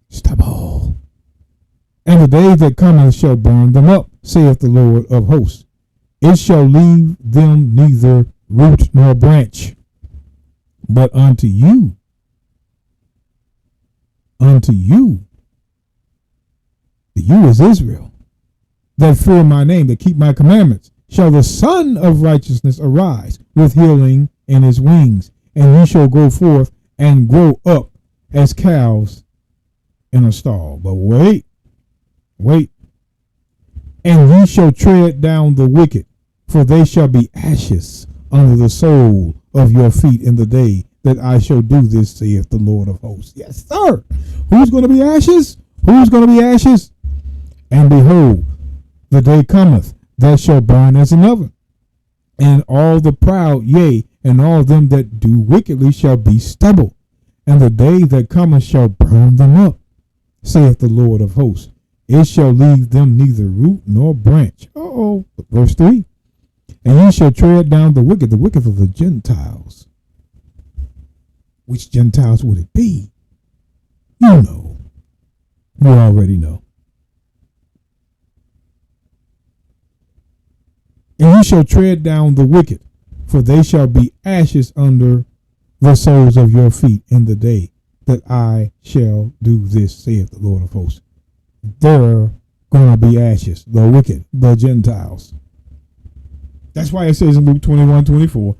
Stubble. And the day that cometh shall burn them up, saith the Lord of hosts. It shall leave them neither root nor branch. But unto you, the you is Israel, that fear my name, that keep my commandments, shall the Son of righteousness arise with healing in his wings, and he shall go forth and grow up as calves in a stall. But wait, and ye shall tread down the wicked, for they shall be ashes under the sole of your feet in the day that I shall do this, saith the Lord of hosts. Yes, sir. Who's going to be ashes? Who's going to be ashes? And behold, the day cometh that shall burn as an oven, and all the proud, yea, and all them that do wickedly shall be stubble, and the day that cometh shall burn them up, saith the Lord of hosts. it shall leave them neither root nor branch. Verse 3. And ye shall tread down the wicked of the Gentiles. Which Gentiles would it be? You know. You already know. And ye shall tread down the wicked, for they shall be ashes under the soles of your feet in the day that I shall do this, saith the Lord of hosts. They're going to be ashes, the wicked, the Gentiles. That's why it says in Luke 21:24,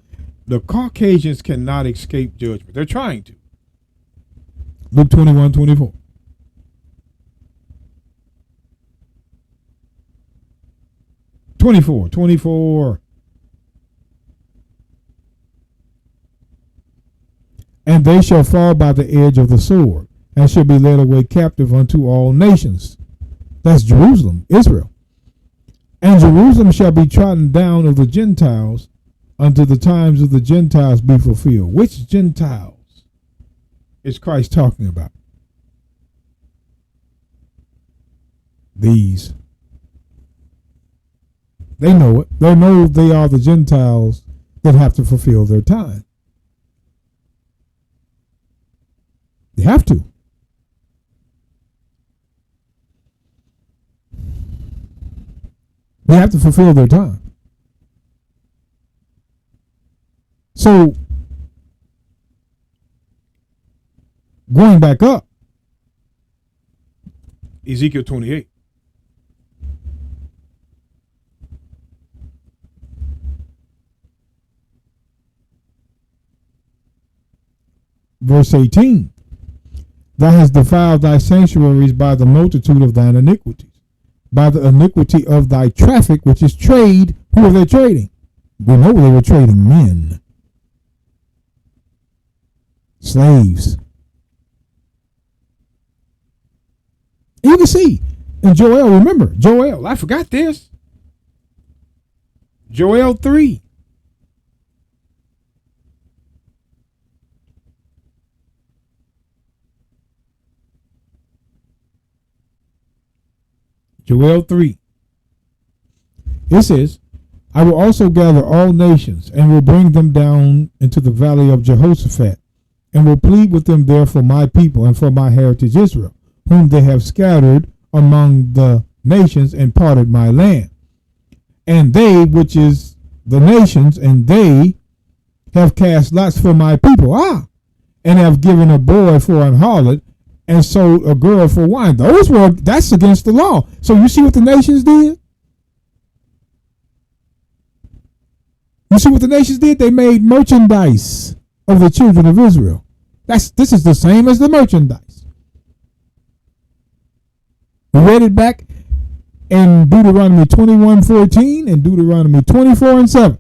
the Caucasians cannot escape judgment. They're trying to. Luke 21:24. And they shall fall by the edge of the sword, and shall be led away captive unto all nations. That's Jerusalem, Israel. And Jerusalem shall be trodden down of the Gentiles until the times of the Gentiles be fulfilled. Which Gentiles is Christ talking about? These. They know it. They know they are the Gentiles that have to fulfill their time. They have to. They have to fulfill their time. So, going back up, Ezekiel 28. Verse 18. Thou hast defiled thy sanctuaries by the multitude of thine iniquities, by the iniquity of thy traffic, which is trade. Who are they trading? We know they were trading men. Slaves. You can see in Joel, remember, Joel, I forgot this. Joel 3. Joel 3. It says, I will also gather all nations, and will bring them down into the valley of Jehoshaphat, and will plead with them there for my people and for my heritage Israel, whom they have scattered among the nations and parted my land. And they, which is the nations, and they have cast lots for my people, and have given a boy for an harlot, and sold a girl for wine. That's against the law. So you see what the nations did? You see what the nations did? They made merchandise of the children of Israel. This is the same as the merchandise. We read it back in Deuteronomy 21:14 and Deuteronomy 24:7.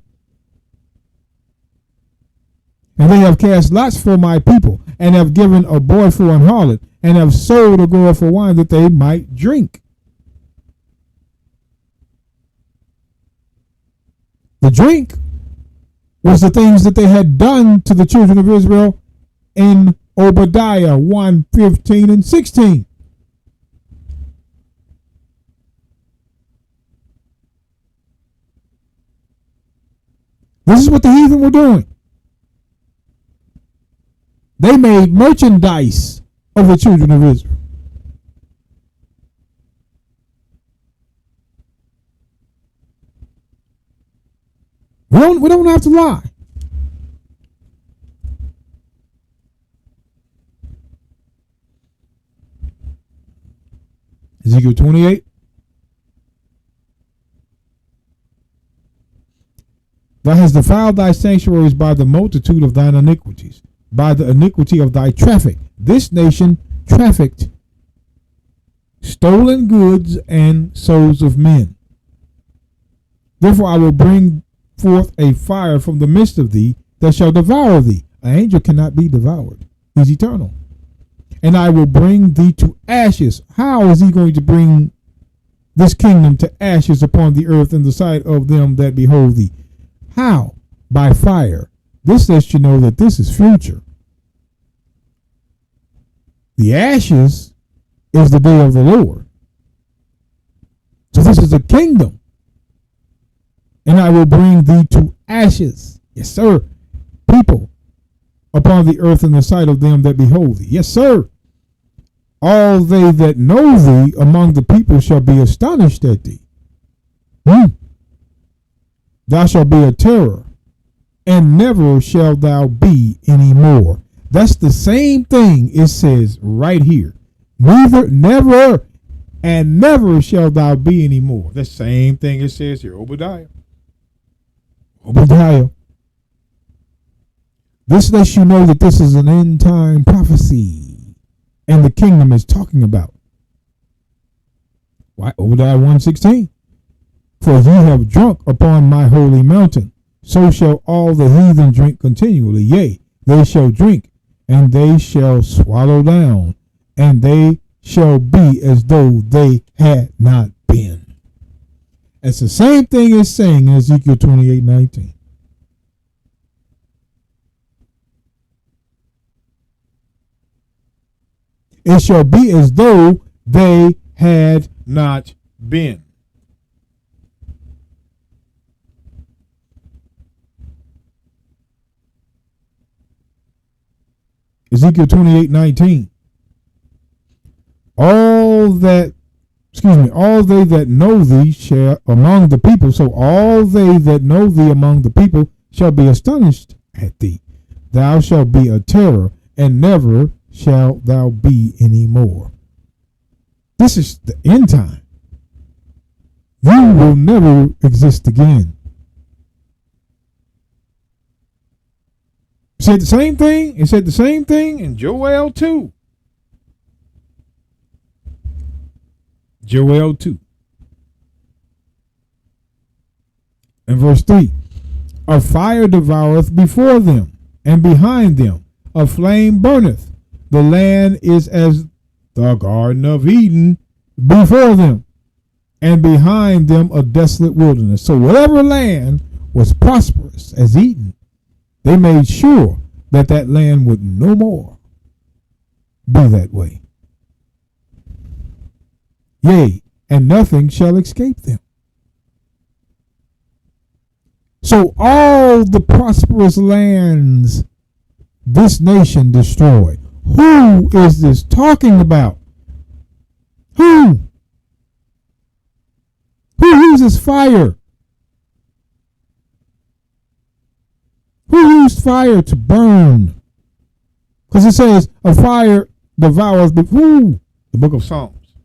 And they have cast lots for my people, and have given a boy for an harlot, and have sold a girl for wine that they might drink. The drink was the things that they had done to the children of Israel in Obadiah 1:15 and 16. This is what the heathen were doing. They made merchandise of the children of Israel. We don't have to lie. Ezekiel 28. Thou hast defiled thy sanctuaries by the multitude of thine iniquities, by the iniquity of thy traffic. This nation trafficked stolen goods and souls of men. Therefore I will bring forth a fire from the midst of thee that shall devour thee. An angel cannot be devoured. He's eternal. And I will bring thee to ashes. How is he going to bring this kingdom to ashes upon the earth in the sight of them that behold thee? How? By fire. This lets you know that this is future. The ashes is the day of the Lord. So this is a kingdom. And I will bring thee to ashes. Yes, sir. People upon the earth in the sight of them that behold thee. Yes, sir. All they that know thee among the people shall be astonished at thee. Thou shalt be a terror, and never shalt thou be any more. That's the same thing it says right here. Never, and never shall thou be any more. The same thing it says here. Obadiah. This lets you know that this is an end time prophecy, and the kingdom is talking about. Why? Obadiah 1:16. For ye have drunk upon my holy mountain, so shall all the heathen drink continually. Yea, they shall drink, and they shall swallow down, and they shall be as though they had not been. It's the same thing it's saying in Ezekiel 28:19. It shall be as though they had not been. Ezekiel 28:19. All they that know thee shall among the people. So all they that know thee among the people shall be astonished at thee. Thou shalt be a terror, and never shalt thou be any more. This is the end time. You will never exist again. It said the same thing. It said the same thing in Joel 2. Joel 2. And verse 3. A fire devoureth before them, and behind them a flame burneth. The land is as the Garden of Eden before them, and behind them a desolate wilderness. So whatever land was prosperous as Eden, they made sure that that land would no more be that way. Yea, and nothing shall escape them. So all the prosperous lands this nation destroyed. Who is this talking about? Who? Who uses fire? Who used fire to burn? Because it says a fire devours the who? The book of Psalms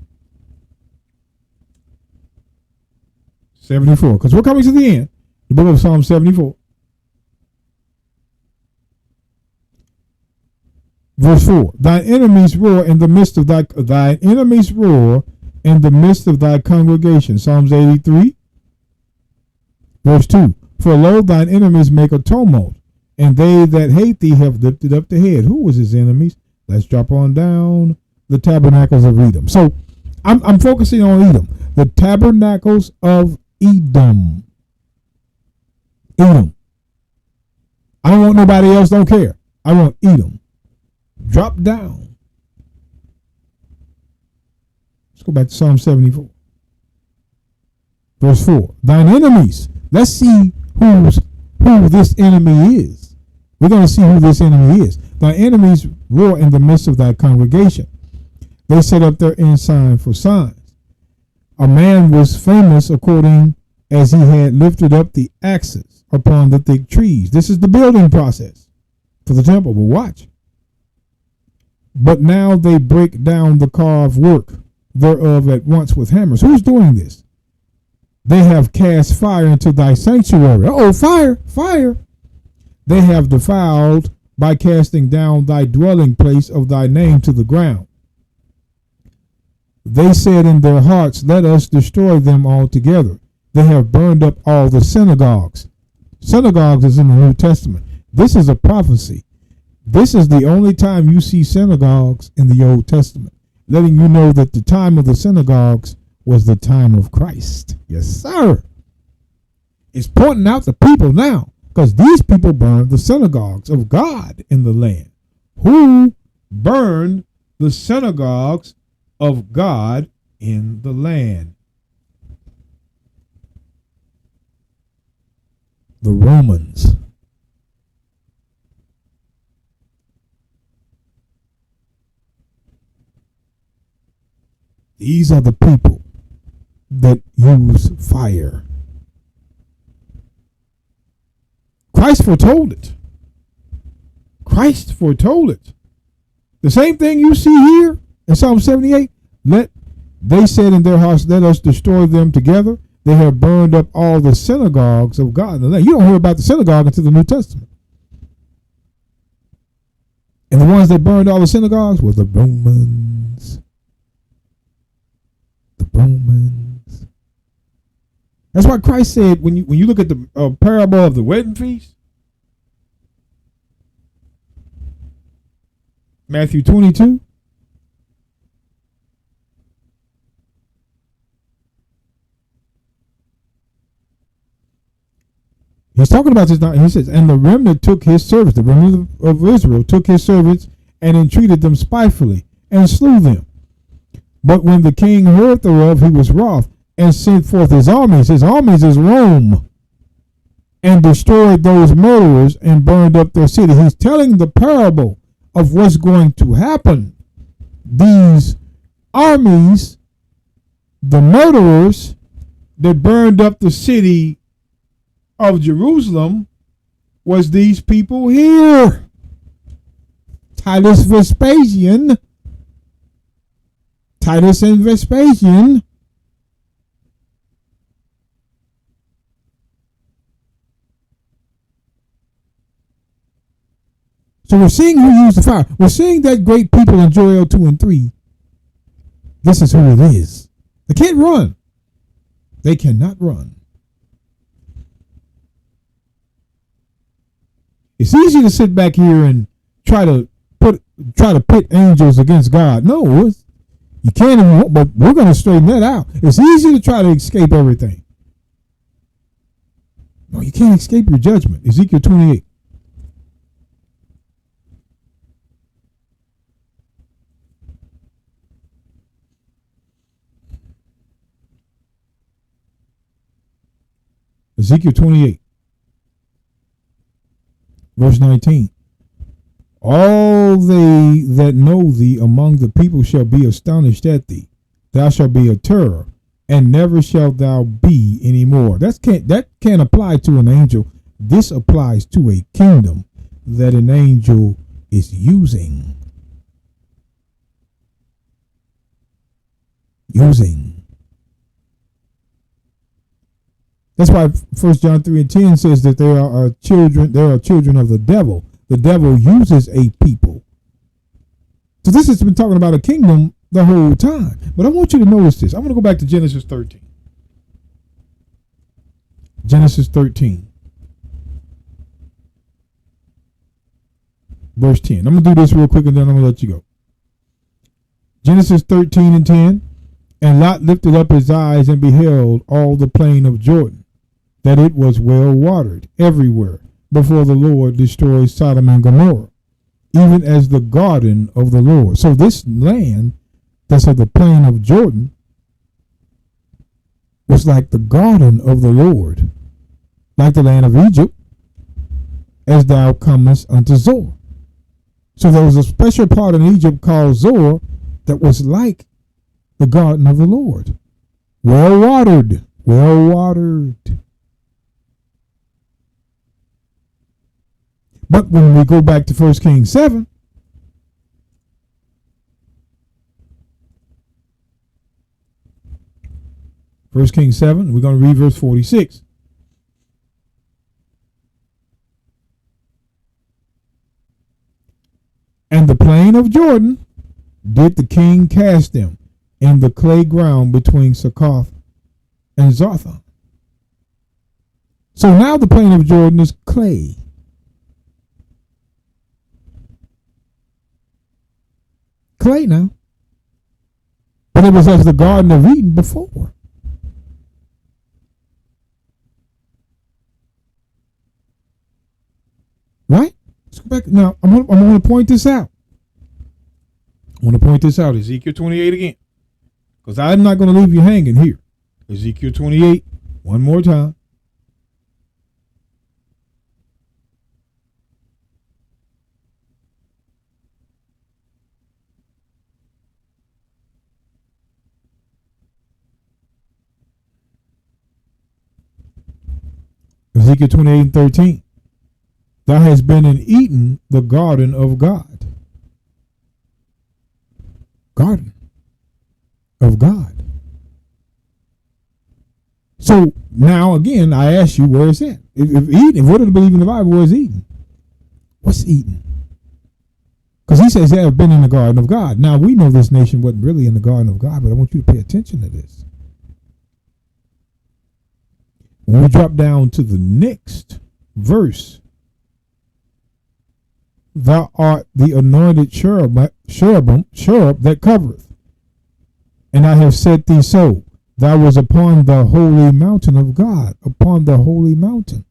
74. Because we're coming to the end. The book of Psalm 74. Verse 4. Thine enemies roar in the midst of thine enemies roar in the midst of thy congregation. Psalms 83. Verse 2. For lo, thine enemies make a tumult, and they that hate thee have lifted up the head. Who was his enemies? Let's drop on down. The tabernacles of Edom. So I'm focusing on Edom. The tabernacles of Edom. Edom. I don't want nobody else, don't care. I want Edom. Drop down. Let's go back to Psalm 74. Verse 4. Thine enemies. Let's see who this enemy is. We're going to see who this enemy is. Thy enemies roar in the midst of thy congregation. They set up their ensign for signs. A man was famous according as he had lifted up the axes upon the thick trees. This is the building process for the temple. But watch. But now they break down the carved work thereof at once with hammers. Who's doing this? They have cast fire into thy sanctuary. Oh, fire, fire. They have defiled by casting down thy dwelling place of thy name to the ground. They said in their hearts, let us destroy them altogether. They have burned up all the synagogues. Synagogues is in the New Testament. This is a prophecy. This is the only time you see synagogues in the Old Testament, letting you know that the time of the synagogues was the time of Christ. Yes, sir. It's pointing out the people now, because these people burned the synagogues of God in the land. Who burned the synagogues of God in the land? The Romans. These are the people that use fire. Christ foretold it. Christ foretold it. The same thing you see here in Psalm 78. They said in their house, let us destroy them together. They have burned up all the synagogues of God in the land. You don't hear about the synagogue until the New Testament. And the ones that burned all the synagogues were the Romans. The Romans. That's why Christ said, when you look at the parable of the wedding feast, Matthew 22, he's talking about this now. He says, and the remnant took his servants, the remnant of Israel took his servants and entreated them spitefully and slew them. But when the king heard thereof, he was wroth and sent forth his armies. His armies is Rome, and destroyed those murderers and burned up their city. He's telling the parable of what's going to happen. These armies, the murderers that burned up the city of Jerusalem, was these people here. Titus and Vespasian. So we're seeing who used the fire. We're seeing that great people in Joel 2 and 3. This is who it is. They can't run. They cannot run. It's easy to sit back here and try to pit angels against God. No, you can't even, but we're going to straighten that out. It's easy to try to escape everything. No, you can't escape your judgment. Ezekiel 28. Ezekiel 28, verse 19. All they that know thee among the people shall be astonished at thee. Thou shalt be a terror, and never shalt thou be any more. That can't apply to an angel. This applies to a kingdom that an angel is using. That's why 1 John 3 and 10 says that there are children of the devil. The devil uses a people. So this has been talking about a kingdom the whole time. But I want you to notice this. I'm going to go back to Genesis 13. Genesis 13. Verse 10. I'm going to do this real quick and then I'm going to let you go. Genesis 13 and 10. And Lot lifted up his eyes and beheld all the plain of Jordan, that it was well watered everywhere, before the Lord destroyed Sodom and Gomorrah, even as the garden of the Lord. So this land that's at the plain of Jordan was like the garden of the Lord, like the land of Egypt, as thou comest unto Zoar. So there was a special part in Egypt called Zoar that was like the garden of the Lord. Well watered. But when we go back to 1 Kings 7, we're going to read verse 46. And the plain of Jordan did the king cast them in the clay ground between Succoth and Zarthon. So now the plain of Jordan is clay. Clay now. But it was as the Garden of Eden before. Right? Let's go back. Now, I'm going to point this out. Ezekiel 28 again. Because I'm not going to leave you hanging here. Ezekiel 28, one more time. Ezekiel 28:13. Thou hast been in Eden, the garden of God. Garden of God. So now again, I ask you, where is that? If Eden, if we're to believe in the Bible, where is Eden? What's Eden? Because he says they have been in the garden of God. Now we know this nation wasn't really in the garden of God, but I want you to pay attention to this. When we drop down to the next verse, thou art the anointed cherub that covereth, and I have set thee so. Thou was upon the holy mountain of God, upon the holy mountain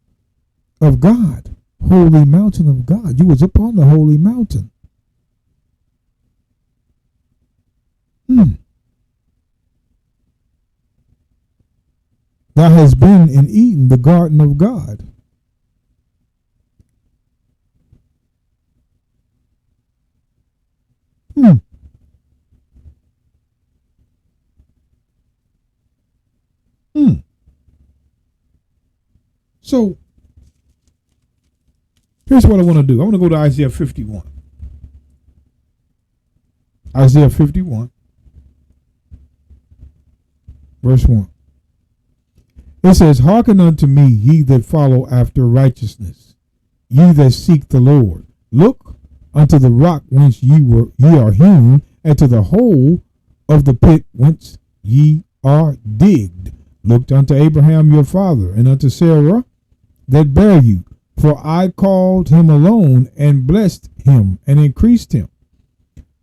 of God, holy mountain of God. You was upon the holy mountain. Thou hast been in Eden, the garden of God. So here's what I want to do. I want to go to Isaiah 51. Isaiah 51, verse 1. It says, hearken unto me, ye that follow after righteousness, ye that seek the Lord. Look unto the rock whence ye are hewn, and to the hole of the pit whence ye are digged. Look unto Abraham your father, and unto Sarah that bare you. For I called him alone, and blessed him, and increased him.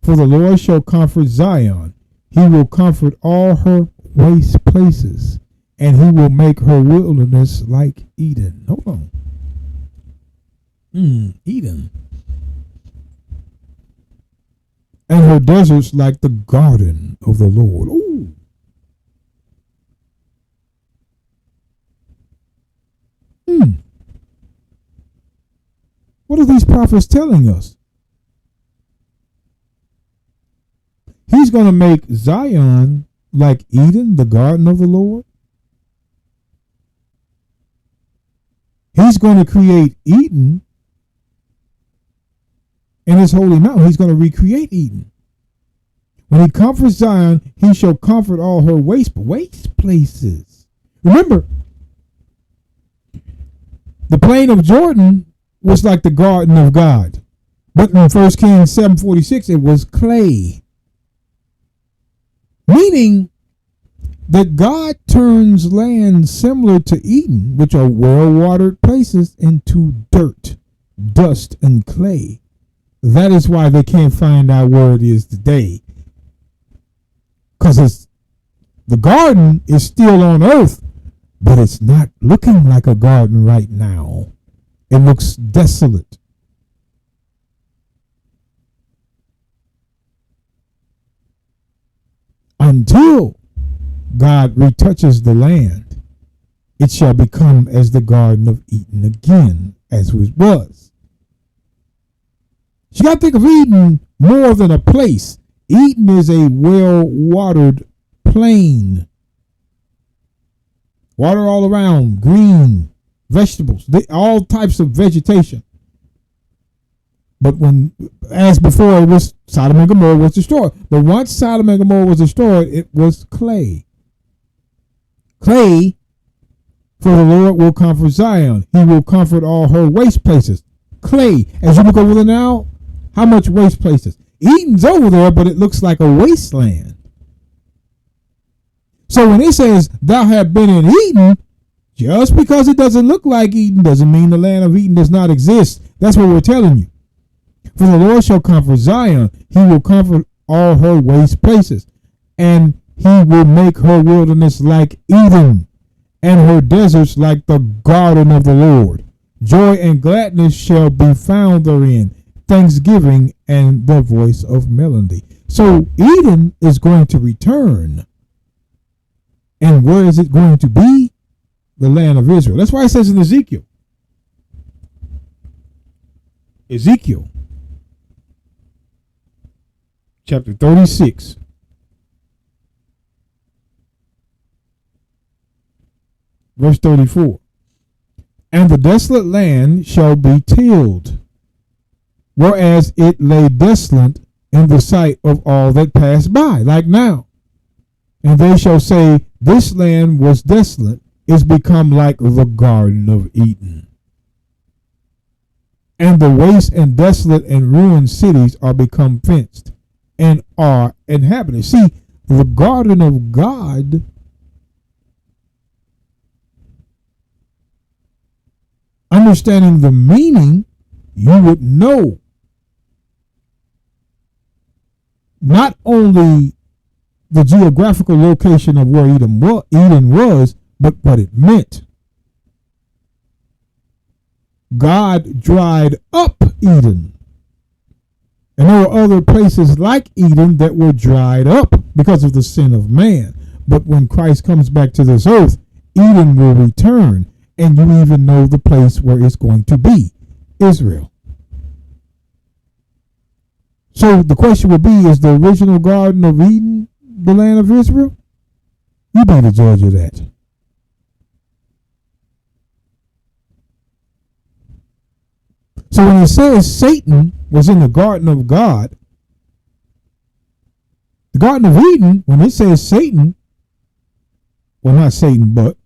For the Lord shall comfort Zion. He will comfort all her waste places, and he will make her wilderness like Eden. Hold on. Eden. And her deserts like the garden of the Lord. Ooh. What are these prophets telling us? He's going to make Zion like Eden, the garden of the Lord. He's going to create Eden in his holy mountain. He's going to recreate Eden. When he comforts Zion, he shall comfort all her waste places. Remember, the plain of Jordan was like the garden of God. But in 1 Kings 7:46, it was clay. Meaning that God turns land similar to Eden, which are well-watered places, into dirt, dust, and clay. That is why they can't find out where it is today. Because the garden is still on earth, but it's not looking like a garden right now. It looks desolate. Until God retouches the land, it shall become as the Garden of Eden again, as it was. You got to think of Eden more than a place. Eden is a well-watered plain. Water all around, green, vegetables, all types of vegetation. But as before, it was Sodom and Gomorrah was destroyed. But once Sodom and Gomorrah was destroyed, it was clay. Clay, for the Lord will comfort Zion. He will comfort all her waste places. Clay, as you look over there now, how much waste places? Eden's over there, but it looks like a wasteland. So when it says, thou hast been in Eden, just because it doesn't look like Eden doesn't mean the land of Eden does not exist. That's what we're telling you. For the Lord shall comfort Zion. He will comfort all her waste places. And he will make her wilderness like Eden, and her deserts like the garden of the Lord. Joy and gladness shall be found therein, thanksgiving and the voice of melody. So Eden is going to return. And where is it going to be? The land of Israel. That's why it says in Ezekiel. Ezekiel chapter 36. Verse 34. And the desolate land shall be tilled, whereas it lay desolate in the sight of all that passed by, like now. And they shall say, this land was desolate, is become like the Garden of Eden. And the waste and desolate and ruined cities are become fenced and are inhabited. See, the garden of God understanding the meaning, you would know not only the geographical location of where Eden was, but what it meant. God dried up Eden. And there were other places like Eden that were dried up because of the sin of man. But when Christ comes back to this earth, Eden will return. And you even know the place where it's going to be, Israel. So the question would be, is the original Garden of Eden the land of Israel? You be the judge of that. So when it says Satan was in the Garden of God, the Garden of Eden, when it says Satan, well, not Satan, but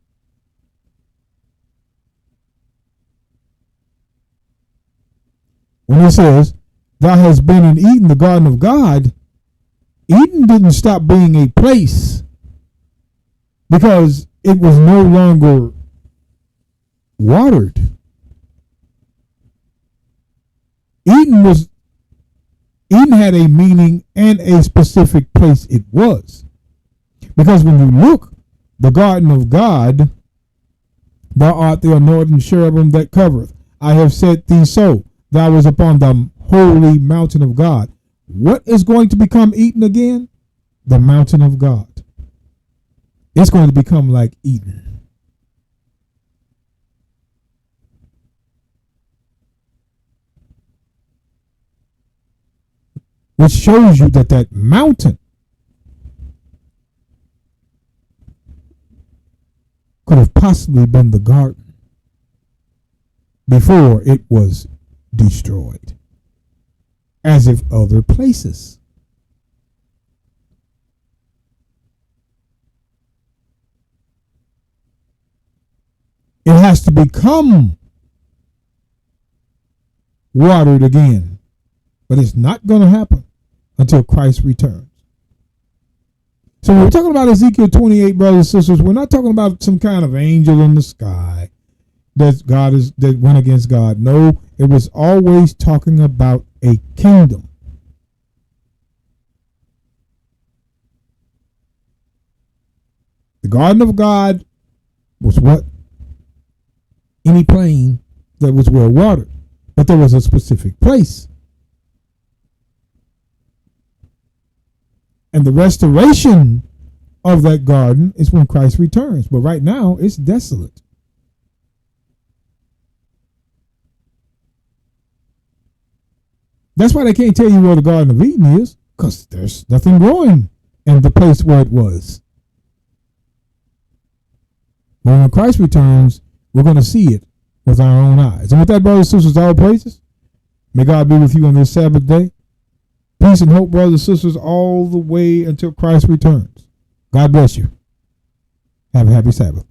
when it says, thou hast been in Eden, the Garden of God, Eden didn't stop being a place because it was no longer watered. Eden had a meaning and a specific place it was. Because when you look, the Garden of God, thou art the anointed cherubim that covereth. I have set thee so. Thou was upon the holy mountain of God. What is going to become Eden again? The mountain of God. It's going to become like Eden. Which shows you that that mountain could have possibly been the garden before it was destroyed, as if other places. It has to become watered again, but it's not going to happen until Christ returns. So when we're talking about Ezekiel 28, brothers and sisters, we're not talking about some kind of angel in the sky that went against God. No, it was always talking about a kingdom. The Garden of God was what? Any plain that was well watered. But there was a specific place. And the restoration of that garden is when Christ returns. But right now, it's desolate. That's why they can't tell you where the Garden of Eden is, because there's nothing growing in the place where it was. But when Christ returns, we're going to see it with our own eyes. And with that, brothers and sisters, all praises. May God be with you on this Sabbath day. Peace and hope, brothers and sisters, all the way until Christ returns. God bless you. Have a happy Sabbath.